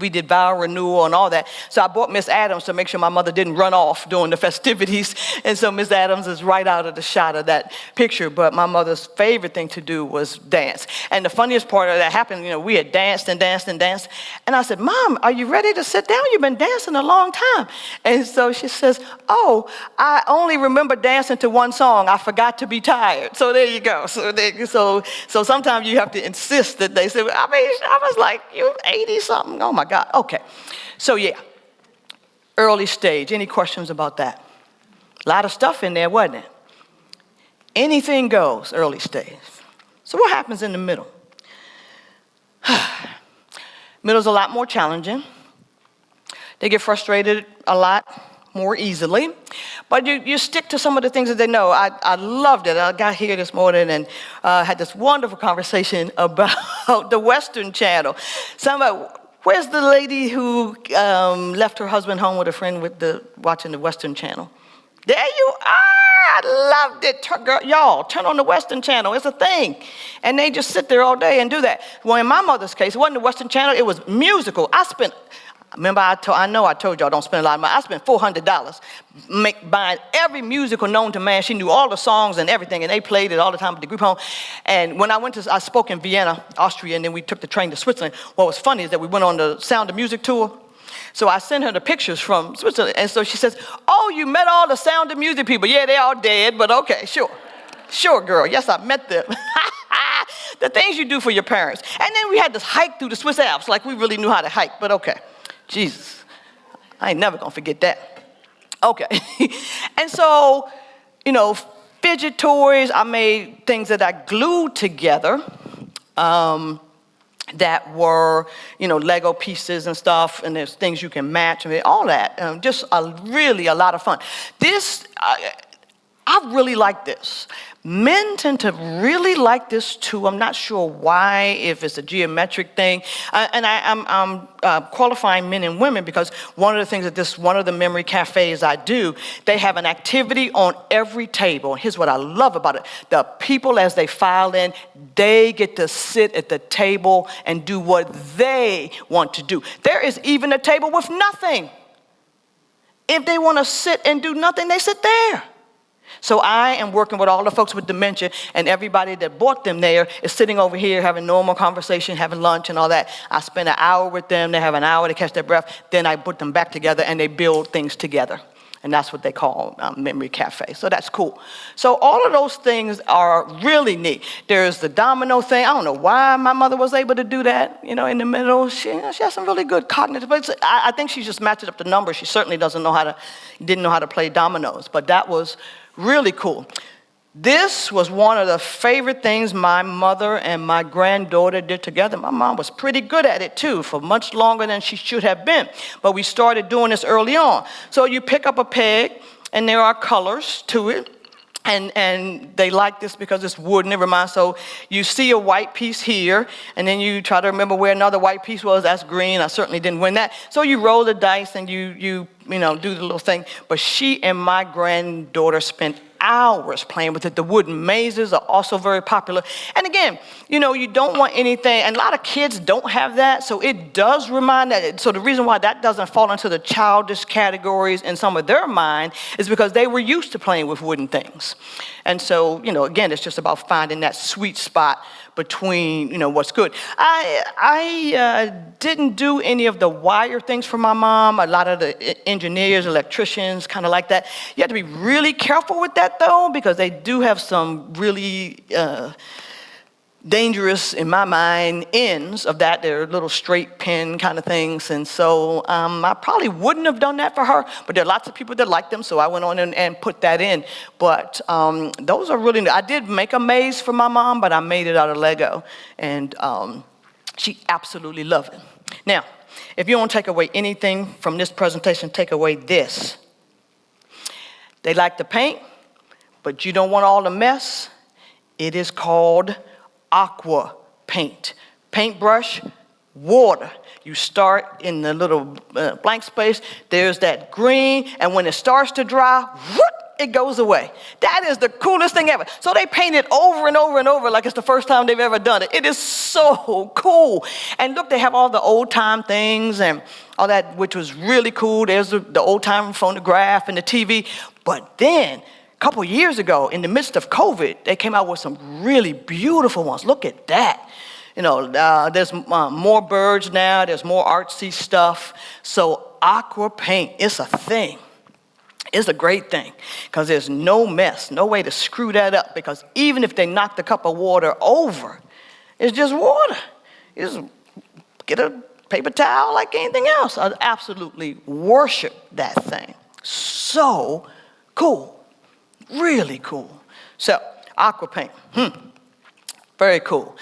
We did vow renewal and all that. So I bought Miss Adams to make sure my mother didn't run off during the festivities. And so Miss Adams is right out of the shot of that picture. But my mother's favorite thing to do was dance. And the funniest part of that happened, we had danced and danced and danced. And I said, Mom, are you ready to sit down? You've been dancing a long time. And so she says, oh, I only remember dancing to one song. I forgot to be tired. So there you go. So sometimes you have to insist that they say, I was like, you're 80-something. Oh my God. Okay. So yeah, early stage. Any questions about that? A lot of stuff in there, wasn't it? Anything goes, early stage. So what happens in the middle? Middle's a lot more challenging. They get frustrated a lot more easily, but you stick to some of the things that they know. I loved it. I got here this morning and had this wonderful conversation about the Western Channel. Where's the lady who left her husband home with a friend watching the Western Channel? There you are. I loved it. Y'all, turn on the Western Channel. It's a thing. And they just sit there all day and do that. Well, in my mother's case, it wasn't the Western Channel. It was musical. I told y'all don't spend a lot of money. I spent $400 buying every musical known to man. She knew all the songs and everything, and they played it all the time at the group home. And when I spoke in Vienna, Austria, and then we took the train to Switzerland. What was funny is that we went on the Sound of Music tour. So I sent her the pictures from Switzerland, and so she says, oh, you met all the Sound of Music people. Yeah, they're all dead, but okay, sure. Sure, girl. Yes, I met them. The things you do for your parents. And then we had this hike through the Swiss Alps, like we really knew how to hike, but okay. Jesus, I ain't never gonna forget that. Okay. And so, fidget toys, I made things that I glued together. that were, Lego pieces and stuff, and there's things you can match, and all that. Just really a lot of fun. I really like this. Men tend to really like this too. I'm not sure why, if it's a geometric thing. I'm qualifying men and women because one of the things that one of the memory cafes I do, they have an activity on every table. And here's what I love about it. The people, as they file in, they get to sit at the table and do what they want to do. There is even a table with nothing. If they want to sit and do nothing, they sit there. So I am working with all the folks with dementia, and everybody that brought them there is sitting over here having normal conversation, having lunch and all that. I spend an hour with them. They have an hour to catch their breath. Then I put them back together, and they build things together. And that's what they call Memory Cafe. So that's cool. So all of those things are really neat. There's the domino thing. I don't know why my mother was able to do that, in the middle. She has some really good cognitive, but I think she just matched up the numbers. She certainly didn't know how to play dominoes, but that was really cool. This was one of the favorite things my mother and my granddaughter did together. My mom was pretty good at it too, for much longer than she should have been. But we started doing this early on. So you pick up a peg, and there are colors to it. And they like this because it's wood, never mind. So you see a white piece here, and then you try to remember where another white piece was. That's green. I certainly didn't win that. So you roll the dice and you do the little thing. But she and my granddaughter spent hours playing with it. The wooden mazes are also very popular. And again, you don't want anything, and a lot of kids don't have that, so it does remind that. So the reason why that doesn't fall into the childish categories in some of their mind is because they were used to playing with wooden things. And so, again, it's just about finding that sweet spot between, what's good. I didn't do any of the wire things for my mom. A lot of the engineers, electricians, kind of like that. You have to be really careful with that, though, because they do have some really dangerous, in my mind, ends of that. They're little straight pin kind of things. And so I probably wouldn't have done that for her, but there are lots of people that like them, so I went on and put that in. But those are really, I did make a maze for my mom, but I made it out of Lego. And she absolutely loved it. Now, if you want to take away anything from this presentation, take away this. They like to paint, but you don't want all the mess. It is called aqua paint. Paintbrush, water. You start in the little blank space. There's that green, and when it starts to dry, whoop, it goes away. That is the coolest thing ever. So they paint it over and over and over like it's the first time they've ever done it. It is so cool. And look, they have all the old time things and all that, which was really cool. There's the old time phonograph and the TV. But then, a couple years ago, in the midst of COVID, they came out with some really beautiful ones. Look at that. There's more birds now. There's more artsy stuff. So aqua paint is a thing. It's a great thing because there's no mess, no way to screw that up, because even if they knock the cup of water over, it's just water. You just get a paper towel like anything else. I absolutely worship that thing. So cool. Really cool. So, aqua paint. Very cool.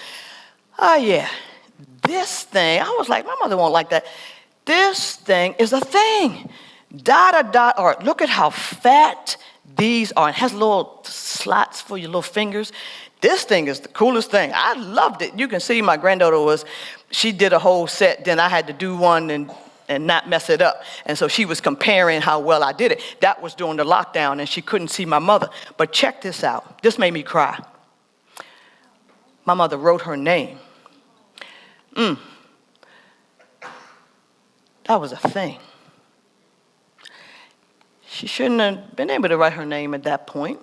Oh, yeah. This thing, I was like, my mother won't like that. This thing is a thing. Dot art. Look at how fat these are. It has little slots for your little fingers. This thing is the coolest thing. I loved it. You can see my granddaughter she did a whole set, then I had to do one and not mess it up. And so she was comparing how well I did it. That was during the lockdown, and she couldn't see my mother. But check this out. This made me cry. My mother wrote her name. That was a thing. She shouldn't have been able to write her name at that point.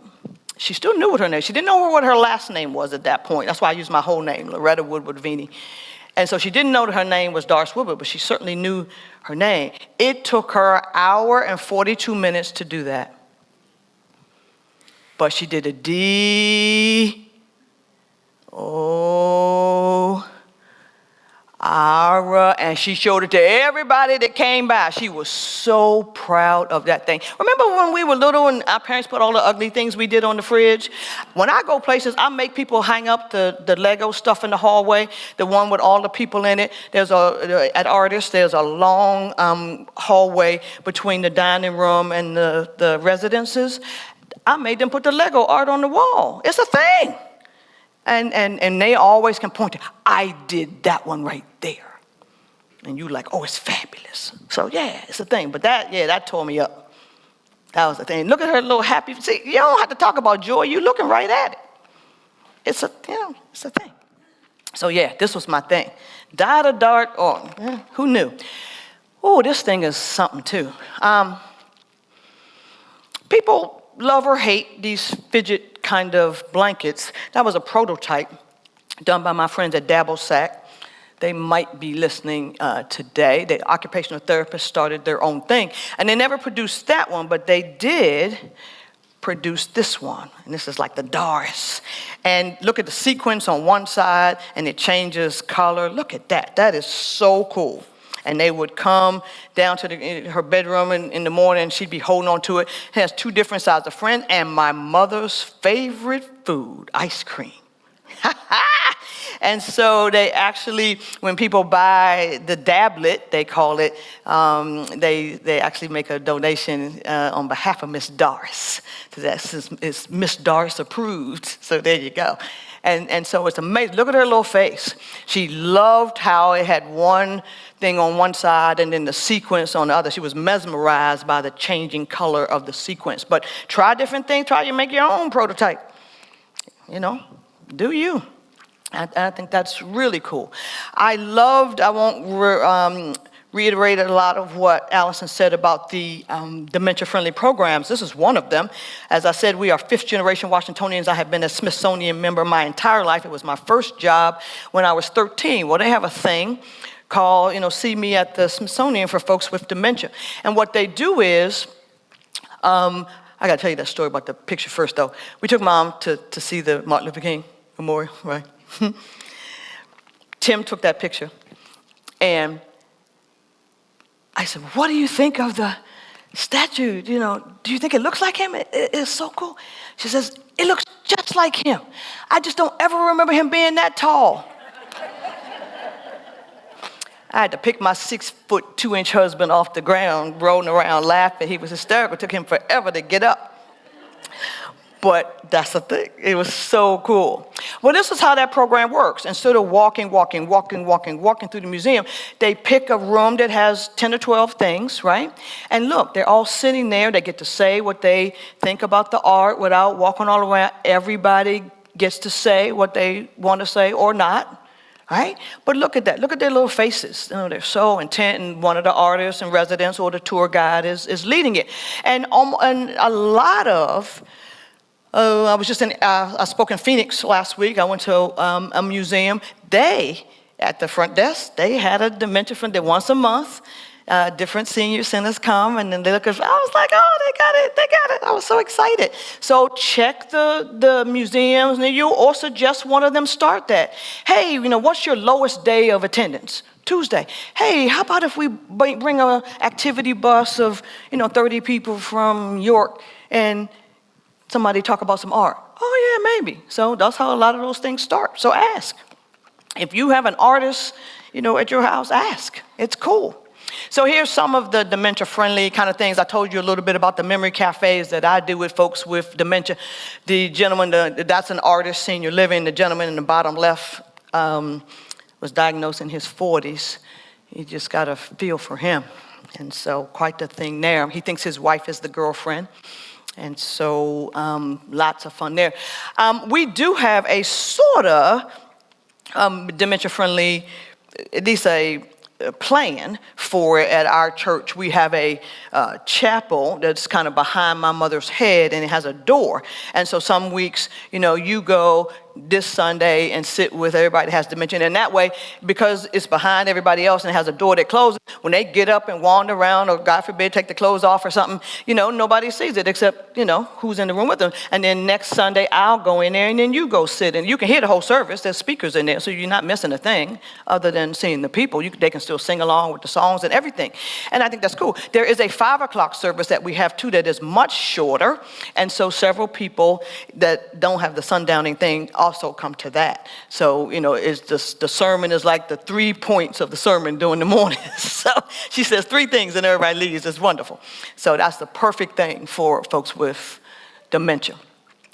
She still knew what her name. She didn't know what her last name was at that point. That's why I used my whole name, Loretta Woodward-Vini. And so she didn't know that her name was Darce Woodward, but she certainly knew her name. It took her an hour and 42 minutes to do that. But she did a D. Oh. Ira, and she showed it to everybody that came by. She was so proud of that thing. Remember when we were little and our parents put all the ugly things we did on the fridge? When I go places, I make people hang up the Lego stuff in the hallway, the one with all the people in it. At Artist, there's a long hallway between the dining room and the residences. I made them put the Lego art on the wall. It's a thing. And they always can point to, I did that one right there. And you like, oh, it's fabulous. So yeah, it's a thing. But that tore me up. That was the thing. Look at her little happy. See, you don't have to talk about joy. You're looking right at it. It's a thing. So yeah, this was my thing. Died a dart, who knew? Oh, this thing is something too. People love or hate these fidget kind of blankets. That was a prototype done by my friends at Sack. They might be listening today. The occupational therapists started their own thing. And they never produced that one, but they did produce this one. And this is like the Doris. And look at the sequence on one side, and it changes color. Look at that. That is so cool. And they would come down to her bedroom in the morning, and she'd be holding on to it. It has two different sides of friends, and my mother's favorite food, ice cream. And so they actually, when people buy the dablet, they call it, they actually make a donation on behalf of Miss Doris. So it's Miss Doris approved. So there you go. And so it's amazing. Look at her little face. She loved how it had one thing on one side and then the sequence on the other. She was mesmerized by the changing color of the sequence. But try different things. Try to make your own prototype. Do you? I think that's really cool. I won't reiterate a lot of what Allison said about the dementia-friendly programs. This is one of them. As I said, we are fifth-generation Washingtonians. I have been a Smithsonian member my entire life. It was my first job when I was 13. Well, they have a thing called, See Me at the Smithsonian for folks with dementia. And what they do is, I got to tell you that story about the picture first, though. We took Mom to see the Martin Luther King Memorial, right? Tim took that picture, and I said, what do you think of the statue? Do you think it looks like him? It's so cool. She says, it looks just like him. I just don't ever remember him being that tall. I had to pick my 6'2" husband off the ground, rolling around laughing. He was hysterical. It took him forever to get up. But that's the thing. It was so cool. Well, this is how that program works. Instead of walking through the museum, they pick a room that has 10 or 12 things, right? And look, they're all sitting there. They get to say what they think about the art without walking all around. Everybody gets to say what they want to say or not, right? But look at that. Look at their little faces. They're so intent, and one of the artists in residence or the tour guide is leading it. And a lot of I spoke in Phoenix last week. I went to a museum. At the front desk, they had a dementia front desk once a month. Different senior centers come, and then they look at. I was like, oh, they got it. I was so excited. So check the museums, and you or suggest one of them start that. Hey, what's your lowest day of attendance? Tuesday. Hey, how about if we bring an activity bus of 30 people from York and somebody talk about some art? Oh yeah, maybe. So that's how a lot of those things start. So ask. If you have an artist, at your house, ask. It's cool. So here's some of the dementia-friendly kind of things. I told you a little bit about the memory cafes that I do with folks with dementia. The gentleman, that's an artist, senior living. The gentleman in the bottom left was diagnosed in his 40s. You just got to feel for him. And so quite the thing there. He thinks his wife is the girlfriend. And so lots of fun there. We do have a sort of dementia-friendly, at least a plan for it at our church. We have a chapel that's kind of behind my mother's head, and it has a door. And so some weeks, you go this Sunday and sit with everybody that has dementia. And that way, because it's behind everybody else and it has a door that closes, when they get up and wander around or, God forbid, take the clothes off or something, nobody sees it except, who's in the room with them. And then next Sunday, I'll go in there and then you go sit. And you can hear the whole service. There's speakers in there, so you're not missing a thing other than seeing the people. They can still sing along with the songs and everything. And I think that's cool. There is a 5 o'clock service that we have too that is much shorter. And so several people that don't have the sundowning thing also come to that. So, it's the sermon is like the 3 points of the sermon during the morning. So she says 3 things and everybody leaves. It's wonderful. So that's the perfect thing for folks with dementia.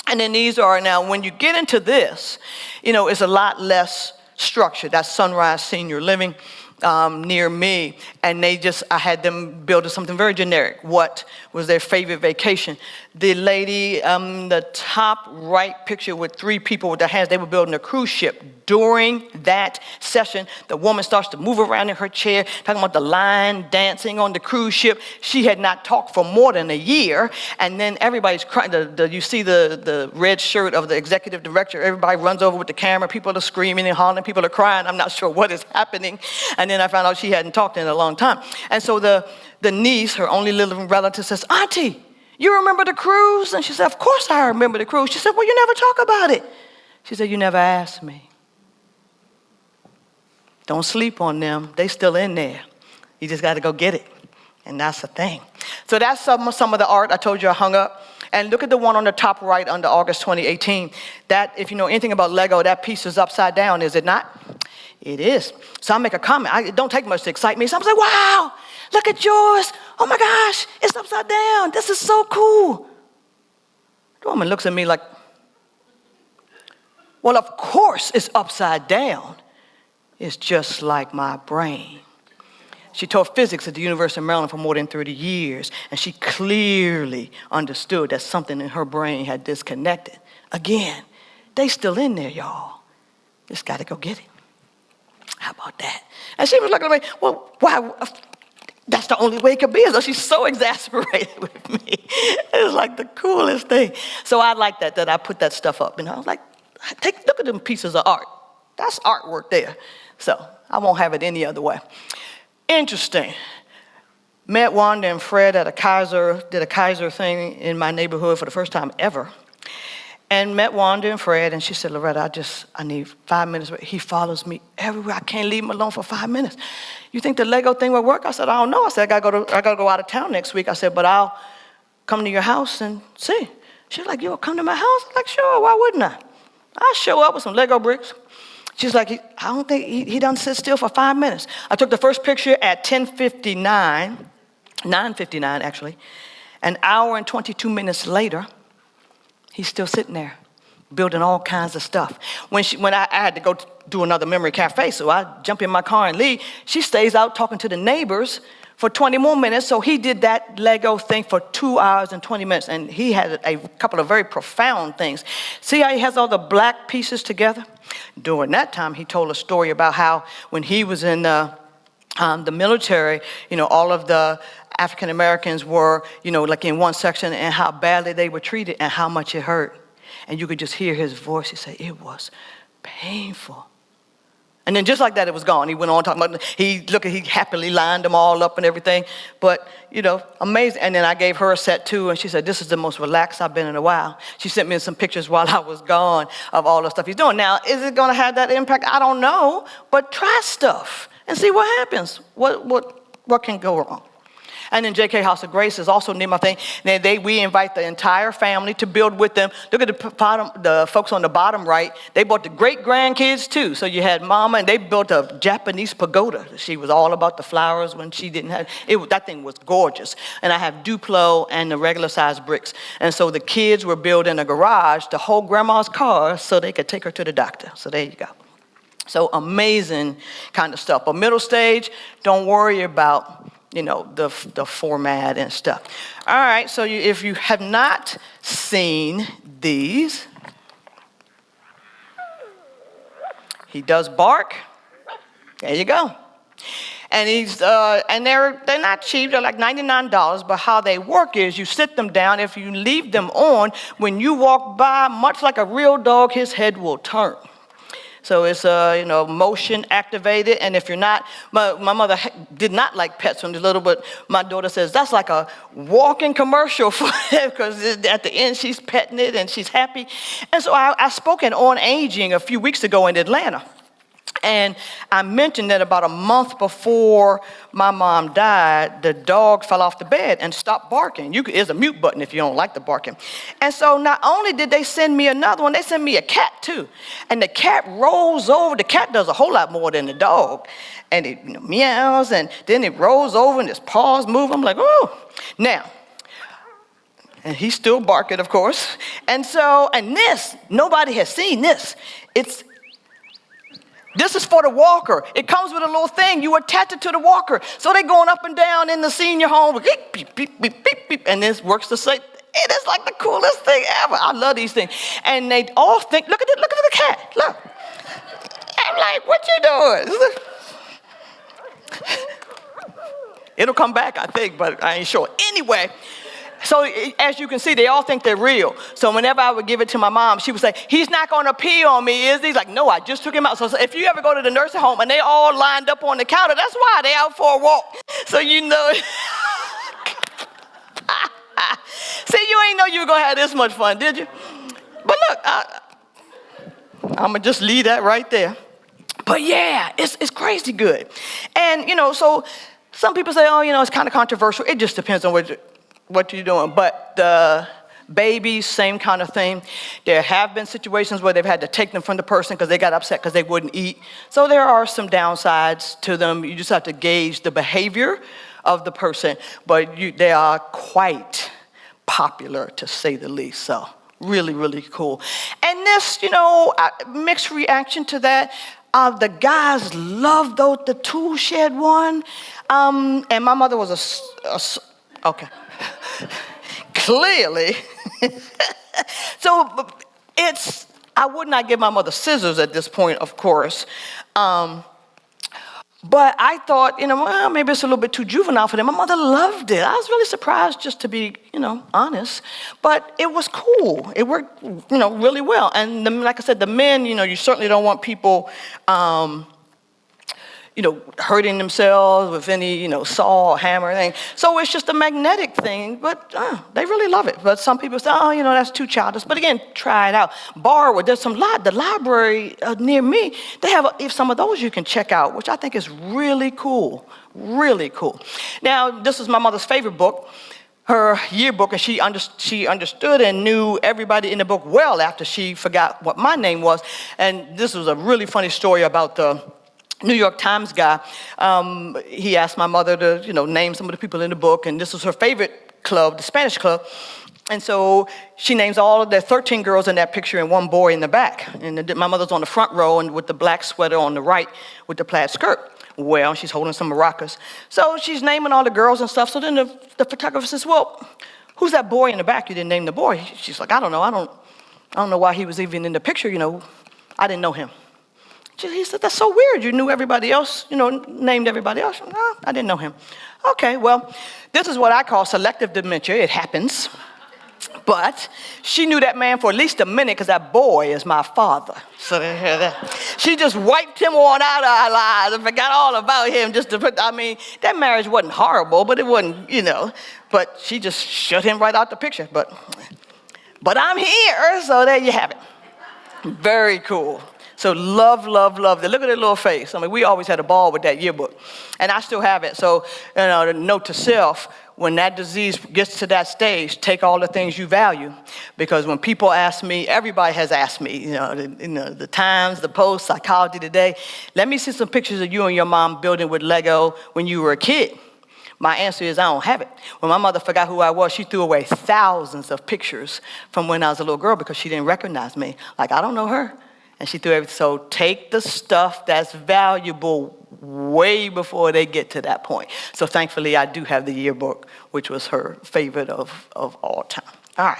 And then these are now, when you get into this, it's a lot less structured. That's Sunrise Senior Living near me. And I had them build something very generic. What was their favorite vacation? The lady, the top right picture with 3 people with their hands, they were building a cruise ship. During that session, the woman starts to move around in her chair, talking about the line dancing on the cruise ship. She had not talked for more than a year. And then everybody's crying. You see the red shirt of the executive director. Everybody runs over with the camera. People are screaming and hollering. People are crying. I'm not sure what is happening. And then I found out she hadn't talked in a long time. And so the niece, her only living relative, says, "Auntie, you remember the cruise?" And she said, "Of course I remember the cruise." She said, "Well, you never talk about it." She said, "You never asked me." Don't sleep on them. They still in there. You just got to go get it. And that's the thing. So that's some of the art I told you I hung up. And look at the one on the top right under August 2018. That, if you know anything about Lego, that piece is upside down, is it not? It is. So I make a comment. It don't take much to excite me. So I'm like, "Wow, look at yours. Oh my gosh, it's upside down. This is so cool." The woman looks at me like, "Well, of course it's upside down. It's just like my brain." She taught physics at the University of Maryland for more than 30 years, and she clearly understood that something in her brain had disconnected. Again, they still in there, y'all. Just got to go get it. How about that? And she was looking at me, "Well, why? That's the only way it could be." As though she's so exasperated with me. It was like the coolest thing. So I like that I put that stuff up. I was like, look at them pieces of art. That's artwork there. So I won't have it any other way. Interesting. Met Wanda and Fred at did a Kaiser thing in my neighborhood for the first time ever. And met Wanda and Fred, and she said, "Loretta, I need 5 minutes. He follows me everywhere. I can't leave him alone for 5 minutes. You think the Lego thing will work?" I said, "I don't know." I said, I gotta go out of town next week." I said, "But I'll come to your house and see." She's like, "You'll come to my house?" I'm like, "Sure, why wouldn't I?" I show up with some Lego bricks. She's like, "I don't think he done sit still for 5 minutes." I took the first picture at 9:59 actually. An hour and 22 minutes later, he's still sitting there, building all kinds of stuff. When I had to go do another memory cafe, so I jump in my car and leave, she stays out talking to the neighbors for 20 more minutes. So he did that Lego thing for 2 hours and 20 minutes, and he had a couple of very profound things. See how he has all the black pieces together? During that time, he told a story about how when he was in the military, all of the African Americans were, like in one section, and how badly they were treated and how much it hurt. And you could just hear his voice. He said, "It was painful." And then just like that, it was gone. He went on talking about, he happily lined them all up and everything. But, amazing. And then I gave her a set too, and she said, "This is the most relaxed I've been in a while." She sent me some pictures while I was gone of all the stuff he's doing. Now, is it going to have that impact? I don't know. But try stuff and see what happens. What can go wrong? And then JK House of Grace is also near my thing. We invite the entire family to build with them. Look at the folks on the bottom right. They brought the great-grandkids too. So you had Mama, and they built a Japanese pagoda. She was all about the flowers when she didn't have it. That thing was gorgeous. And I have Duplo and the regular-sized bricks. And so the kids were building a garage to hold Grandma's car so they could take her to the doctor. So there you go. So amazing kind of stuff. But middle stage, don't worry about the format and stuff. All right, so if you have not seen these, he does bark. There you go. And they're not cheap, they're like $99, but how they work is you sit them down. If you leave them on, when you walk by, much like a real dog, his head will turn. So it's motion activated, and if you're not, my mother did not like pets when she was little, but my daughter says that's like a walking commercial for it, because at the end she's petting it and she's happy. And so I spoke at On Aging a few weeks ago in Atlanta. And I mentioned that about a month before my mom died, the dog fell off the bed and stopped barking. There's a mute button if you don't like the barking. And so not only did they send me another one, they sent me a cat too. And the cat rolls over. The cat does a whole lot more than the dog. And it meows, and then it rolls over and his paws move. I'm like, oh. Now, and he's still barking, of course. And this, nobody has seen this. This is for the walker. It comes with a little thing. You attach it to the walker. So they're going up and down in the senior home. Beep, beep, beep, beep, beep, beep, and this works the same. It is like the coolest thing ever. I love these things. And they all think, look at the cat. Look. I'm like, what you doing? It'll come back, I think, but I ain't sure. Anyway. So as you can see, they all think they're real. So whenever I would give it to my mom, she would say, he's not going to pee on me, is he? He's like, no, I just took him out. So if you ever go to the nursing home and they all lined up on the counter, that's why they out for a walk. So you know. See, you ain't know you were going to have this much fun, did you? But look, I'm going to just leave that right there. But yeah, it's crazy good. And, so some people say, oh, it's kind of controversial. It just depends on what you're doing. But the babies, same kind of thing. There have been situations where they've had to take them from the person because they got upset because they wouldn't eat. So there are some downsides to them. You just have to gauge the behavior of the person. But they are quite popular, to say the least. So really, really cool. And this, mixed reaction to that. The guys love the tool shed one. And my mother was okay. Clearly. So I would not give my mother scissors at this point, of course. But I thought, well, maybe it's a little bit too juvenile for them. My mother loved it. I was really surprised, just to be, honest. But it was cool. It worked, really well. And like I said, the men, you certainly don't want people hurting themselves with any, saw or hammer or anything. So it's just a magnetic thing, but they really love it. But some people say, oh, that's too childish. But again, try it out. Borrow it. There's the library near me, they have some of those you can check out, which I think is really cool. Really cool. Now, this is my mother's favorite book, her yearbook, and she understood and knew everybody in the book well after she forgot what my name was. And this was a really funny story about the New York Times guy. He asked my mother to, name some of the people in the book, and this was her favorite club, the Spanish club. And so she names all of the 13 girls in that picture and one boy in the back. And my mother's on the front row and with the black sweater on the right with the plaid skirt. Well, she's holding some maracas. So she's naming all the girls and stuff. So then the photographer says, well, who's that boy in the back? You didn't name the boy. She's like, I don't know. I don't know why he was even in the picture. I didn't know him. He said, that's so weird. You knew everybody else, named everybody else. No, I didn't know him. Okay, well, this is what I call selective dementia. It happens. But she knew that man for at least a minute because that boy is my father. So she just wiped him on out of our lives and forgot all about him that marriage wasn't horrible, but it wasn't, but she just shut him right out the picture. But I'm here, so there you have it. Very cool. So love, love, love. Look at that little face. We always had a ball with that yearbook. And I still have it. So, the note to self, when that disease gets to that stage, take all the things you value. Because when people ask me, everybody has asked me, the Times, the Post, Psychology Today, let me see some pictures of you and your mom building with Lego when you were a kid. My answer is I don't have it. When my mother forgot who I was, she threw away thousands of pictures from when I was a little girl because she didn't recognize me. Like, I don't know her. And she threw everything. So take the stuff that's valuable way before they get to that point. So thankfully, I do have the yearbook, which was her favorite of all time. All right.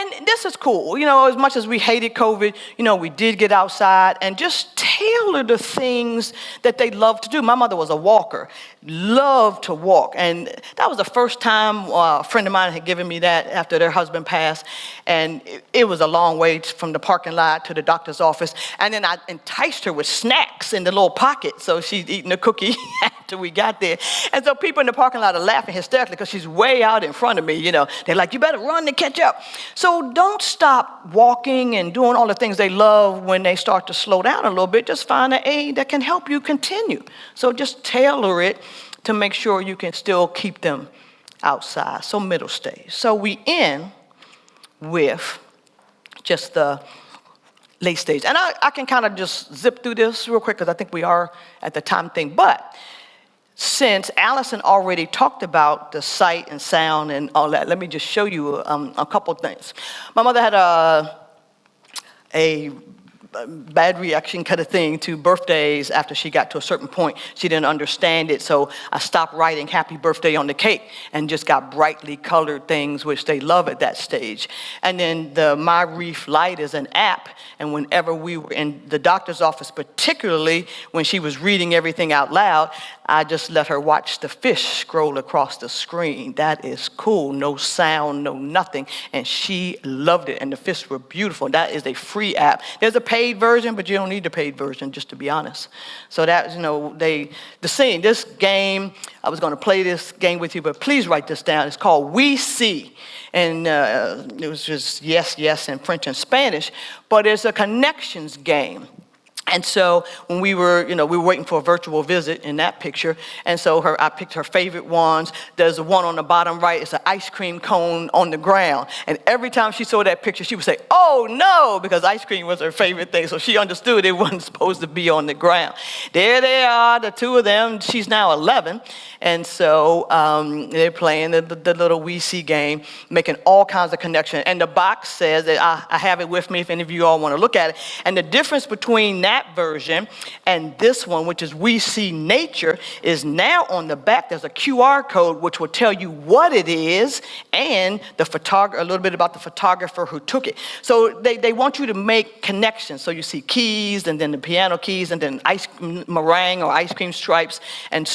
And this is cool. You know, as much as we hated COVID, you know, we did get outside and just tailor the things that they love to do. My mother was a walker, loved to walk. And that was the first time a friend of mine had given me that after their husband passed. And it was a long way from the parking lot to the doctor's office. And then I enticed her with snacks in the little pocket. So she's eating a cookie after we got there. And so people in the parking lot are laughing hysterically because she's way out in front of me, you know. They're like, you better run to catch up. So don't stop walking and doing all the things they love when they start to slow down a little bit. Just find an aid that can help you continue. So just tailor it to make sure you can still keep them outside. So middle stage. So we end with just the late stage. And I can kind of just zip through this real quick because I think we are at the time thing. But since Allison already talked about the sight and sound and all that, let me just show you a couple things. My mother had a bad reaction kind of thing to birthdays after she got to a certain point. She didn't understand it, so I stopped writing happy birthday on the cake and just got brightly colored things, which they love at that stage. And then the My Reef Light is an app, and whenever we were in the doctor's office, particularly when she was reading everything out loud, I just let her watch the fish scroll across the screen. That is cool, no sound, no nothing, and she loved it, and the fish were beautiful. That is a free app. There's a paid version, but you don't need the paid version, just to be honest. So that, you know, this game, I was going to play this game with you, but please write this down. It's called We See, and it was just yes, yes in French and Spanish, but it's a connections game. And so when we were waiting for a virtual visit in that picture, and so I picked her favorite ones. There's the one on the bottom right, it's an ice cream cone on the ground. And every time she saw that picture, she would say, oh no, because ice cream was her favorite thing. So she understood it wasn't supposed to be on the ground. There they are, the two of them. She's now 11. And so they're playing the little We See game, making all kinds of connections. And the box says that I have it with me if any of you all want to look at it. And the difference between that version and this one, which is We See Nature, is now on the back. There's a QR code which will tell you what it is and a little bit about the photographer who took it. So they want you to make connections. So you see keys, and then the piano keys, and then meringue or ice cream stripes, and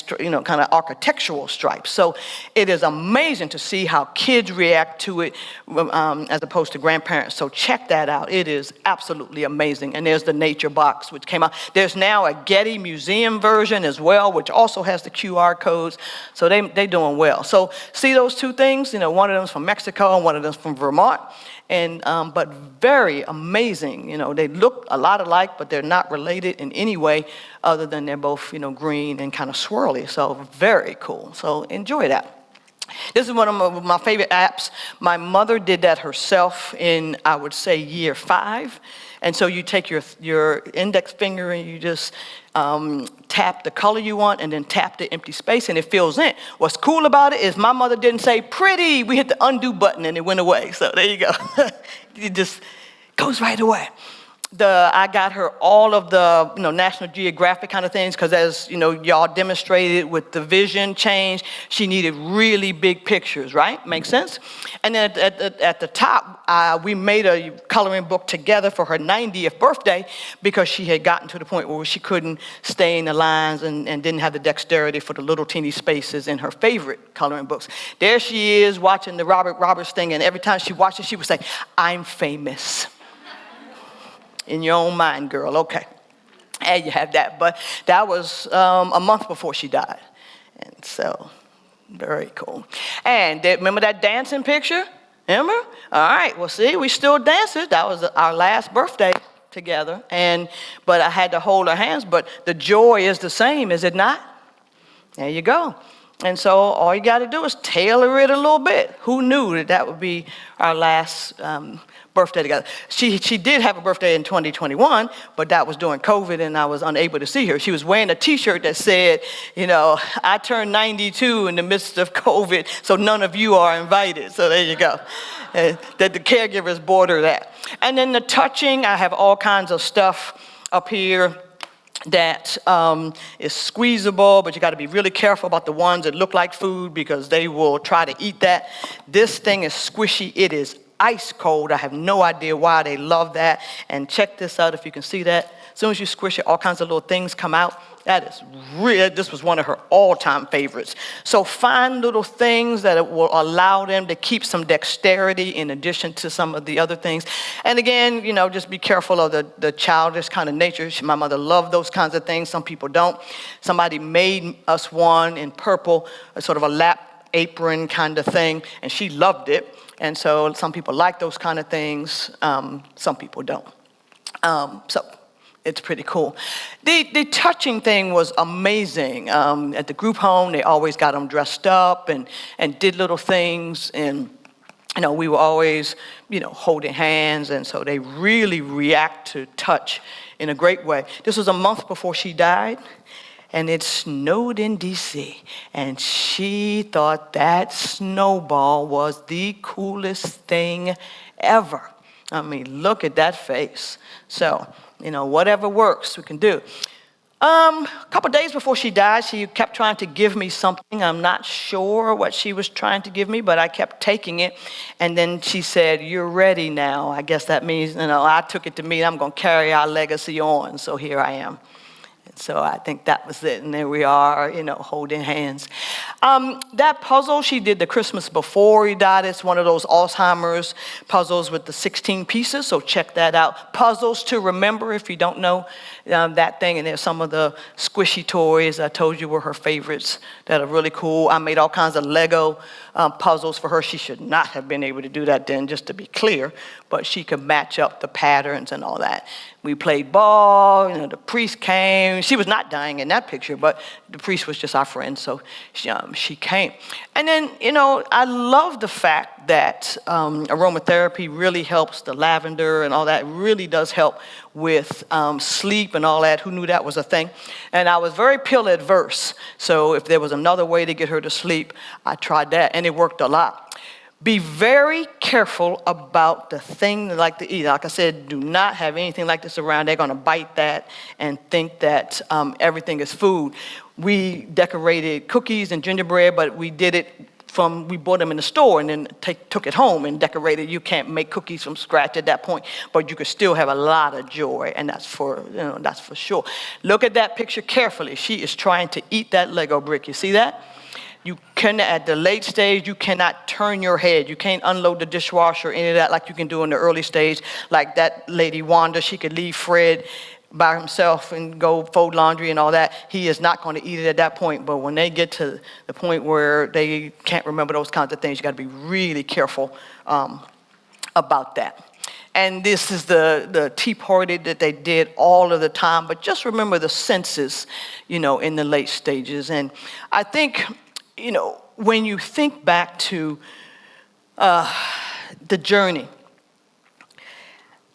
kind of architectural stripes. So it is amazing to see how kids react to it as opposed to grandparents. So check that out. It is absolutely amazing. And there's the nature box, which came out. There's now a Getty Museum version as well, which also has the QR codes. So they're doing well. So see those two things? One of them's from Mexico and one of them's from Vermont. And but very amazing. They look a lot alike, but they're not related in any way other than they're both, green and kind of swirly. So very cool. So enjoy that. This is one of my favorite apps. My mother did that herself in, I would say, year 5. And so you take your index finger and you just tap the color you want and then tap the empty space and it fills in. What's cool about it is my mother didn't say pretty. We hit the undo button and it went away. So there you go. It just goes right away. I got her all of the National Geographic kind of things because as y'all demonstrated with the vision change, she needed really big pictures, right? Makes sense? And then at the top, we made a coloring book together for her 90th birthday because she had gotten to the point where she couldn't stay in the lines and didn't have the dexterity for the little teeny spaces in her favorite coloring books. There she is watching the Robert Roberts thing, and every time she watched it, she would say, I'm famous. In your own mind, girl, okay. And you have that. But that was a month before she died. And so, very cool. And remember that dancing picture? Remember? All right, well, see, we still dancing. That was our last birthday together. But I had to hold her hands. But the joy is the same, is it not? There you go. And so all you got to do is tailor it a little bit. Who knew that would be our last birthday together? She did have a birthday in 2021, but that was during COVID and I was unable to see her. She was wearing a t-shirt that said, I turned 92 in the midst of COVID, so none of you are invited. So there you go. That the caregivers border that. And then the touching, I have all kinds of stuff up here that is squeezable, but you got to be really careful about the ones that look like food because they will try to eat that. This thing is squishy. It is ice cold. I have no idea why they love that. And check this out if you can see that. As soon as you squish it, all kinds of little things come out. That is real. This was one of her all-time favorites. So find little things that will allow them to keep some dexterity in addition to some of the other things. And again, just be careful of the childish kind of nature. My mother loved those kinds of things. Some people don't. Somebody made us one in purple, a sort of a lap apron kind of thing, and she loved it. And so some people like those kind of things. Some people don't. So it's pretty cool. The touching thing was amazing. At the group home, they always got them dressed up and did little things. And, we were always, holding hands. And so they really react to touch in a great way. This was a month before she died. And it snowed in D.C. And she thought that snowball was the coolest thing ever. I mean, look at that face. So, whatever works, we can do. A couple days before she died, she kept trying to give me something. I'm not sure what she was trying to give me, but I kept taking it. And then she said, "You're ready now." I guess that means, I took it to mean I'm going to carry our legacy on. So here I am. So I think that was it. And there we are, holding hands. That puzzle, she did the Christmas before he died. It's one of those Alzheimer's puzzles with the 16 pieces. So check that out. Puzzles to remember if you don't know that thing. And there's some of the squishy toys I told you were her favorites that are really cool. I made all kinds of Lego puzzles for her. She should not have been able to do that then, just to be clear. But she could match up the patterns and all that. We played ball, the priest came. She was not dying in that picture, but the priest was just our friend, so she came. And then, I love the fact that aromatherapy really helps, the lavender and all that really does help with sleep and all that. Who knew that was a thing? And I was very pill adverse, so if there was another way to get her to sleep, I tried that, and it worked a lot. Be very careful about the thing they like to eat. Like I said, do not have anything like this around. They're going to bite that and think that everything is food. We decorated cookies and gingerbread, but we did it we bought them in the store and then took it home and decorated. You can't make cookies from scratch at that point, but you could still have a lot of joy, and that's for sure. Look at that picture carefully. She is trying to eat that Lego brick. You see that? You can, at the late stage, you cannot turn your head. You can't unload the dishwasher or any of that like you can do in the early stage. Like that lady Wanda, she could leave Fred by himself and go fold laundry and all that. He is not going to eat it at that point. But when they get to the point where they can't remember those kinds of things, you got to be really careful about that. And this is the tea party that they did all of the time. But just remember the senses, in the late stages. And I think, when you think back to the journey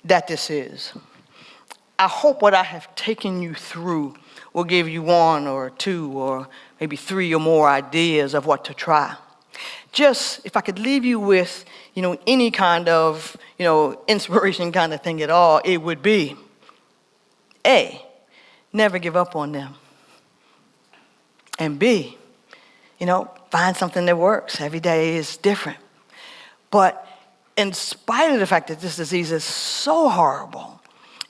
that this is, I hope what I have taken you through will give you one or two or maybe three or more ideas of what to try. Just, if I could leave you with, any kind of, inspiration kind of thing at all, it would be, A, never give up on them. And B, find something that works. Every day is different. But in spite of the fact that this disease is so horrible,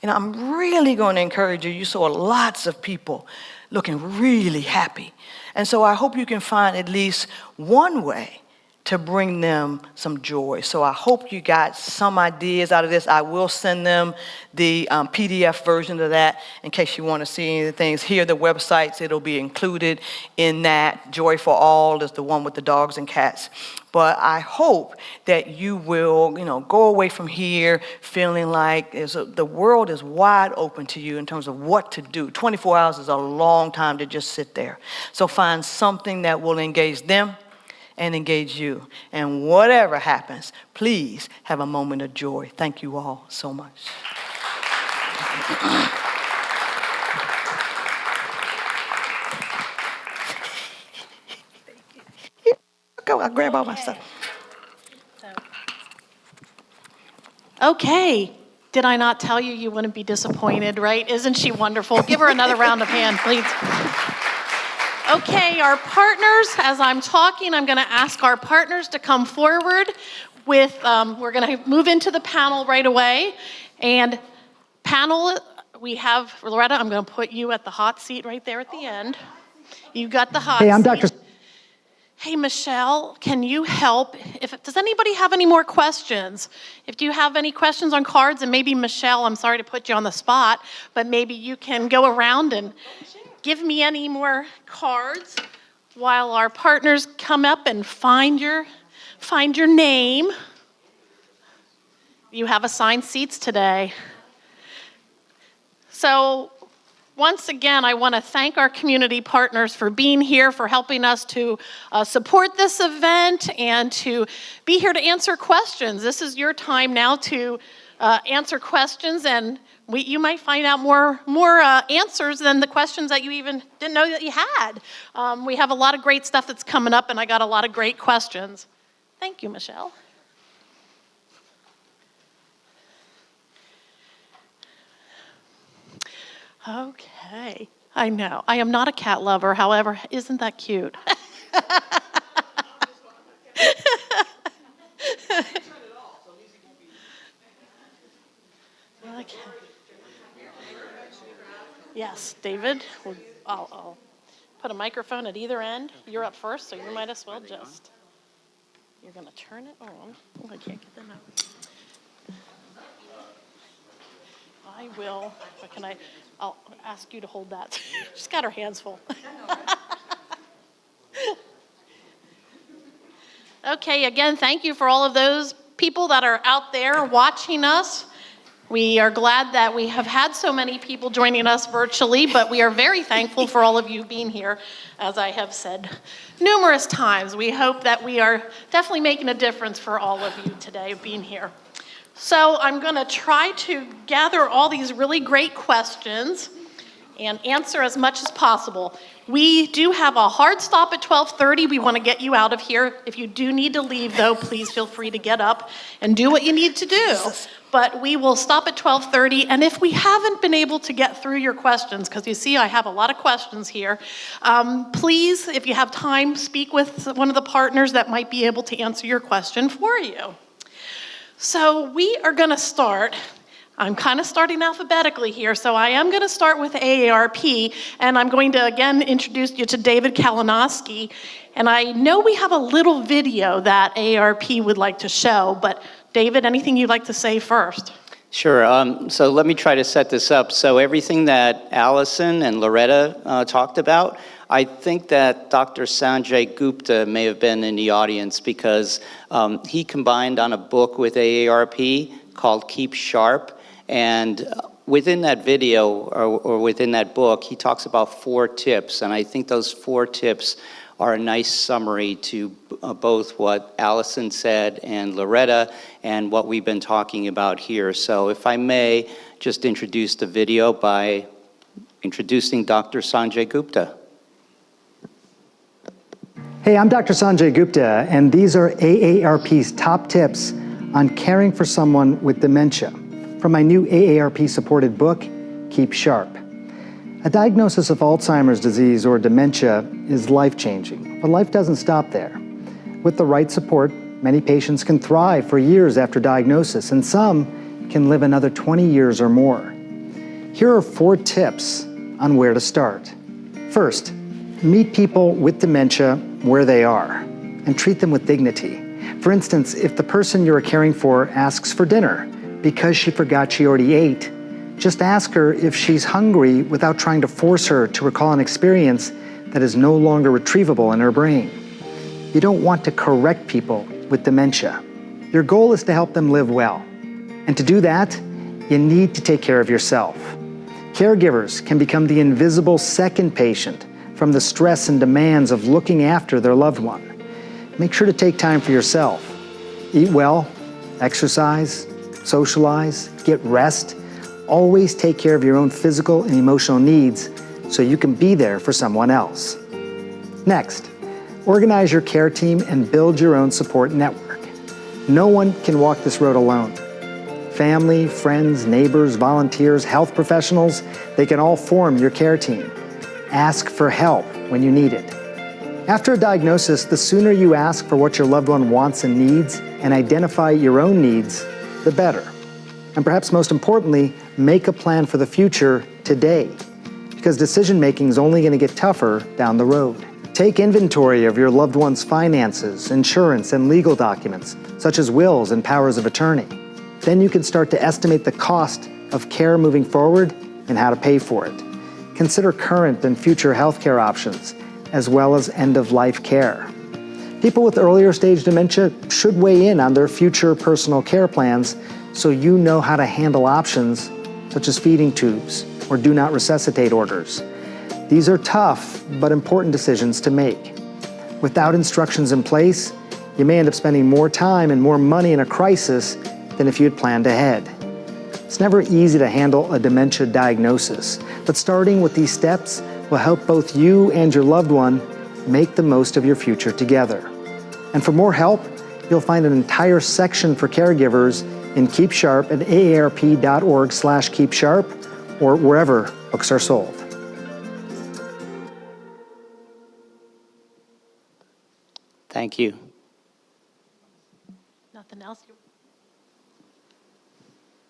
I'm really going to encourage you. You saw lots of people looking really happy. And so I hope you can find at least one way to bring them some joy. So I hope you got some ideas out of this. I will send them the PDF version of that in case you want to see any of the things. Here are the websites. It'll be included in that. Joy for All is the one with the dogs and cats. But I hope that you will, go away from here feeling like the world is wide open to you in terms of what to do. 24 hours is a long time to just sit there. So find something that will engage them and engage you. And whatever happens, please have a moment of joy. Thank you all so much. Go, I'll grab all my stuff. Okay. Did I not tell you wouldn't be disappointed, right? Isn't she wonderful? Give her another round of hand, please. Okay, our partners, as I'm talking, I'm going to ask our partners to come forward. we're going to move into the panel right away. And panel, we have Loretta. I'm going to put you at the hot seat right there at the end. You got the hot seat. Hey, I'm Dr. Hey, Michelle, can you help? Does anybody have any more questions? If you have any questions on cards, and maybe Michelle, I'm sorry to put you on the spot, but maybe you can go around and give me any more cards while our partners come up and find your name. You have assigned seats today. So, once again, I want to thank our community partners for being here, for helping us to support this event and to be here to answer questions. This is your time now to answer questions, and you might find out more answers than the questions that you even didn't know that you had. We have a lot of great stuff that's coming up, and I got a lot of great questions. Thank you, Michelle. Okay, I know. I am not a cat lover, however, isn't that cute? Okay. Yes, David, I'll put a microphone at either end. You're up first, so you might as well you're gonna turn it on. Oh, I can't get that out. I will, but I'll ask you to hold that. She's got her hands full. Okay, again, thank you for all of those people that are out there watching us. We are glad that we have had so many people joining us virtually, but we are very thankful for all of you being here, as I have said numerous times. We hope that we are definitely making a difference for all of you today being here. So I'm going to try to gather all these really great questions and answer as much as possible. We do have a hard stop at 12:30. We want to get you out of here. If you do need to leave, though, please feel free to get up and do what you need to do. But we will stop at 12:30. And if we haven't been able to get through your questions, because you see I have a lot of questions here, please, if you have time, speak with one of the partners that might be able to answer your question for you. So we are going to start. I'm kind of starting alphabetically here, so I am going to start with AARP, and I'm going to again introduce you to David Kalinowski. And I know we have a little video that AARP would like to show, but David, anything you'd like to say first? Sure. So let me try to set this up. So everything that Allison and Loretta talked about, I think that Dr. Sanjay Gupta may have been in the audience because he combined on a book with AARP called Keep Sharp. And within that video or within that book, he talks about 4 tips. And I think those 4 tips are a nice summary to both what Allison said and Loretta and what we've been talking about here. So if I may just introduce the video by introducing Dr. Sanjay Gupta. Hey, I'm Dr. Sanjay Gupta, and these are AARP's top tips on caring for someone with dementia from my new AARP-supported book, Keep Sharp. A diagnosis of Alzheimer's disease or dementia is life-changing, but life doesn't stop there. With the right support, many patients can thrive for years after diagnosis, and some can live another 20 years or more. Here are 4 tips on where to start. First, meet people with dementia where they are and treat them with dignity. For instance, if the person you are caring for asks for dinner because she forgot she already ate, just ask her if she's hungry without trying to force her to recall an experience that is no longer retrievable in her brain. You don't want to correct people with dementia. Your goal is to help them live well. And to do that, you need to take care of yourself. Caregivers can become the invisible second patient from the stress and demands of looking after their loved one. Make sure to take time for yourself. Eat well, exercise, socialize, get rest. Always take care of your own physical and emotional needs so you can be there for someone else. Next, organize your care team and build your own support network. No one can walk this road alone. Family, friends, neighbors, volunteers, health professionals, they can all form your care team. Ask for help when you need it. After a diagnosis, the sooner you ask for what your loved one wants and needs and identify your own needs, the better. And perhaps most importantly, make a plan for the future today, because decision-making is only going to get tougher down the road. Take inventory of your loved one's finances, insurance, and legal documents, such as wills and powers of attorney. Then you can start to estimate the cost of care moving forward and how to pay for it. Consider current and future healthcare options, as well as end-of-life care. People with earlier stage dementia should weigh in on their future personal care plans so you know how to handle options such as feeding tubes or do not resuscitate orders. These are tough but important decisions to make. Without instructions in place, you may end up spending more time and more money in a crisis than if you had planned ahead. It's never easy to handle a dementia diagnosis, but starting with these steps will help both you and your loved one make the most of your future together. And for more help, you'll find an entire section for caregivers in Keep Sharp at aarp.org/keepsharp or wherever books are sold. Thank you. Nothing else?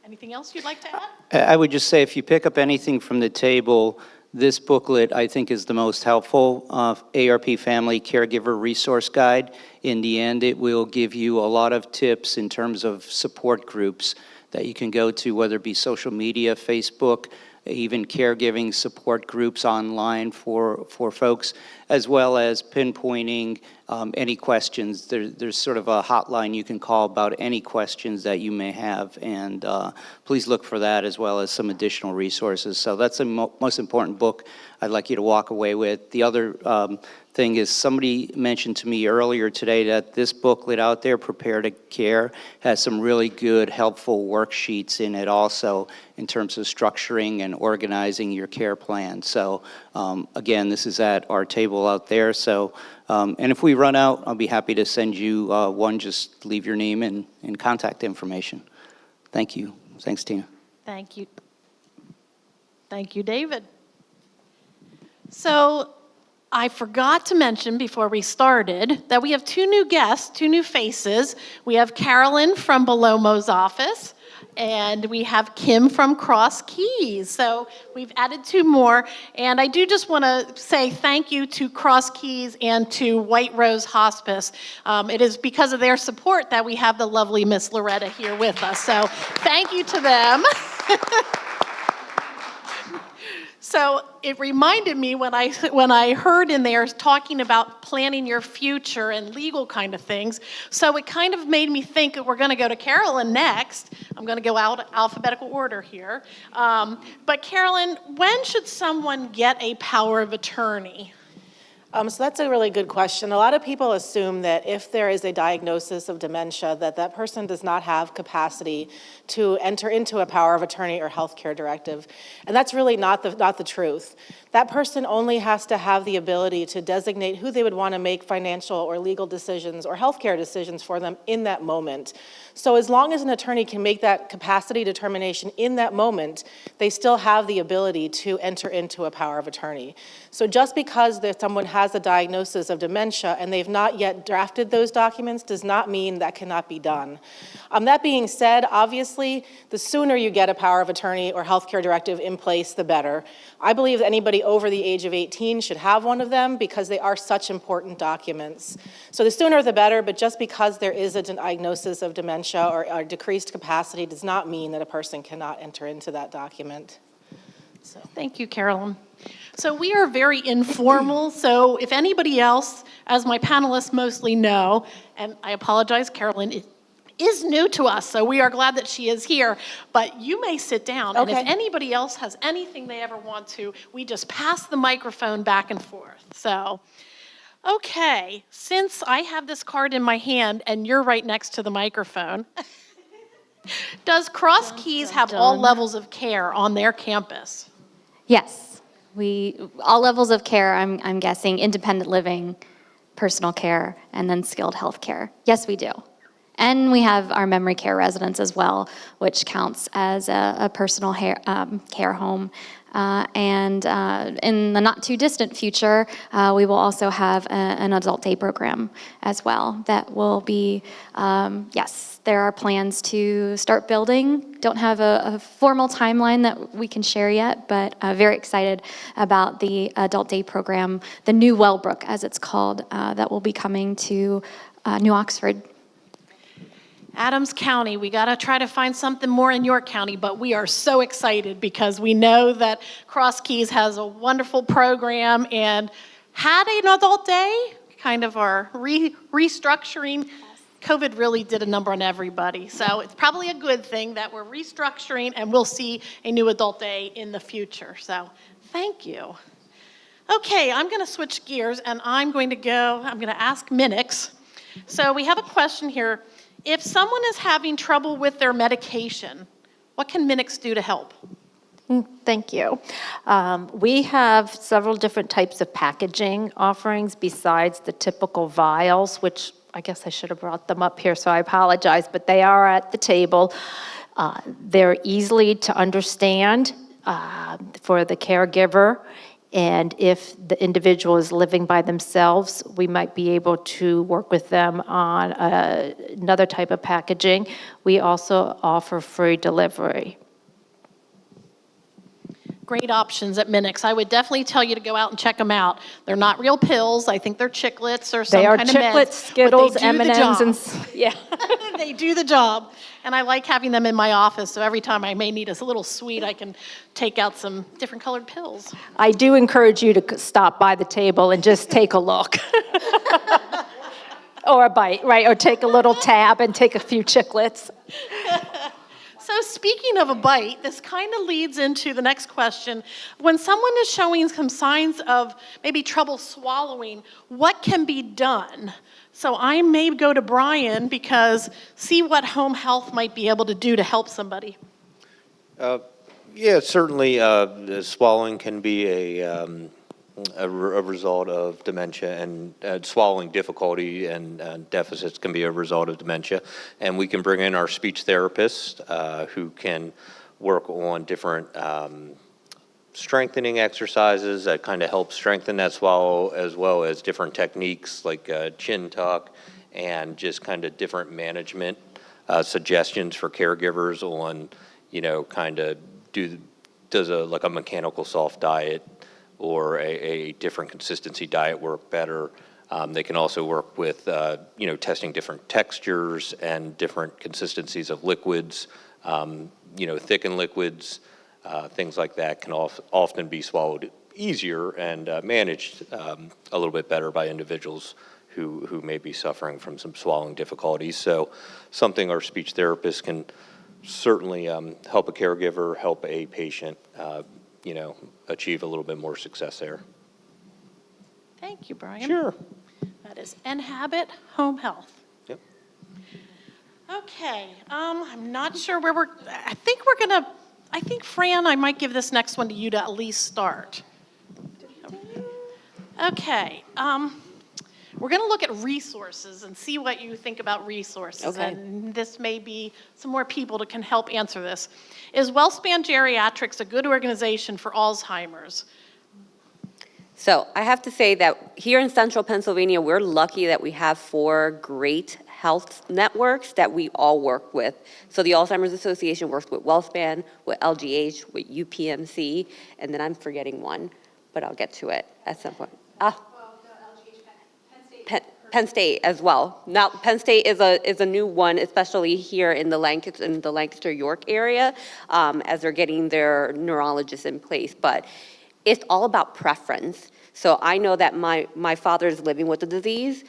Anything else you'd like to add? I would just say if you pick up anything from the table, this booklet I think is the most helpful. AARP Family Caregiver Resource Guide. In the end, it will give you a lot of tips in terms of support groups that you can go to, whether it be social media, Facebook, even caregiving support groups online for folks, as well as pinpointing any questions. There's sort of a hotline you can call about any questions that you may have, and please look for that as well as some additional resources. So that's the most important book I'd like you to walk away with. The other thing is somebody mentioned to me earlier today that this booklet out there, Prepare to Care, has some really good, helpful worksheets in it also in terms of structuring and organizing your care plan. So again, this is at our table out there. So, and if we run out, I'll be happy to send you one. Just leave your name and contact information. Thank you. Thanks, Tina. Thank you. Thank you, David. So I forgot to mention before we started that we have two new guests, two new faces. We have Carolyn from Belomo's office, and we have Kim from Cross Keys. So we've added two more, and I do just want to say thank you to Cross Keys and to White Rose Hospice. It is because of their support that we have the lovely Miss Loretta here with us. So thank you to them. So it reminded me when I heard in there talking about planning your future and legal kind of things. So it kind of made me think that we're going to go to Carolyn next. I'm going to go out alphabetical order here. But Carolyn, when should someone get a power of attorney? So that's a really good question. A lot of people assume that if there is a diagnosis of dementia, that person does not have capacity to enter into a power of attorney or healthcare directive. And that's really not the truth. That person only has to have the ability to designate who they would want to make financial or legal decisions or healthcare decisions for them in that moment. So as long as an attorney can make that capacity determination in that moment, they still have the ability to enter into a power of attorney. So just because someone has a diagnosis of dementia and they've not yet drafted those documents does not mean that cannot be done. That being said, obviously, the sooner you get a power of attorney or healthcare directive in place, the better. I believe that anybody over the age of 18 should have one of them because they are such important documents. So the sooner the better, but just because there is a diagnosis of dementia or decreased capacity does not mean that a person cannot enter into that document. So thank you, Carolyn. So we are very informal, so if anybody else, as my panelists mostly know, and I apologize, Carolyn is new to us, so we are glad that she is here, but you may sit down, Okay. And if anybody else has anything they ever want to, we just pass the microphone back and forth. So, okay, since I have this card in my hand and you're right next to the microphone, does Cross Keys have all levels of care on their campus? Yes, all levels of care, I'm guessing, independent living, personal care, and then skilled health care. Yes, we do. And we have our memory care residents as well, which counts as a personal care home. And in the not too distant future, we will also have an adult day program as well that will be, yes, there are plans to start building. Don't have a formal timeline that we can share yet, but very excited about the adult day program, the new Wellbrook, as it's called, that will be coming to New Oxford. Adams County, we got to try to find something more in York County, but we are so excited because we know that Cross Keys has a wonderful program and had an adult day, kind of our restructuring. COVID really did a number on everybody, so it's probably a good thing that we're restructuring and we'll see a new adult day in the future. So thank you. Okay, I'm going to switch gears and I'm going to ask Minix. So we have a question here. If someone is having trouble with their medication, what can Minix do to help? Thank you. We have several different types of packaging offerings besides the typical vials, which I guess I should have brought them up here, so I apologize, but they are at the table. They're easily to understand for the caregiver. And if the individual is living by themselves, we might be able to work with them on another type of packaging. We also offer free delivery. Great options at Minix. I would definitely tell you to go out and check them out. They're not real pills. I think they're chiclets or some kind of meds. They are chiclets, Skittles, M&Ms, and yeah. They do the job. And I like having them in my office, so every time I may need a little sweet, I can take out some different colored pills. I do encourage you to stop by the table and just take a look. Or a bite, right? Or take a little tab and take a few chiclets. So speaking of a bite, this kind of leads into the next question. When someone is showing some signs of maybe trouble swallowing, what can be done? So I may go to Brian because see what home health might be able to do to help somebody. Yeah, certainly the swallowing can be a result of dementia, and swallowing difficulty and deficits can be a result of dementia. And we can bring in our speech therapist who can work on different strengthening exercises that kind of help strengthen that swallow, as well as different techniques like chin tuck and just kind of different management suggestions for caregivers on, kind of does a mechanical soft diet or a different consistency diet work better. They can also work with, testing different textures and different consistencies of liquids, thickened liquids, things like that can often be swallowed easier and managed a little bit better by individuals who may be suffering from some swallowing difficulties. So something our speech therapist can certainly help a caregiver, help a patient, achieve a little bit more success there. Thank you, Brian. Sure. That is Inhabit Home Health. Yep. Okay, I'm not sure where I think Fran, I might give this next one to you to at least start. Okay, we're going to look at resources and see what you think about resources. Okay. And this may be some more people that can help answer this. Is WellSpan Geriatrics a good organization for Alzheimer's? So I have to say that here in central Pennsylvania, we're lucky that we have 4 great health networks that we all work with. So the Alzheimer's Association works with WellSpan, with LGH, with UPMC, and then I'm forgetting one, but I'll get to it at some point. Penn State as well. Now, Penn State is a new one, especially here in the Lancaster, York area, as they're getting their neurologists in place. But it's all about preference. So I know that my father is living with the disease.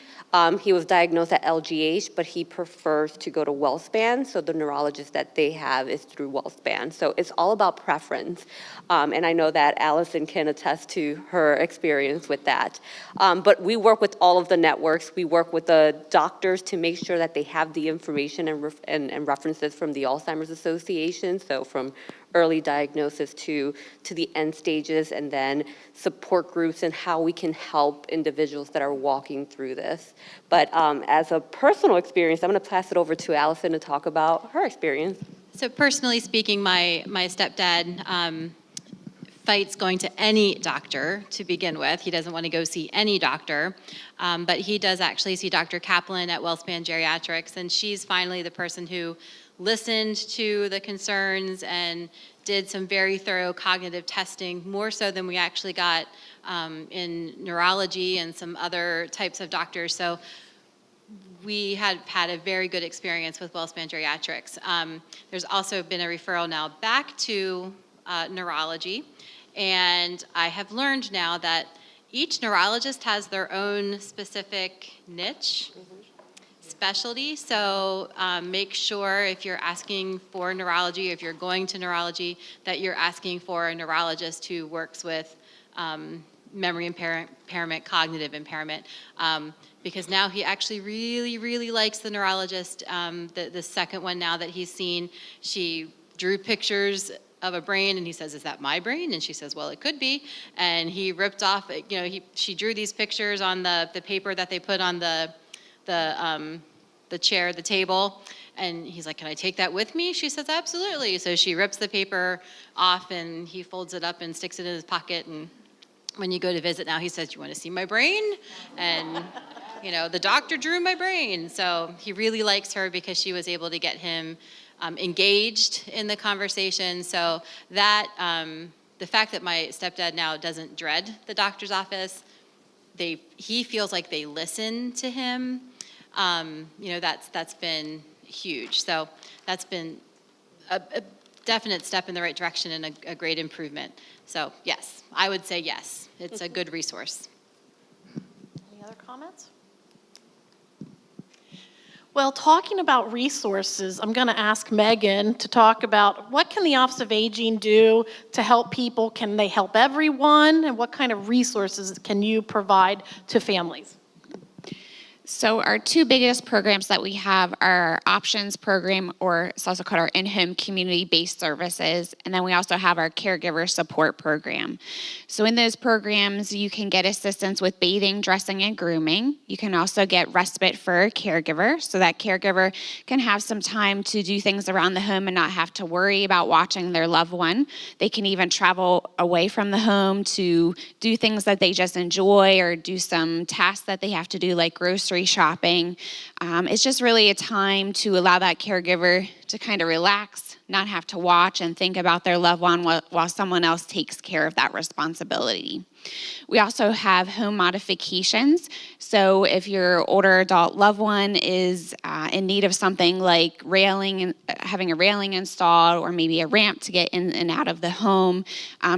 He was diagnosed at LGH, but he prefers to go to WellSpan. So the neurologist that they have is through WellSpan. So it's all about preference. And I know that Allison can attest to her experience with that. But we work with all of the networks. We work with the doctors to make sure that they have the information and references from the Alzheimer's Association. So from early diagnosis to the end stages, and then support groups and how we can help individuals that are walking through this. But as a personal experience, I'm going to pass it over to Allison to talk about her experience. So personally speaking, my stepdad fights going to any doctor to begin with. He doesn't want to go see any doctor, but he does actually see Dr. Kaplan at WellSpan Geriatrics, and she's finally the person who listened to the concerns and did some very thorough cognitive testing, more so than we actually got in neurology and some other types of doctors. So we had a very good experience with WellSpan Geriatrics. There's also been a referral now back to neurology, and I have learned now that each neurologist has their own specific niche, specialty. So make sure if you're asking for neurology, if you're going to neurology, that you're asking for a neurologist who works with memory impairment, cognitive impairment, because now he actually really, really likes the neurologist. The second one now that he's seen, she drew pictures of a brain, and he says, "Is that my brain?" And she says, "Well, it could be." And he ripped off, she drew these pictures on the paper that they put on the chair, the table, and he's like, "Can I take that with me?" She says, "Absolutely." So she rips the paper off, and he folds it up and sticks it in his pocket, and when you go to visit now, he says, "You want to see my brain?" And the doctor drew my brain. So he really likes her because she was able to get him engaged in the conversation. So that, the fact that my stepdad now doesn't dread the doctor's office, he feels like they listen to him. That's been huge. So that's been a definite step in the right direction and a great improvement. So yes, I would say yes. It's a good resource. Any other comments? Well, talking about resources, I'm going to ask Megan to talk about what can the Office of Aging do to help people? Can they help everyone? And what kind of resources can you provide to families? So our two biggest programs that we have are our Options program, or it's also called our in-home community-based services, and then we also have our caregiver support program. So in those programs, you can get assistance with bathing, dressing, and grooming. You can also get respite for a caregiver, so that caregiver can have some time to do things around the home and not have to worry about watching their loved one. They can even travel away from the home to do things that they just enjoy or do some tasks that they have to do, like grocery shopping. It's just really a time to allow that caregiver to kind of relax, not have to watch and think about their loved one while someone else takes care of that responsibility. We also have home modifications. So if your older adult loved one is in need of something like having a railing installed, or maybe a ramp to get in and out of the home,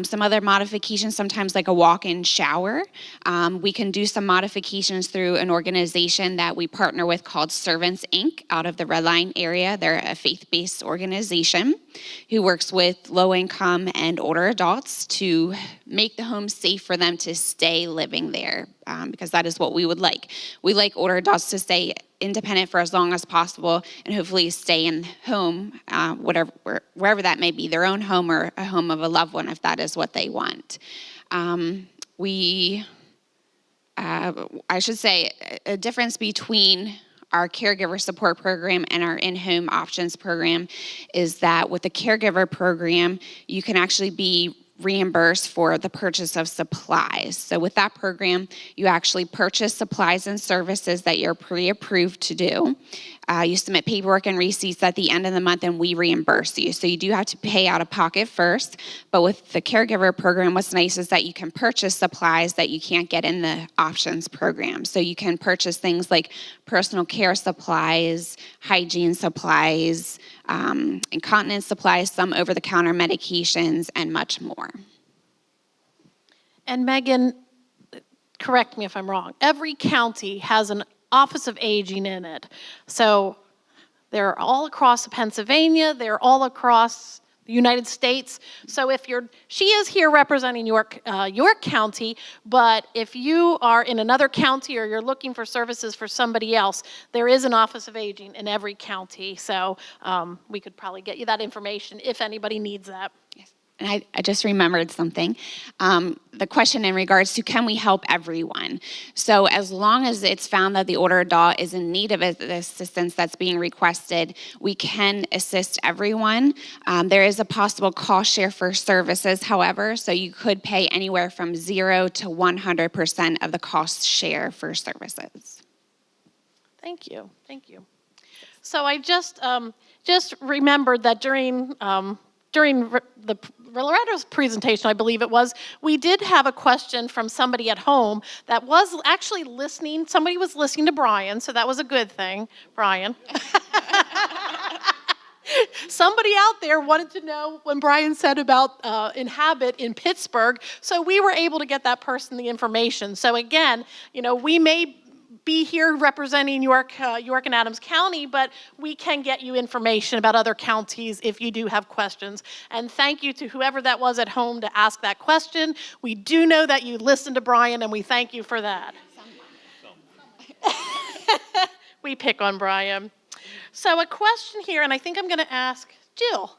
some other modifications, sometimes like a walk-in shower. We can do some modifications through an organization that we partner with called Servants, Inc. out of the Red Line area. They're a faith-based organization who works with low-income and older adults to make the home safe for them to stay living there, because that is what we would like. We like older adults to stay independent for as long as possible and hopefully stay in home, wherever that may be, their own home or a home of a loved one, if that is what they want. I should say a difference between our caregiver support program and our in-home options program is that with the caregiver program, you can actually be reimbursed for the purchase of supplies. So with that program, you actually purchase supplies and services that you're pre-approved to do. You submit paperwork and receipts at the end of the month, and we reimburse you. So you do have to pay out of pocket first, but with the caregiver program, what's nice is that you can purchase supplies that you can't get in the options program. So you can purchase things like personal care supplies, hygiene supplies, incontinence supplies, some over-the-counter medications, and much more. And Megan, correct me if I'm wrong, every county has an Office of Aging in it. So they're all across Pennsylvania, they're all across the United States. So she is here representing York County, but if you are in another county or you're looking for services for somebody else, there is an Office of Aging in every county. So we could probably get you that information if anybody needs that. Yes. And I just remembered something. The question in regards to can we help everyone? So as long as it's found that the older adult is in need of the assistance that's being requested, we can assist everyone. There is a possible cost share for services, however, so you could pay anywhere from 0 to 100% of the cost share for services. Thank you. Thank you. So I just remembered that during Loretta's presentation, I believe it was, we did have a question from somebody at home that was actually listening. Somebody was listening to Brian, so that was a good thing, Brian. Somebody out there wanted to know when Brian said about inhabit in Pittsburgh, so we were able to get that person the information. So again, we may be here representing York and Adams County, but we can get you information about other counties if you do have questions. And thank you to whoever that was at home to ask that question. We do know that you listened to Brian, and we thank you for that. We pick on Brian. So a question here, and I think I'm going to ask Jill.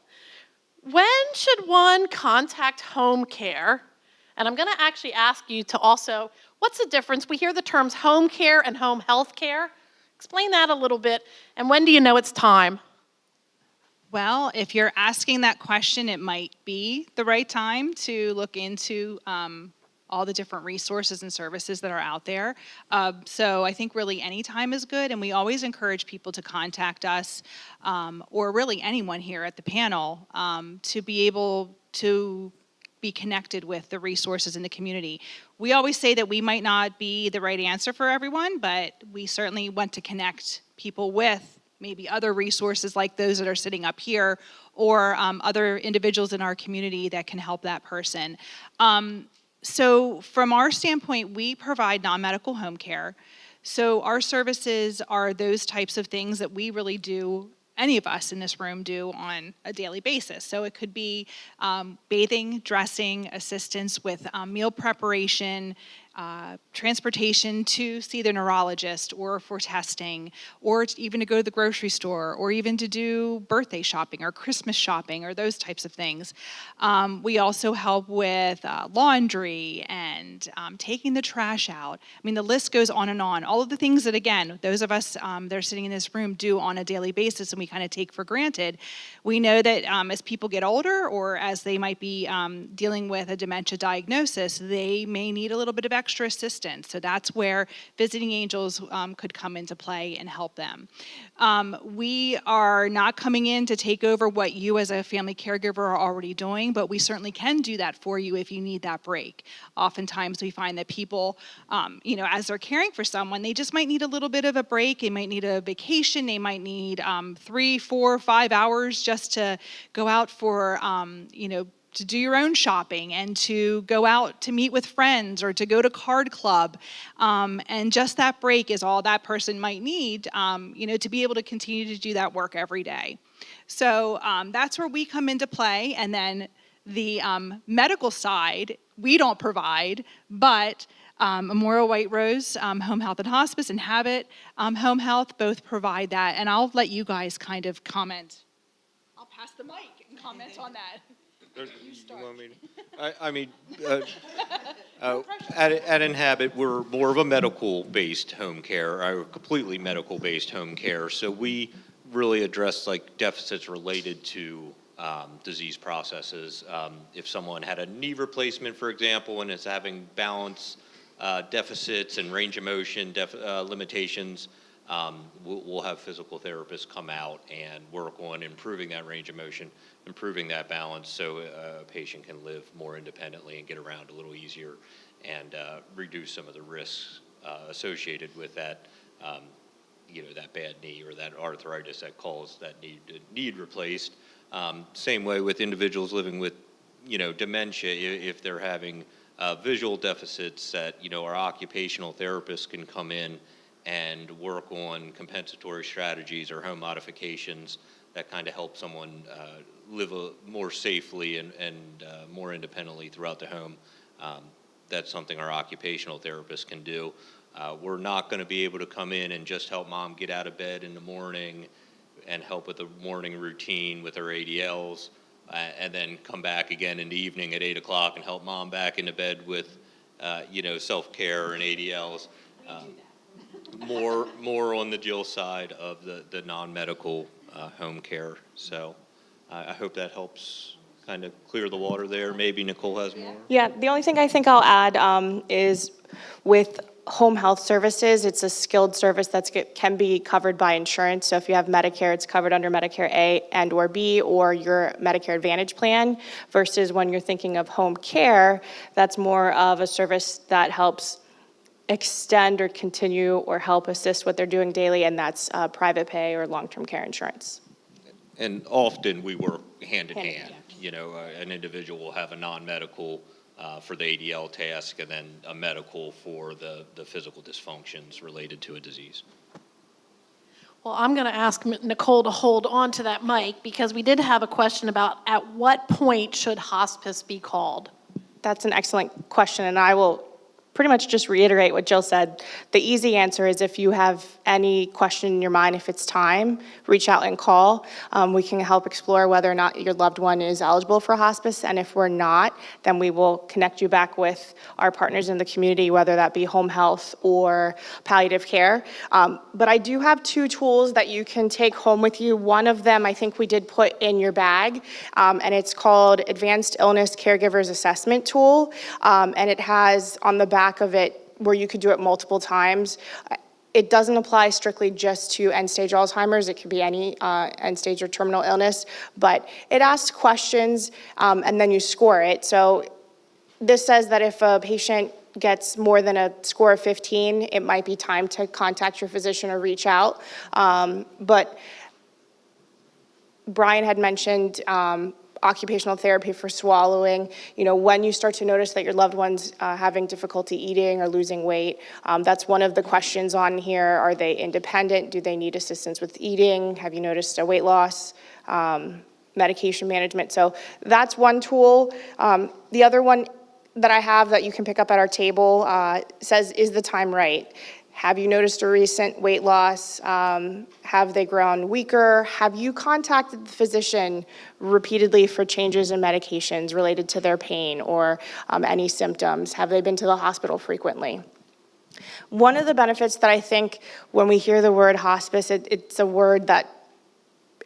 When should one contact home care? And I'm going to actually ask you to also, what's the difference? We hear the terms home care and home health care. Explain that a little bit. And when do you know it's time? Well, if you're asking that question, it might be the right time to look into all the different resources and services that are out there. So I think really any time is good, and we always encourage people to contact us, or really anyone here at the panel, to be able to be connected with the resources in the community. We always say that we might not be the right answer for everyone, but we certainly want to connect people with maybe other resources like those that are sitting up here, or other individuals in our community that can help that person. So from our standpoint, we provide non-medical home care. So our services are those types of things that we really do, any of us in this room do on a daily basis. So it could be bathing, dressing, assistance with meal preparation, transportation to see the neurologist or for testing, or even to go to the grocery store, or even to do birthday shopping or Christmas shopping or those types of things. We also help with laundry and taking the trash out. I mean, the list goes on and on. All of the things that, again, those of us that are sitting in this room do on a daily basis and we kind of take for granted. We know that as people get older, or as they might be dealing with a dementia diagnosis, they may need a little bit of extra assistance. So that's where visiting angels could come into play and help them. We are not coming in to take over what you as a family caregiver are already doing, but we certainly can do that for you if you need that break. Oftentimes we find that people, as they're caring for someone, they just might need a little bit of a break. They might need a vacation. They might need 3, 4, 5 hours just to go out for, to do your own shopping and to go out to meet with friends or to go to card club. And just that break is all that person might need, to be able to continue to do that work every day. So that's where we come into play. And then the medical side, we don't provide, but Memorial White Rose, Home Health and Hospice, and Habit Home Health both provide that. And I'll let you guys kind of comment. I'll pass the mic and comment on that. At Inhabit, we're more of a medical-based home care, or completely medical-based home care. So we really address like deficits related to disease processes. If someone had a knee replacement, for example, and is having balance deficits and range of motion limitations, we'll have physical therapists come out and work on improving that range of motion, improving that balance, so a patient can live more independently and get around a little easier, and reduce some of the risks associated with that, that bad knee or that arthritis that calls that need replaced. Same way with individuals living with, dementia, if they're having visual deficits, that, our occupational therapists can come in and work on compensatory strategies or home modifications that kind of help someone live more safely and more independently throughout the home. That's something our occupational therapists can do. We're not going to be able to come in and just help mom get out of bed in the morning and help with the morning routine with her ADLs. and then come back again in the evening at 8 o'clock and help mom back into bed with, self-care and ADLs. More on the Jill side of the non-medical home care. So I hope that helps kind of clear the water there. Maybe Nicole has more. Yeah, the only thing I think I'll add is with home health services, it's a skilled service that can be covered by insurance. So if you have Medicare, it's covered under Medicare A and or B or your Medicare Advantage plan, versus when you're thinking of home care, that's more of a service that helps extend or continue or help assist what they're doing daily, and that's private pay or long-term care insurance. And often we work hand in hand. An individual will have a non-medical for the ADL task and then a medical for the physical dysfunctions related to a disease. Well, I'm going to ask Nicole to hold on to that mic because we did have a question about at what point should hospice be called? That's an excellent question, and I will pretty much just reiterate what Jill said. The easy answer is if you have any question in your mind, if it's time, reach out and call. We can help explore whether or not your loved one is eligible for hospice, and if we're not, then we will connect you back with our partners in the community, whether that be home health or palliative care. But I do have 2 tools that you can take home with you. One of them I think we did put in your bag, and it's called Advanced Illness Caregivers Assessment Tool, and it has on the back of it where you could do it multiple times. It doesn't apply strictly just to end-stage Alzheimer's. It could be any end-stage or terminal illness, but it asks questions and then you score it. So this says that if a patient gets more than a score of 15, it might be time to contact your physician or reach out. But Brian had mentioned occupational therapy for swallowing. When you start to notice that your loved one's having difficulty eating or losing weight, that's one of the questions on here. Are they independent? Do they need assistance with eating? Have you noticed a weight loss? Medication management. So that's one tool. The other one that I have that you can pick up at our table says, is the time right? Have you noticed a recent weight loss? Have they grown weaker? Have you contacted the physician repeatedly for changes in medications related to their pain or any symptoms? Have they been to the hospital frequently? One of the benefits that I think when we hear the word hospice, it's a word that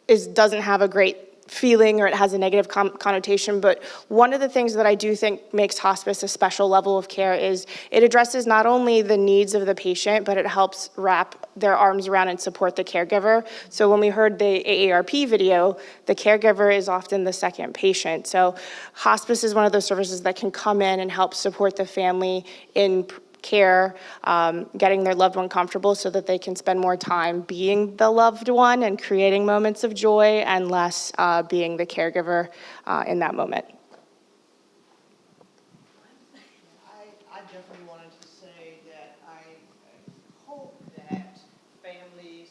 doesn't have a great feeling or it has a negative connotation, but one of the things that I do think makes hospice a special level of care is it addresses not only the needs of the patient, but it helps wrap their arms around and support the caregiver. So when we heard the AARP video, the caregiver is often the second patient. So hospice is one of those services that can come in and help support the family in care, getting their loved one comfortable so that they can spend more time being the loved one and creating moments of joy and less being the caregiver in that moment. I definitely wanted to say that I hope that families,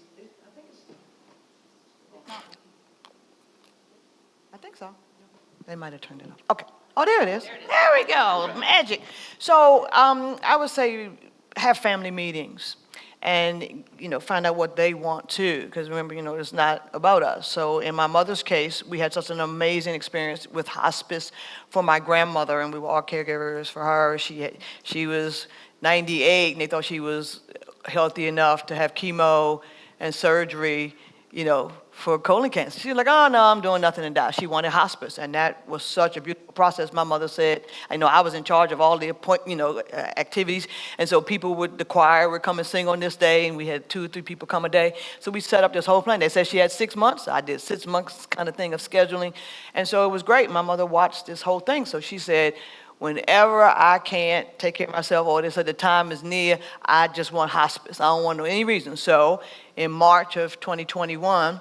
I think so. They might have turned it off. Okay. Oh, there it is. There we go. Magic. So I would say have family meetings and, find out what they want too. Because remember, it's not about us. So in my mother's case, we had such an amazing experience with hospice for my grandmother, and we were all caregivers for her. She was 98, and they thought she was healthy enough to have chemo and surgery, for colon cancer. She was like, oh, no, I'm doing nothing and die. She wanted hospice, and that was such a beautiful process. My mother said, I was in charge of all the activities, and so the choir would come and sing on this day, and we had 2 or 3 people come a day. So we set up this whole plan. They said she had 6 months. I did 6 months kind of thing of scheduling, and so it was great. My mother watched this whole thing, so she said, whenever I can't take care of myself or the time is near, I just want hospice. I don't want any reason. So in March of 2021,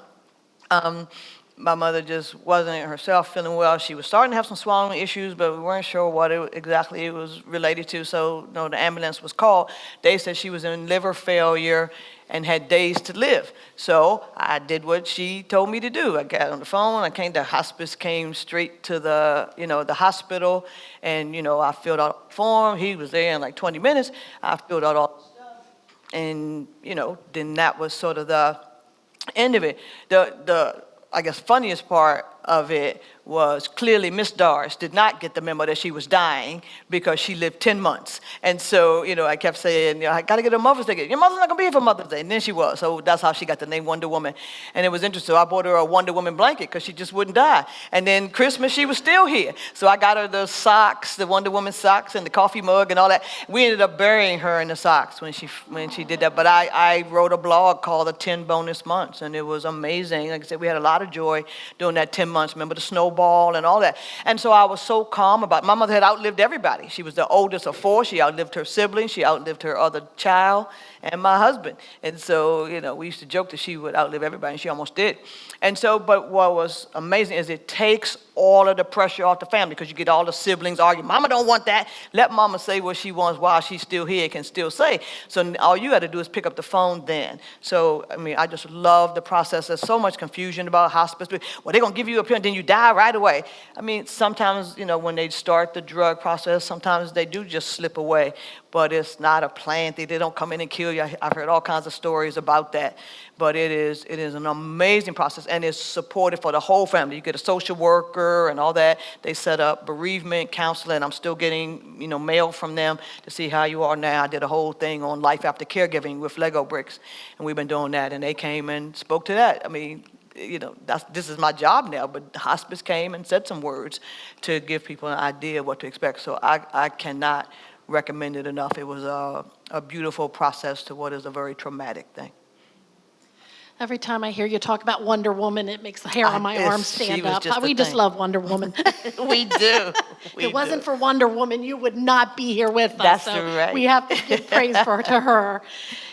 my mother just wasn't herself feeling well. She was starting to have some swallowing issues, but we weren't sure what exactly it was related to. So the ambulance was called. They said she was in liver failure and had days to live. So I did what she told me to do. I got on the phone. The hospice came straight to the hospital, and I filled out the form. He was there in like 20 minutes. I filled out all the stuff, and then that was sort of the end of it. The I guess funniest part of it was clearly Miss Doris did not get the memo that she was dying because she lived 10 months. And so, I kept saying, I got to get her Mother's Day. Your mother's not going to be here for Mother's Day. And then she was. So that's how she got the name Wonder Woman. And it was interesting. So I bought her a Wonder Woman blanket because she just wouldn't die. And then Christmas, she was still here. So I got her the socks, the Wonder Woman socks and the coffee mug and all that. We ended up burying her in the socks when she did that. But I wrote a blog called The 10 Bonus Months. And it was amazing. Like I said, we had a lot of joy during that 10 months. Remember the snowball and all that. And so I was so calm about it. My mother had outlived everybody. She was the oldest of 4. She outlived her siblings. She outlived her other child and my husband. And so, we used to joke that she would outlive everybody, and she almost did. And so, but what was amazing is it takes all of the pressure off the family because you get all the siblings arguing, Mama don't want that. Let Mama say what she wants while she's still here, can still say. So all you got to do is pick up the phone then. So, I just love the process. There's so much confusion about hospice. Well, they're going to give you a pill and then you die right away. Sometimes, when they start the drug process, sometimes they do just slip away. But it's not a planned thing. They don't come in and kill you. I've heard all kinds of stories about that. But it is an amazing process, and it's supported for the whole family. You get a social worker and all that. They set up bereavement counseling. I'm still getting, mail from them to see how you are now. I did a whole thing on life after caregiving with Lego bricks, and we've been doing that. And they came and spoke to that. This is my job now, but hospice came and said some words to give people an idea of what to expect. So I cannot recommend it enough. It was a beautiful process to what is a very traumatic thing. Every time I hear you talk about Wonder Woman, it makes the hair on my arm stand up. We just thing. love Wonder Woman. We do. If it wasn't for Wonder Woman, you would not be here with us. That's right. We have to give praise to her.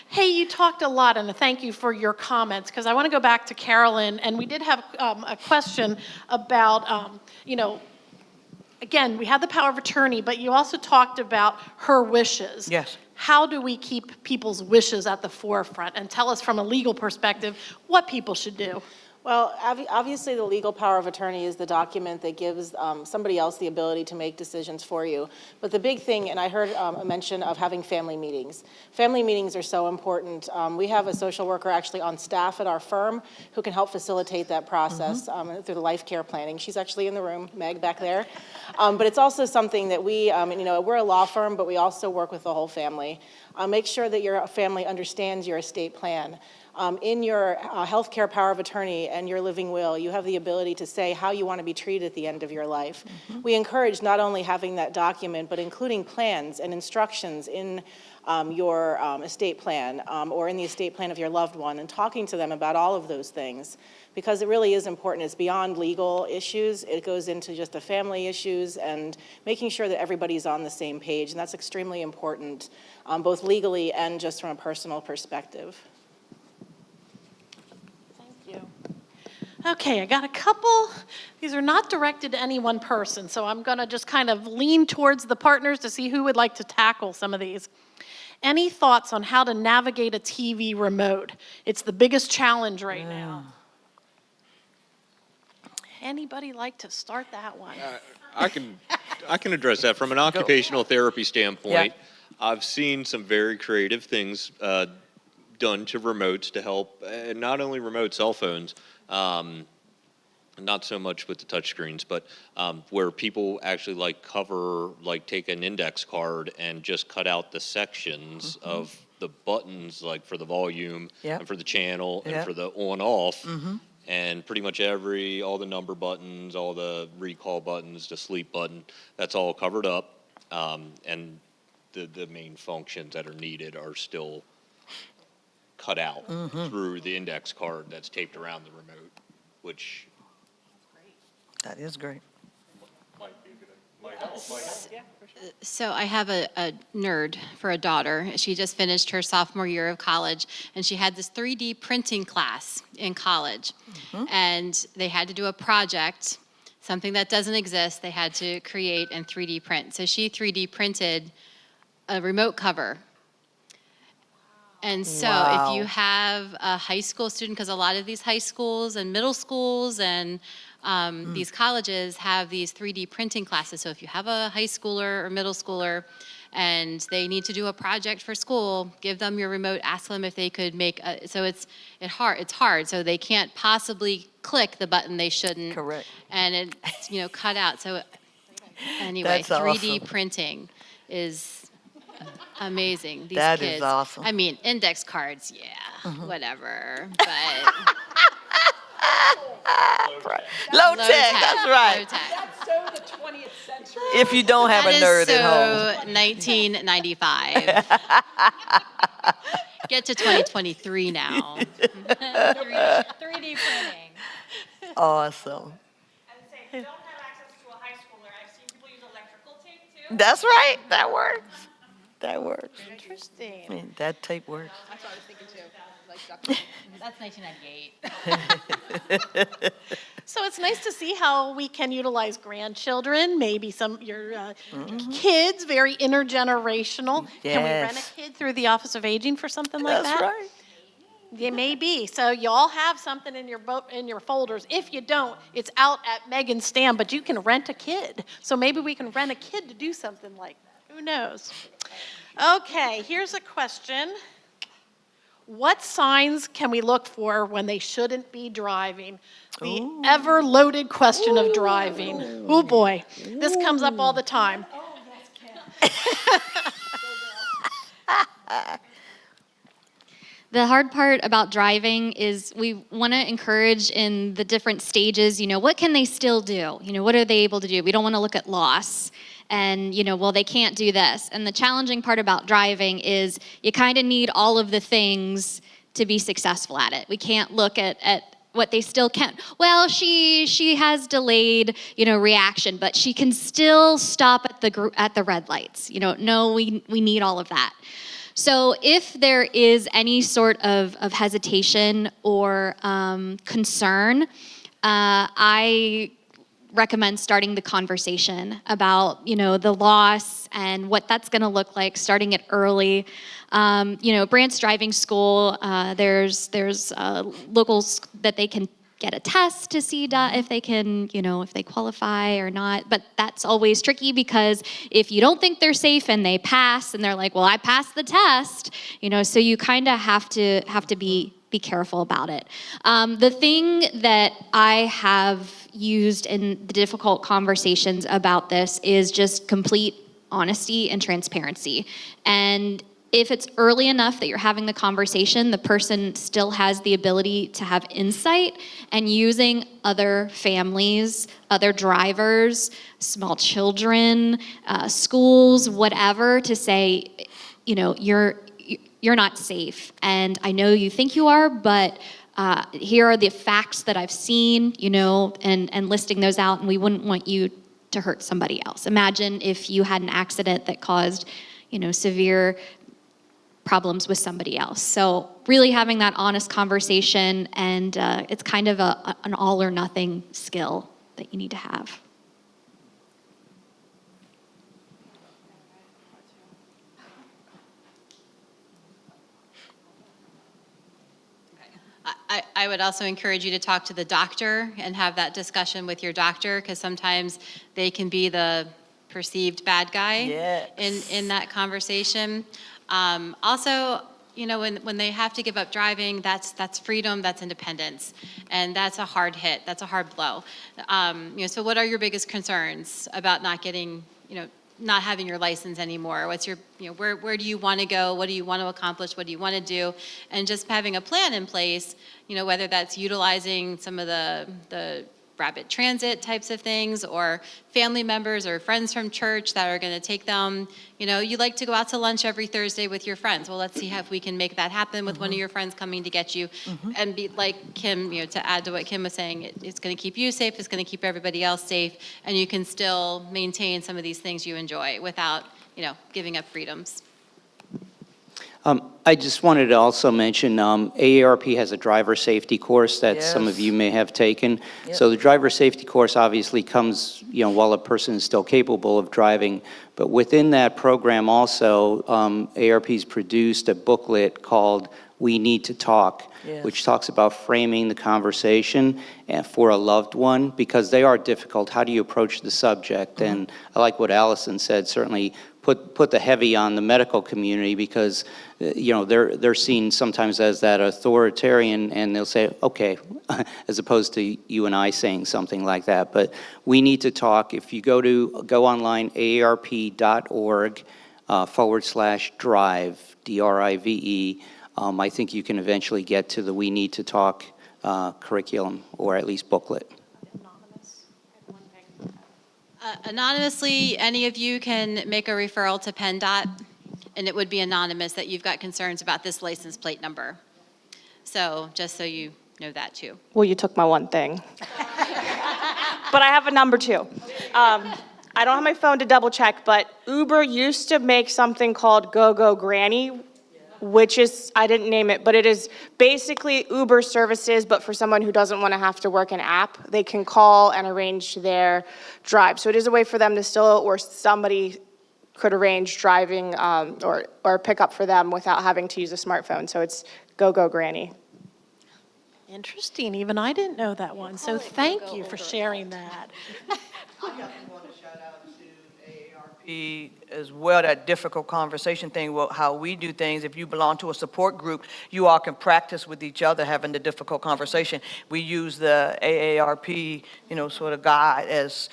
Hey, you talked a lot, and thank you for your comments, because I want to go back to Carolyn, and we did have a question about, again, we had the power of attorney, but you also talked about her wishes. Yes. How do we keep people's wishes at the forefront? And tell us from a legal perspective what people should do. Well, obviously the legal power of attorney is the document that gives somebody else the ability to make decisions for you. But the big thing, and I heard a mention of having family meetings. Family meetings are so important. We have a social worker actually on staff at our firm who can help facilitate that process through the life care planning. She's actually in the room, Meg, back there. But it's also something that we, we're a law firm, but we also work with the whole family. Make sure that your family understands your estate plan. In your healthcare power of attorney and your living will, you have the ability to say how you want to be treated at the end of your life. We encourage not only having that document, but including plans and instructions in your estate plan or in the estate plan of your loved one, and talking to them about all of those things, because it really is important. It's beyond legal issues. It goes into just the family issues and making sure that everybody's on the same page, and that's extremely important, both legally and just from a personal perspective. Okay, I got a couple. These are not directed to any one person, so I'm going to just kind of lean towards the partners to see who would like to tackle some of these. Any thoughts on how to navigate a TV remote? It's the biggest challenge right now. Anybody like to start that one? I can address that from an occupational therapy standpoint. Yeah. I've seen some very creative things done to remotes to help, not only remote cell phones, not so much with the touchscreens, but where people actually take an index card and just cut out the sections of the buttons, like for the volume and for the channel and for the on-off, and pretty much all the number buttons, all the recall buttons, the sleep button, that's all covered up, and the main functions that are needed are still cut out through the index card that's taped around the remote, which that is great. So I have a nerd for a daughter. She just finished her sophomore year of college, and she had this 3D printing class in college. And they had to do a project, something that doesn't exist. They had to create and 3D print. So she 3D printed a remote cover. And so if you have a high school student, because a lot of these high schools and middle schools and these colleges have these 3D printing classes. So if you have a high schooler or middle schooler and they need to do a project for school, give them your remote, ask them if they could make, it's hard. So they can't possibly click the button they shouldn't. Correct. And it's, cut out. So anyway, That's 3D awesome. printing is amazing. These That is kids, awesome. I mean, index cards, yeah, Mhm. whatever. But Low tech, that's right. Low tech. That's so the 20th century. If you don't have a nerd at home. So 1995. Get to 2023 now. 3D printing. Awesome. If you don't have access to a high schooler, I've seen people use electrical tape too. That's right. That works. That works. Interesting. I mean, that tape works. That's what I was thinking too. That's 1998. So it's nice to see how we can utilize grandchildren, maybe some your kids, very intergenerational. Can we rent Yes. a kid through the Office of Aging for something like That's that? right. It may be. So y'all have something in your folders. If you don't, it's out at Megan's stand, but you can rent a kid. So maybe we can rent a kid to do something like that. Who knows? Okay, here's a question. What signs can we look for when they shouldn't be driving? The ever-loaded question of driving. Oh boy, this comes up all the time. The hard part about driving is we want to encourage in the different stages, what can they still do? What are they able to do? We don't want to look at loss and, well, they can't do this. And the challenging part about driving is you kind of need all of the things to be successful at it. We can't look at what they still can't. Well, she has delayed, reaction, but she can still stop at the red lights. No, we need all of that. So if there is any sort of hesitation or concern, I recommend starting the conversation about, the loss and what that's going to look like, starting it early. Brandt's Driving School, there's locals that they can get a test to see if they can, if they qualify or not. But that's always tricky because if you don't think they're safe and they pass and they're like, well, I passed the test, so you kind of have to be careful about it. The thing that I have used in the difficult conversations about this is just complete honesty and transparency. And if it's early enough that you're having the conversation, the person still has the ability to have insight, and using other families, other drivers, small children, schools, whatever, to say, you're not safe. And I know you think you are, but here are the facts that I've seen, and listing those out, and we wouldn't want you to hurt somebody else. Imagine if you had an accident that caused, severe problems with somebody else. So really having that honest conversation, and it's kind of an all or nothing skill that you need to have. I would also encourage you to talk to the doctor and have that discussion with your doctor, because sometimes they can be the perceived bad guy in that conversation. Also, when they have to give up driving, that's freedom, that's independence, and that's a hard hit, that's a hard blow. So what are your biggest concerns about not getting, not having your license anymore? What's your, where do you want to go? What do you want to accomplish? What do you want to do? And just having a plan in place, whether that's utilizing some of the rapid transit types of things, or family members or friends from church that are going to take them. You like to go out to lunch every Thursday with your friends. Well, let's see if we can make that happen with one of your friends coming to get you. And be like Kim, to add to what Kim was saying, it's going to keep you safe, it's going to keep everybody else safe, and you can still maintain some of these things you enjoy without, giving up freedoms. I just wanted to also mention AARP has a driver safety course that some of you may have taken. So the driver safety course obviously comes, while a person is still capable of driving. But within that program also, AARP's produced a booklet called We Need to Talk, which talks about framing the conversation for a loved one, because they are difficult. How do you approach the subject? And I like what Allison said, certainly put the heavy on the medical community because, they're seen sometimes as that authoritarian, and they'll say, okay, as opposed to you and I saying something like that. But we need to talk. If you go online, aarp.org /drive, DRIVE, I think you can eventually get to the We Need to Talk curriculum, or at least booklet. Anonymously, any of you can make a referral to PennDOT, and it would be anonymous that you've got concerns about this license plate number. So just so you know that too. Well, you took my one thing. But I have a number too. I don't have my phone to double check, but Uber used to make something called Go Granny, which is, I didn't name it, but it is basically Uber services, but for someone who doesn't want to have to work an app, they can call and arrange their drive. So it is a way for them to still, or somebody could arrange driving or pick up for them without having to use a smartphone. So it's Go Granny. Interesting. Even I didn't know that one. So thank you for sharing that. As well, that difficult conversation thing, well, how we do things. If you belong to a support group, you all can practice with each other having the difficult conversation. We use the AARP, sort of guide as,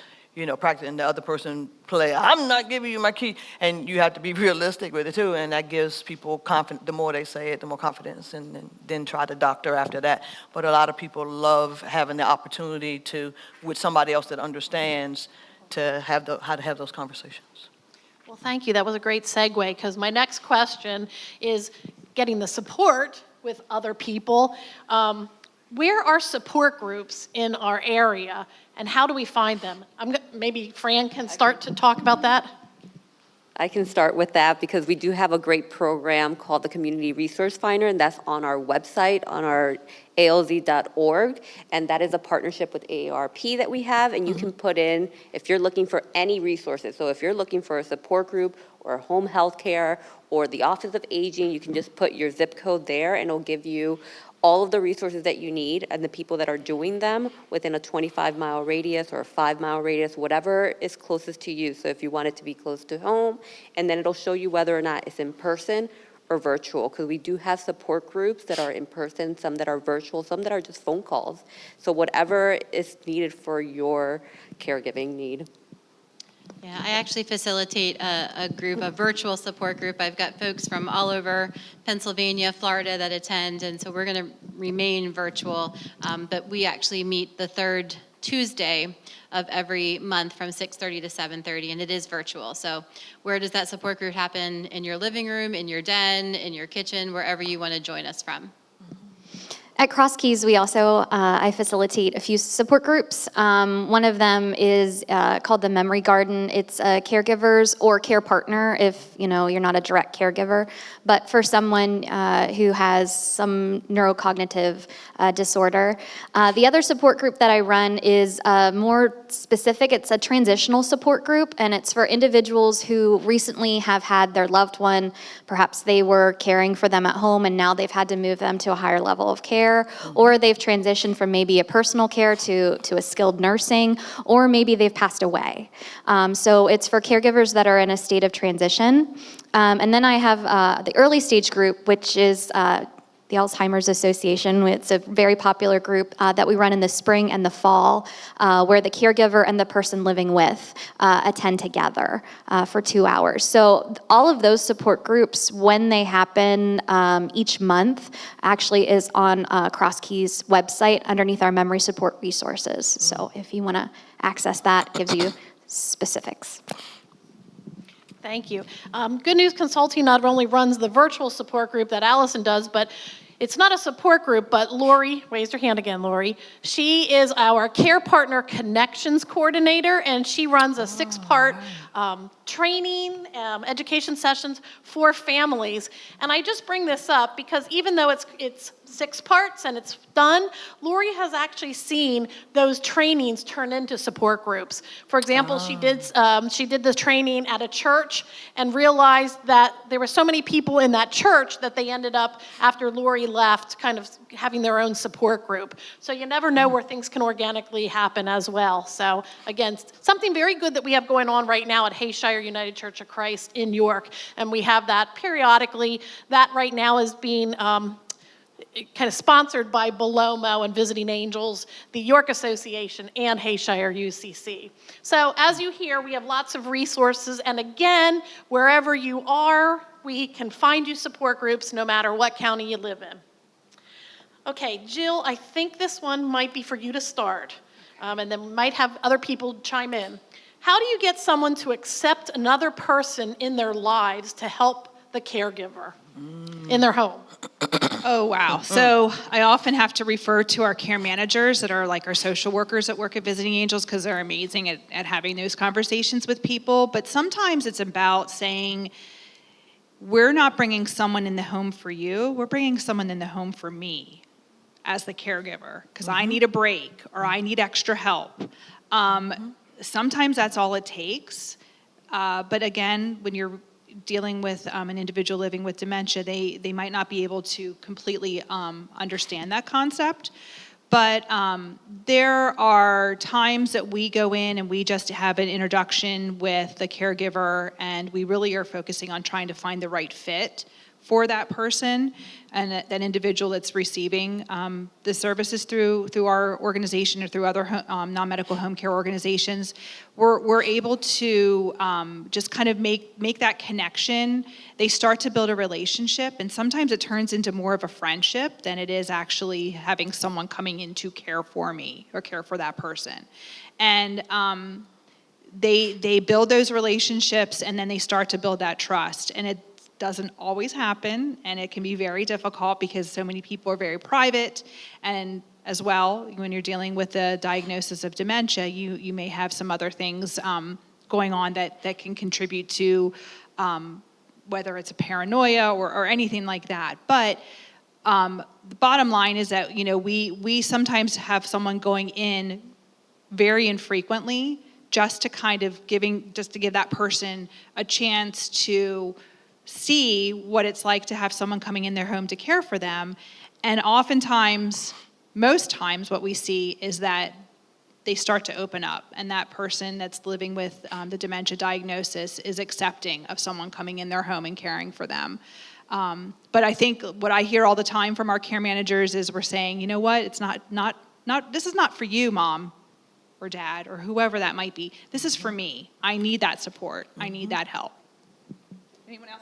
practice, and the other person play, I'm not giving you my key. And you have to be realistic with it too, and that gives people confidence. The more they say it, the more confidence, and then try to doctor after that. But a lot of people love having the opportunity to, with somebody else that understands, to have how to have those conversations. Well, thank you. That was a great segue, because my next question is getting the support with other people. Where are support groups in our area, and how do we find them? Maybe Fran can start to talk about that. I can start with that because we do have a great program called the Community Resource Finder, and that's on our website, on our alz.org, and that is a partnership with AARP that we have, and you can put in, if you're looking for any resources, so if you're looking for a support group or home health care or the Office of Aging, you can just put your zip code there and it'll give you all of the resources that you need and the people that are doing them within a 25-mile radius or a 5-mile radius, whatever is closest to you. So if you want it to be close to home, and then it'll show you whether or not it's in person or virtual, because we do have support groups that are in person, some that are virtual, some that are just phone calls. So whatever is needed for your caregiving need. Yeah, I actually facilitate a group, a virtual support group. I've got folks from all over Pennsylvania, Florida that attend, and so we're going to remain virtual. But we actually meet the third Tuesday of every month from 6:30 to 7:30, and it is virtual. So where does that support group happen? In your living room, in your den, in your kitchen, wherever you want to join us from. At Cross Keys, we also, I facilitate a few support groups. One of them is called the Memory Garden. It's caregivers or care partner if you're not a direct caregiver, but for someone who has some neurocognitive disorder. The other support group that I run is more specific. It's a transitional support group, and it's for individuals who recently have had their loved one, perhaps they were caring for them at home and now they've had to move them to a higher level of care. Or they've transitioned from maybe a personal care to a skilled nursing, or maybe they've passed away. So it's for caregivers that are in a state of transition. And then I have the early stage group, which is the Alzheimer's Association. It's a very popular group that we run in the spring and the fall, where the caregiver and the person living with attend together for 2 hours. So all of those support groups, when they happen each month, actually is on Cross Keys website underneath our memory support resources. So if you want to access that, it gives you specifics. Thank you. Good News Consulting not only runs the virtual support group that Allison does, but it's not a support group, but Lori, raise your hand again, Lori. She is our Care Partner Connections Coordinator, and she runs a 6-part training, education sessions for families. And I just bring this up because even though it's 6 parts and it's done, Lori has actually seen those trainings turn into support groups. For example, she did the training at a church and realized that there were so many people in that church that they ended up, after Lori left, kind of having their own support group. So you never know where things can organically happen as well. So again, something very good that we have going on right now now at Hayshire United Church of Christ in York, and we have that periodically. That right now is being kind of sponsored by Belomo and Visiting Angels, the York Association, and Hayshire UCC. So as you hear, we have lots of resources, and again, wherever you are, we can find you support groups no matter what county you live in. Okay, Jill, I think this one might be for you to start, and then we might have other people chime in. How do you get someone to accept another person in their lives to help the caregiver in their home? Oh, wow. So I often have to refer to our care managers that are like our social workers that work at Visiting Angels because they're amazing at having those conversations with people. But sometimes it's about saying, we're not bringing someone in the home for you, we're bringing someone in the home for me as the caregiver because I need a break or I need extra help. Sometimes that's all it takes. But again, when you're dealing with an individual living with dementia, they might not be able to completely understand that concept. But there are times that we go in and we just have an introduction with the caregiver, and we really are focusing on trying to find the right fit for that person and that individual that's receiving the services through our organization or through other non-medical home care organizations. We're able to just kind of make that connection. They start to build a relationship, and sometimes it turns into more of a friendship than it is actually having someone coming in to care for me or care for that person. And they build those relationships, and then they start to build that trust. And it doesn't always happen, and it can be very difficult because so many people are very private. And as well, when you're dealing with the diagnosis of dementia, you may have some other things going on that can contribute to whether it's a paranoia or anything like that. But the bottom line is that we sometimes have someone going in very infrequently just to give that person a chance to see what it's like to have someone coming in their home to care for them. And oftentimes, most times, what we see is that they start to open up, and that person that's living with the dementia diagnosis is accepting of someone coming in their home and caring for them. But I think what I hear all the time from our care managers is we're saying, you know what, it's not this is not for you, mom or dad or whoever that might be. This is for me. I need that support. I need that help. Anyone else?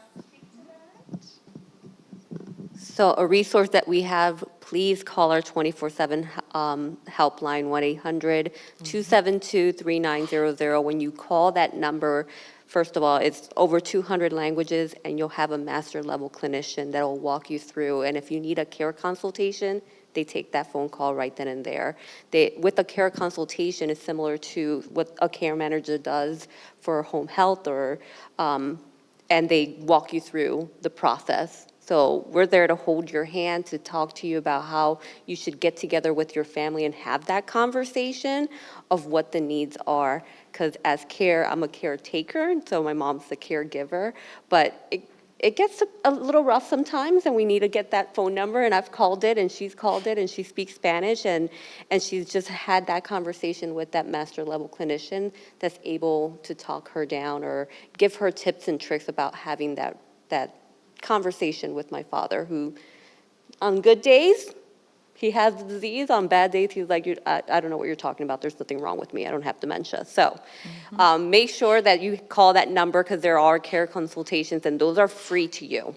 So a resource that we have, please call our 24/7 helpline, 1-800-272-3900. When you call that number, first of all, it's over 200 languages, and you'll have a master level clinician that will walk you through. And if you need a care consultation, they take that phone call right then and there. With a care consultation, it's similar to what a care manager does for home health and they walk you through the process. So we're there to hold your hand, to talk to you about how you should get together with your family and have that conversation of what the needs are. Because I'm a caretaker, and so my mom's the caregiver, but it gets a little rough sometimes, and we need to get that phone number, and I've called it, and she's called it, and she speaks Spanish, and she's just had that conversation with that master level clinician that's able to talk her down or give her tips and tricks about having that conversation with my father, who on good days, he has the disease. On bad days, he's like, I don't know what you're talking about. There's nothing wrong with me. I don't have dementia. So make sure that you call that number, because there are care consultations, and those are free to you.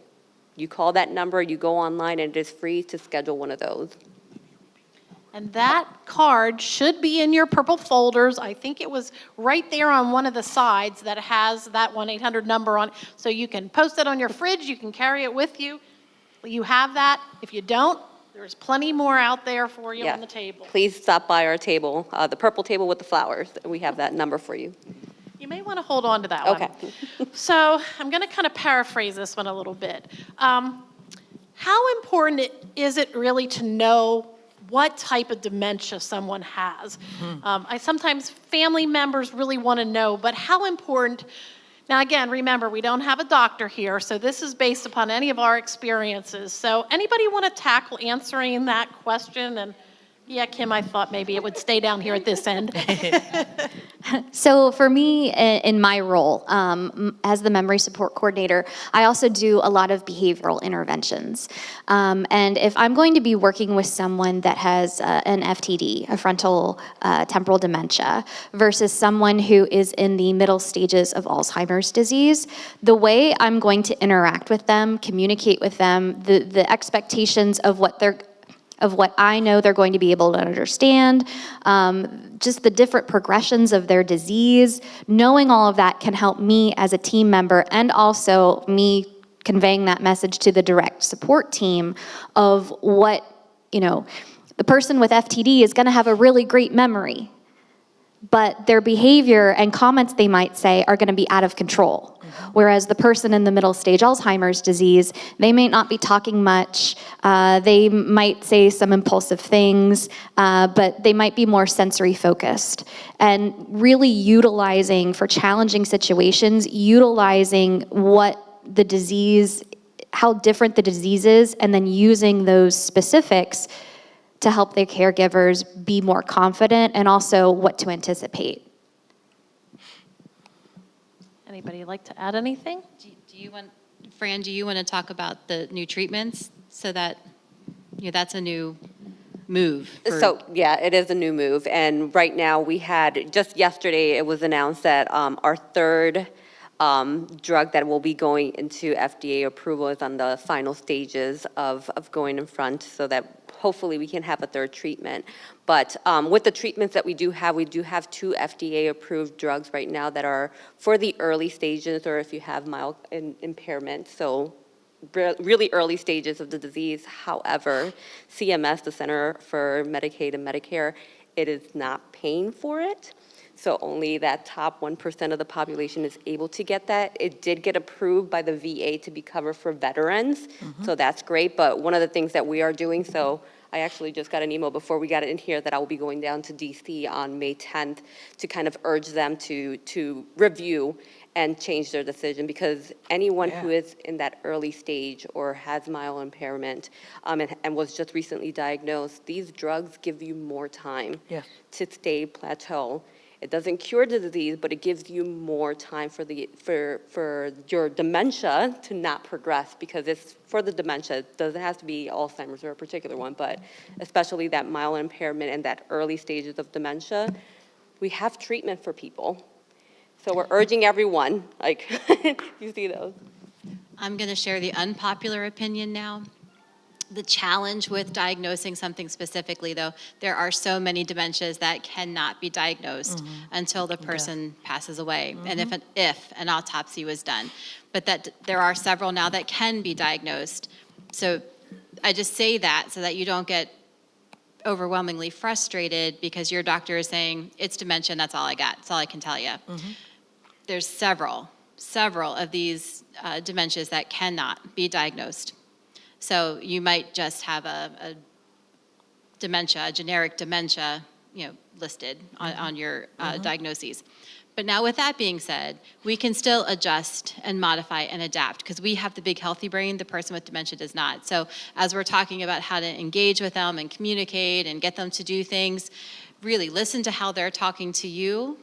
You call that number, you go online, and it is free to schedule one of those. And that card should be in your purple folders. I think it was right there on one of the sides that has that 1-800 number on it. So you can post it on your fridge. You can carry it with you. You have that. If you don't, there's plenty more out there for you on the table. Please stop by our table, the purple table with the flowers. We have that number for you. You may want to hold on to that one. So I'm going to kind of paraphrase this one a little bit. How important is it really to know what type of dementia someone has? Sometimes family members really want to know, but how important? Now again, remember, we don't have a doctor here, so this is based upon any of our experiences. So anybody want to tackle answering that question and Yeah, Kim, I thought maybe it would stay down here at this end. So for me, in my role as the memory support coordinator, I also do a lot of behavioral interventions. And if I'm going to be working with someone that has an FTD, a frontal temporal dementia, versus someone who is in the middle stages of Alzheimer's disease, the way I'm going to interact with them, communicate with them, the expectations of what I know they're going to be able to understand, just the different progressions of their disease. Knowing all of that can help me as a team member, and also me conveying that message to the direct support team of what, the person with FTD is going to have a really great memory, but their behavior and comments they might say are going to be out of control. Whereas the person in the middle stage Alzheimer's disease, they may not be talking much, they might say some impulsive things, but they might be more sensory focused. And really utilizing, for challenging situations, utilizing what the disease, how different the disease is, and then using those specifics to help their caregivers be more confident, and also what to anticipate. Anybody like to add anything? Do you want, Fran, do you want to talk about the new treatments so that, that's a new move? So, yeah, it is a new move. And right now we had, just yesterday, it was announced that our third drug that will be going into FDA approval is on the final stages of going in front, so that hopefully we can have a third treatment. But with the treatments that we do have 2 FDA-approved drugs right now that are for the early stages, or if you have mild impairment, so really early stages of the disease. However, CMS, the Center for Medicaid and Medicare, it is not paying for it. So only that top 1% of the population is able to get that. It did get approved by the VA to be covered for veterans, so that's great. But one of the things that we are doing, so I actually just got an email before we got it in here that I will be going down to DC on May 10th to kind of urge them to review and change their decision, because anyone who is in that early stage or has mild impairment and was just recently diagnosed, these drugs give you more time to stay plateau. It doesn't cure the disease, but it gives you more time for your dementia to not progress, because it's for the dementia. It doesn't have to be Alzheimer's or a particular one, but especially that mild impairment and that early stages of dementia, we have treatment for people. So we're urging everyone, like, you see those. I'm going to share the unpopular opinion now. The challenge with diagnosing something specifically, though, there are so many dementias that cannot be diagnosed until the person passes away, and if an autopsy was done. But that there are several now that can be diagnosed. So I just say that so that you don't get overwhelmingly frustrated because your doctor is saying, it's dementia, and that's all I got. That's all I can tell you. There's several of these dementias that cannot be diagnosed. So you might just have a dementia, a generic dementia, listed on your diagnoses. But now with that being said, we can still adjust and modify and adapt, because we have the big healthy brain, the person with dementia does not. So as we're talking about how to engage with them and communicate and get them to do things, really listen to how they're talking to you,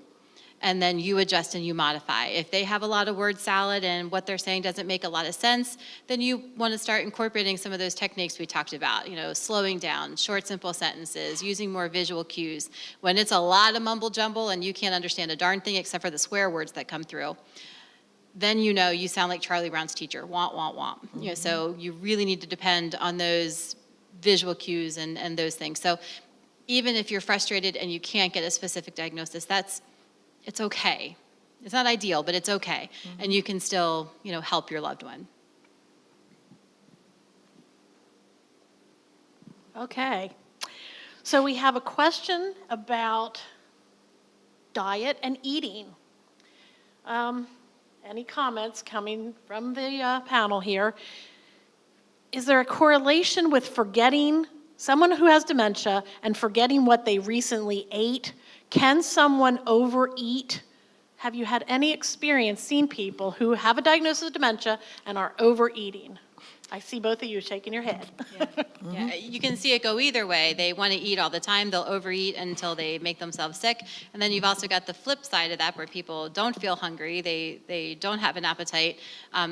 and then you adjust and you modify. If they have a lot of word salad and what they're saying doesn't make a lot of sense, then you want to start incorporating some of those techniques we talked about, slowing down, short, simple sentences, using more visual cues. When it's a lot of mumble jumble and you can't understand a darn thing except for the swear words that come through, then you sound like Charlie Brown's teacher, womp, womp, womp. So you really need to depend on those visual cues and those things. So even if you're frustrated and you can't get a specific diagnosis, it's okay. It's not ideal, but it's okay. And you can still, help your loved one. Okay. So we have a question about diet and eating. Any comments coming from the panel here? Is there a correlation with forgetting, someone who has dementia and forgetting what they recently ate? Can someone overeat? Have you had any experience seeing people who have a diagnosis of dementia and are overeating? I see both of you shaking your head. Yeah, you can see it go either way. They want to eat all the time. They'll overeat until they make themselves sick. And then you've also got the flip side of that where people don't feel hungry. They don't have an appetite.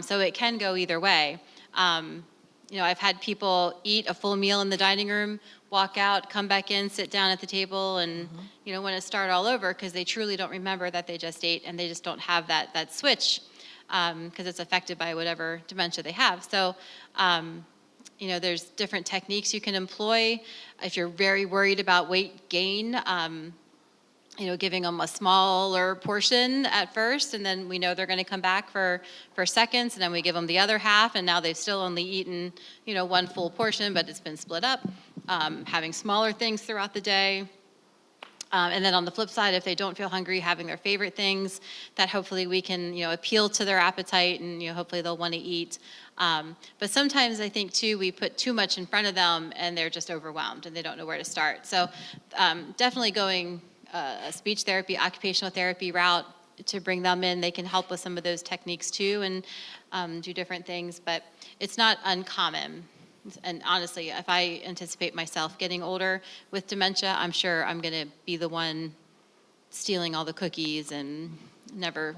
So it can go either way. I've had people eat a full meal in the dining room, walk out, come back in, sit down at the table, and want to start all over because they truly don't remember that they just ate, and they just don't have that switch because it's affected by whatever dementia they have. So, there's different techniques you can employ. If you're very worried about weight gain, giving them a smaller portion at first, and then we know they're going to come back for seconds, and then we give them the other half, and now they've still only eaten, one full portion, but it's been split up. Having smaller things throughout the day. And then on the flip side, if they don't feel hungry, having their favorite things that hopefully we can, appeal to their appetite, and hopefully they'll want to eat. But sometimes I think too, we put too much in front of them and they're just overwhelmed and they don't know where to start. So definitely going a speech therapy, occupational therapy route to bring them in. They can help with some of those techniques too and do different things, but it's not uncommon. And honestly, if I anticipate myself getting older with dementia, I'm sure I'm going to be the one stealing all the cookies and never,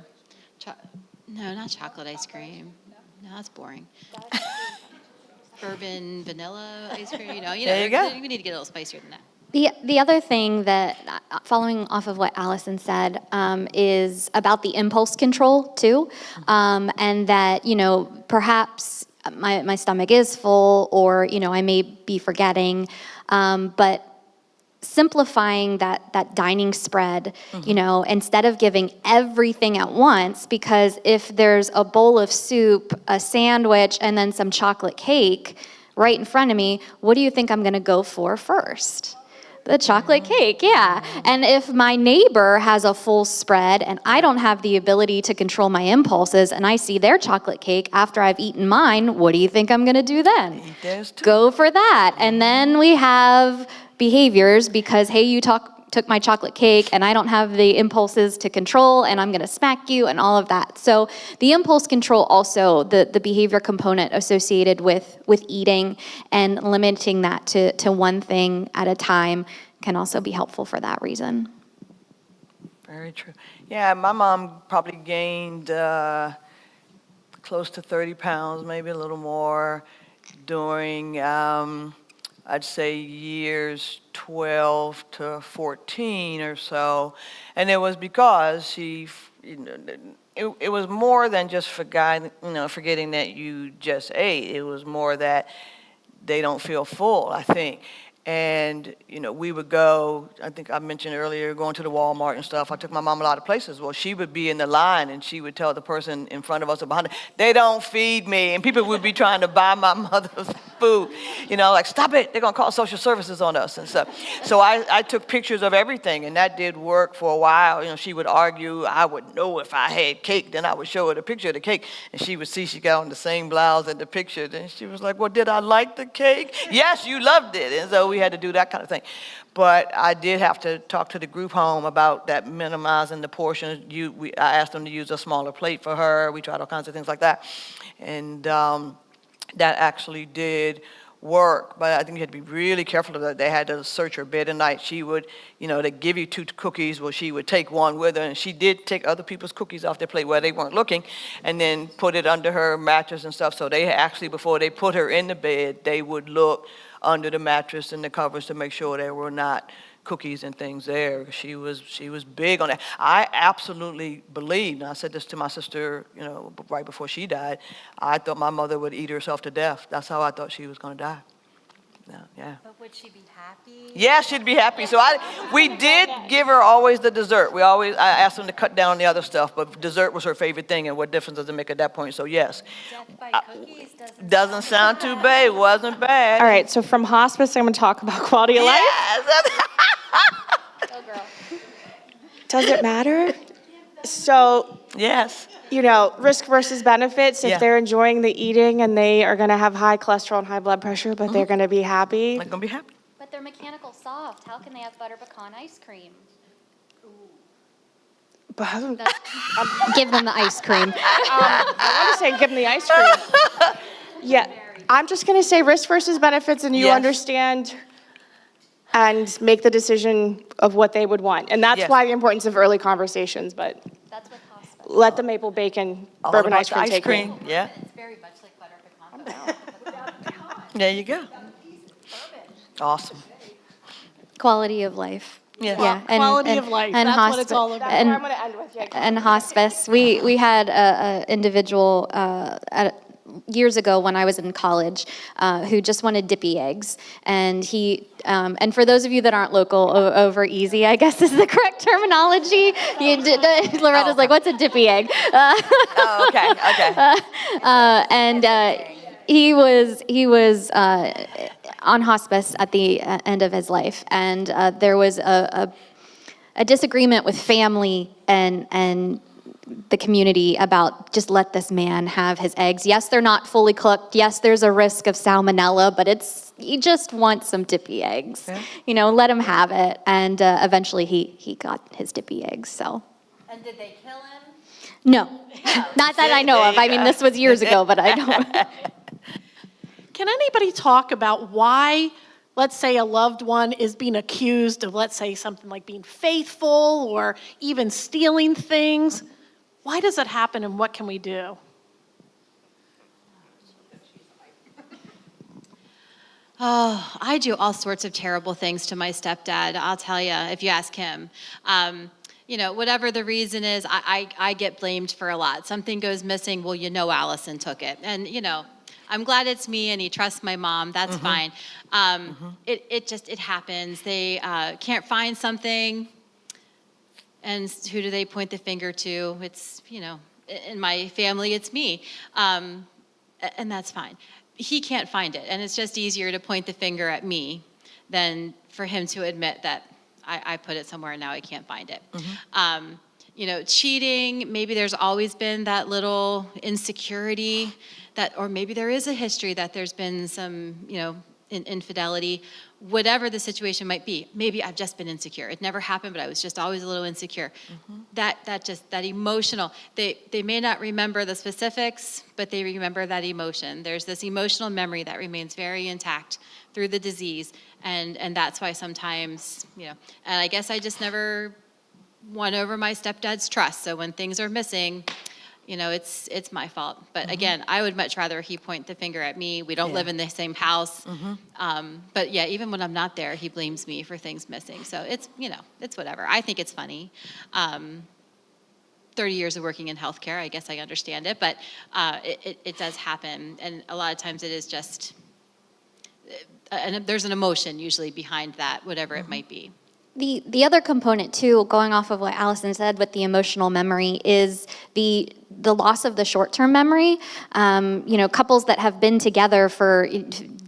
no, not chocolate ice cream. No, that's boring. Bourbon, vanilla ice cream, There you go. We need to get a little spicier than that. The other thing that, following off of what Allison said, is about the impulse control too, and that, perhaps my stomach is full, or, I may be forgetting, but simplifying that dining spread, instead of giving everything at once, because if there's a bowl of soup, a sandwich, and then some chocolate cake right in front of me, what do you think I'm gonna go for first? The chocolate cake, yeah. And if my neighbor has a full spread and I don't have the ability to control my impulses and I see their chocolate cake after I've eaten mine, what do you think I'm gonna do then? Go for that. And then we have behaviors because, hey, you took my chocolate cake and I don't have the impulses to control and I'm gonna smack you and all of that. So the impulse control also, the behavior component associated with eating and limiting that to one thing at a time can also be helpful for that reason. Very true. Yeah, my mom probably gained close to 30 pounds, maybe a little more, during I'd say years 12 to 14 or so. And it was because she, it was more than just forgetting that you just ate. It was more that they don't feel full, I think. And, we would go, I think I mentioned earlier, going to the Walmart and stuff. I took my mom a lot of places. Well, she would be in the line and she would tell the person in front of us or behind her, they don't feed me. And people would be trying to buy my mother's food, like, stop it, they're gonna call social services on us and stuff. So I took pictures of everything, and that did work for a while. She would argue, I would know if I had cake, then I would show her the picture of the cake, and she would see she got on the same blouse in the picture. Then she was like, well, did I like the cake? Yes, you loved it. And so we had to do that kind of thing. But I did have to talk to the group home about that minimizing the portions. I asked them to use a smaller plate for her. We tried all kinds of things like that. And that actually did work, but I think you had to be really careful of that. They had to search her bed at night. She would, they give you 2 cookies, well, she would take one with her, and she did take other people's cookies off their plate where they weren't looking, and then put it under her mattress and stuff. So they actually, before they put her in the bed, they would look under the mattress and the covers to make sure there were not cookies and things there. She was big on that. I absolutely believed, and I said this to my sister, right before she died, I thought my mother would eat herself to death. That's how I thought she was going to die. Yeah. But would she be happy? Yeah, she'd be happy. So we did give her always the dessert. I asked them to cut down on the other stuff, but dessert was her favorite thing, and what difference does it make at that point? So yes. Death by cookies doesn't sound too bad. It wasn't bad. All right, so from hospice, I'm going to talk about quality of life. Go girl. Does it matter? So, yes. Risk versus benefits. If they're enjoying the eating and they are going to have high cholesterol and high blood pressure, but they're going to be happy. They're going to be happy. But they're mechanical soft. How can they have butter pecan ice cream? But Give them the ice cream. I want to say give them the ice cream. Yeah. I'm just going to say risk versus benefits, and you Yes. understand and make the decision of what they would want. And that's Yes. why the importance of early conversations, but let the maple bacon All bourbon about ice the cream ice take cream, me. yeah. It's very much like butter pecan. There you go. Awesome. Quality of life. Yes. Yeah, Quality of life, that's what it's all about. That's where I'm going to end with you. And hospice. We had a individual years ago when I was in college who just wanted dippy eggs, and he and for those of you that aren't local, over easy, I guess is the correct terminology. Loretta's like, what's a dippy egg? Oh, okay. And he was on hospice at the end of his life, and there was a disagreement with family and the community about just let this man have his eggs. Yes, they're not fully cooked. Yes, there's a risk of salmonella, but he just wants some dippy eggs. Yeah. You know, let him have it. And eventually he got his dippy eggs, so. And did they kill him? No, not that I know of. I mean, this was years ago, but I don't. Can anybody talk about why, let's say, a loved one is being accused of, let's say, something like being faithful or even stealing things? Why does it happen, and what can we do? Oh, I do all sorts of terrible things to my stepdad, I'll tell you, if you ask him. You know, whatever the reason is, I get blamed for a lot. Something goes missing, well, you know Allison took it. And, you know, I'm glad it's me and he trusts my mom, that's fine. It happens. They can't find something, and who do they point the finger to? It's, you know, in my family, it's me. And that's fine. He can't find it, and it's just easier to point the finger at me than for him to admit that I put it somewhere and now I can't find it. You know, cheating, maybe there's always been that little insecurity that, or maybe there is a history that there's been some, you know, infidelity, whatever the situation might be. Maybe I've just been insecure. It never happened, but I was just always a little insecure. That emotional, they may not remember the specifics, but they remember that emotion. There's this emotional memory that remains very intact through the disease, and that's why sometimes, you know, and I guess I just never won over my stepdad's trust. So when things are missing, you know, it's my fault. But again, I would much rather he point the finger at me. We don't live in the same house. But yeah, even when I'm not there, he blames me for things missing. So it's, you know, it's whatever. I think it's funny. 30 years of working in healthcare, I guess I understand it, but it does happen. And a lot of times it is just, and there's an emotion usually behind that, whatever it might be. The other component too, going off of what Allison said with the emotional memory, is the loss of the short-term memory. You know, couples that have been together for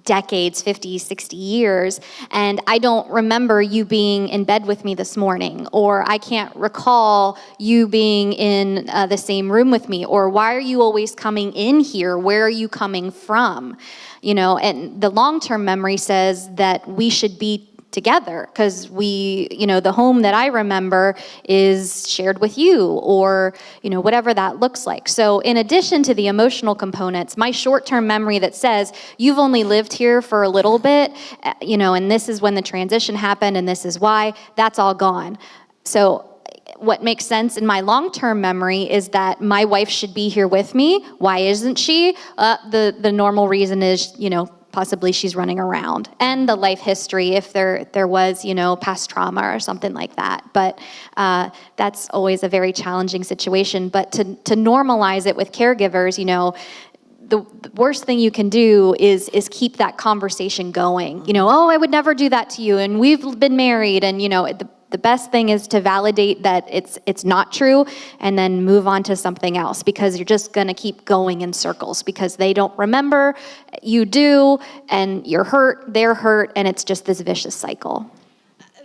decades, 50, 60 years, and I don't remember you being in bed with me this morning, or I can't recall you being in the same room with me, or why are you always coming in here? Where are you coming from? You know, and the long-term memory says that we should be together because we, you know, the home that I remember is shared with you, or, you know, whatever that looks like. So in addition to the emotional components, my short-term memory that says you've only lived here for a little bit, you know, and this is when the transition happened and this is why, that's all gone. So what makes sense in my long-term memory is that my wife should be here with me. Why isn't she? The normal reason is, you know, possibly she's running around, and the life history if there was, you know, past trauma or something like that. But that's always a very challenging situation. But to normalize it with caregivers, you know, the worst thing you can do is keep that conversation going. You know, oh, I would never do that to you, and we've been married, and you know, the best thing is to validate that it's not true, and then move on to something else, because you're just going to keep going in circles because they don't remember, you do, and you're hurt, they're hurt, and it's just this vicious cycle.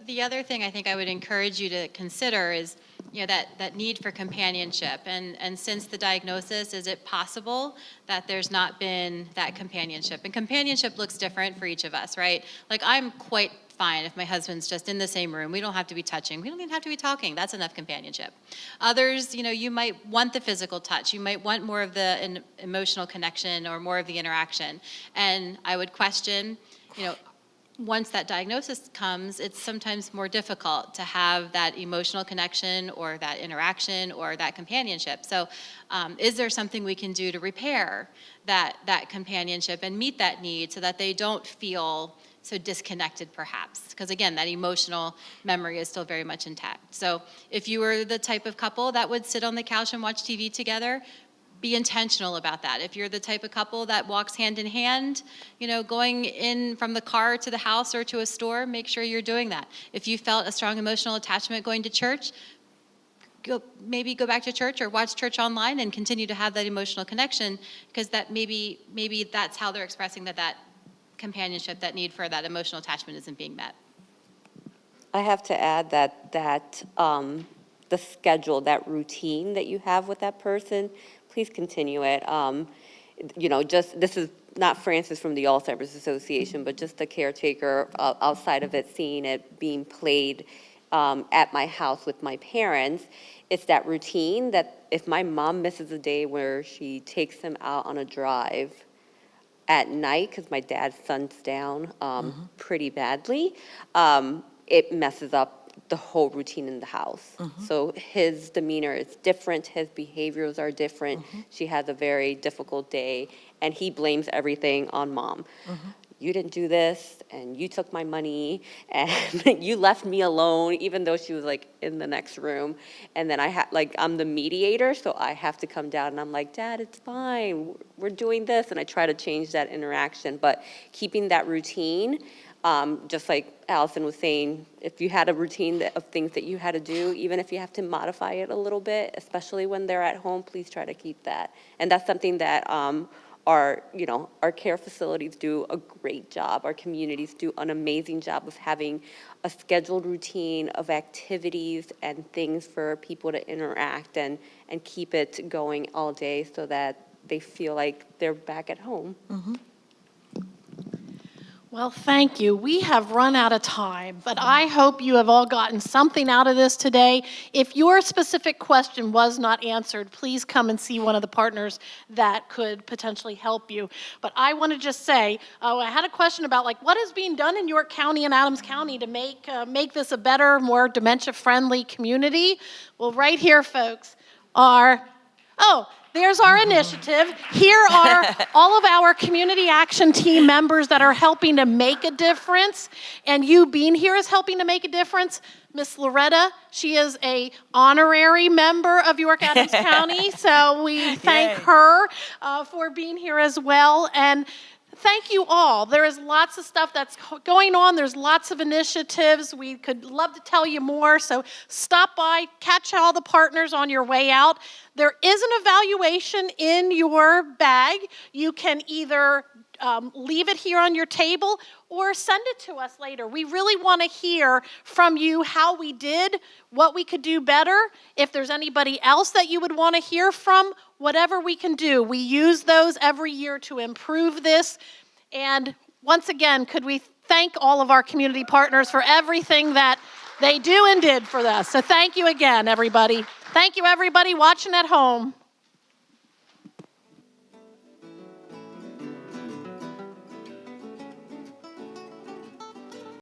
The other thing I think I would encourage you to consider is, you know, that need for companionship. And since the diagnosis, is it possible that there's not been that companionship? And companionship looks different for each of us, right? Like, I'm quite fine. If my husband's just in the same room, we don't have to be touching. We don't even have to be talking. That's enough companionship. Others, you might want the physical touch. You might want more of the emotional connection or more of the interaction. And I would question, once that diagnosis comes, it's sometimes more difficult to have that emotional connection or that interaction or that companionship. So is there something we can do to repair that companionship and meet that need so that they don't feel so disconnected perhaps? Because again, that emotional memory is still very much intact. So if you were the type of couple that would sit on the couch and watch TV together, be intentional about that. If you're the type of couple that walks hand in hand, going in from the car to the house or to a store, make sure you're doing that. If you felt a strong emotional attachment going to church, maybe go back to church or watch church online and continue to have that emotional connection, because that maybe that's how they're expressing that companionship, that need for that emotional attachment isn't being met. I have to add that the schedule, that routine that you have with that person, please continue it. This is not Francis from the Alzheimer's Association, but just the caretaker outside of it, seeing it being played at my house with my parents. It's that routine that if my mom misses a day where she takes them out on a drive at night, because my dad suns down pretty badly, it messes up the whole routine in the house. So his demeanor is different, his behaviors are different. She has a very difficult day, and he blames everything on mom. You didn't do this, and you took my money, and you left me alone, even though she was in the next room. And then I'm the mediator, so I have to come down, and I'm like, Dad, it's fine, we're doing this, and I try to change that interaction. But keeping that routine, just like Allison was saying, if you had a routine of things that you had to do, even if you have to modify it a little bit, especially when they're at home, please try to keep that. And that's something that our care facilities do a great job. Our communities do an amazing job of having a scheduled routine of activities and things for people to interact and keep it going all day so that they feel like they're back at home. Well, thank you. We have run out of time, but I hope you have all gotten something out of this today. If your specific question was not answered, please come and see one of the partners that could potentially help you. But I want to just say, I had a question about what is being done in York County and Adams County to make this a better, more dementia-friendly community. Well, right here, folks, there's our initiative. Here are all of our community action team members that are helping to make a difference. And you being here is helping to make a difference. Miss Loretta, she is an honorary member of York Adams County. So we thank her for being here as well. And thank you all. There is lots of stuff that's going on. There's lots of initiatives. We could love to tell you more. So stop by, catch all the partners on your way out. There is an evaluation in your bag. You can either leave it here on your table or send it to us later. We really want to hear from you how we did, what we could do better. If there's anybody else that you would want to hear from, whatever we can do. We use those every year to improve this. And once again, could we thank all of our community partners for everything that they do and did for us. So thank you again, everybody. Thank you, everybody watching at home.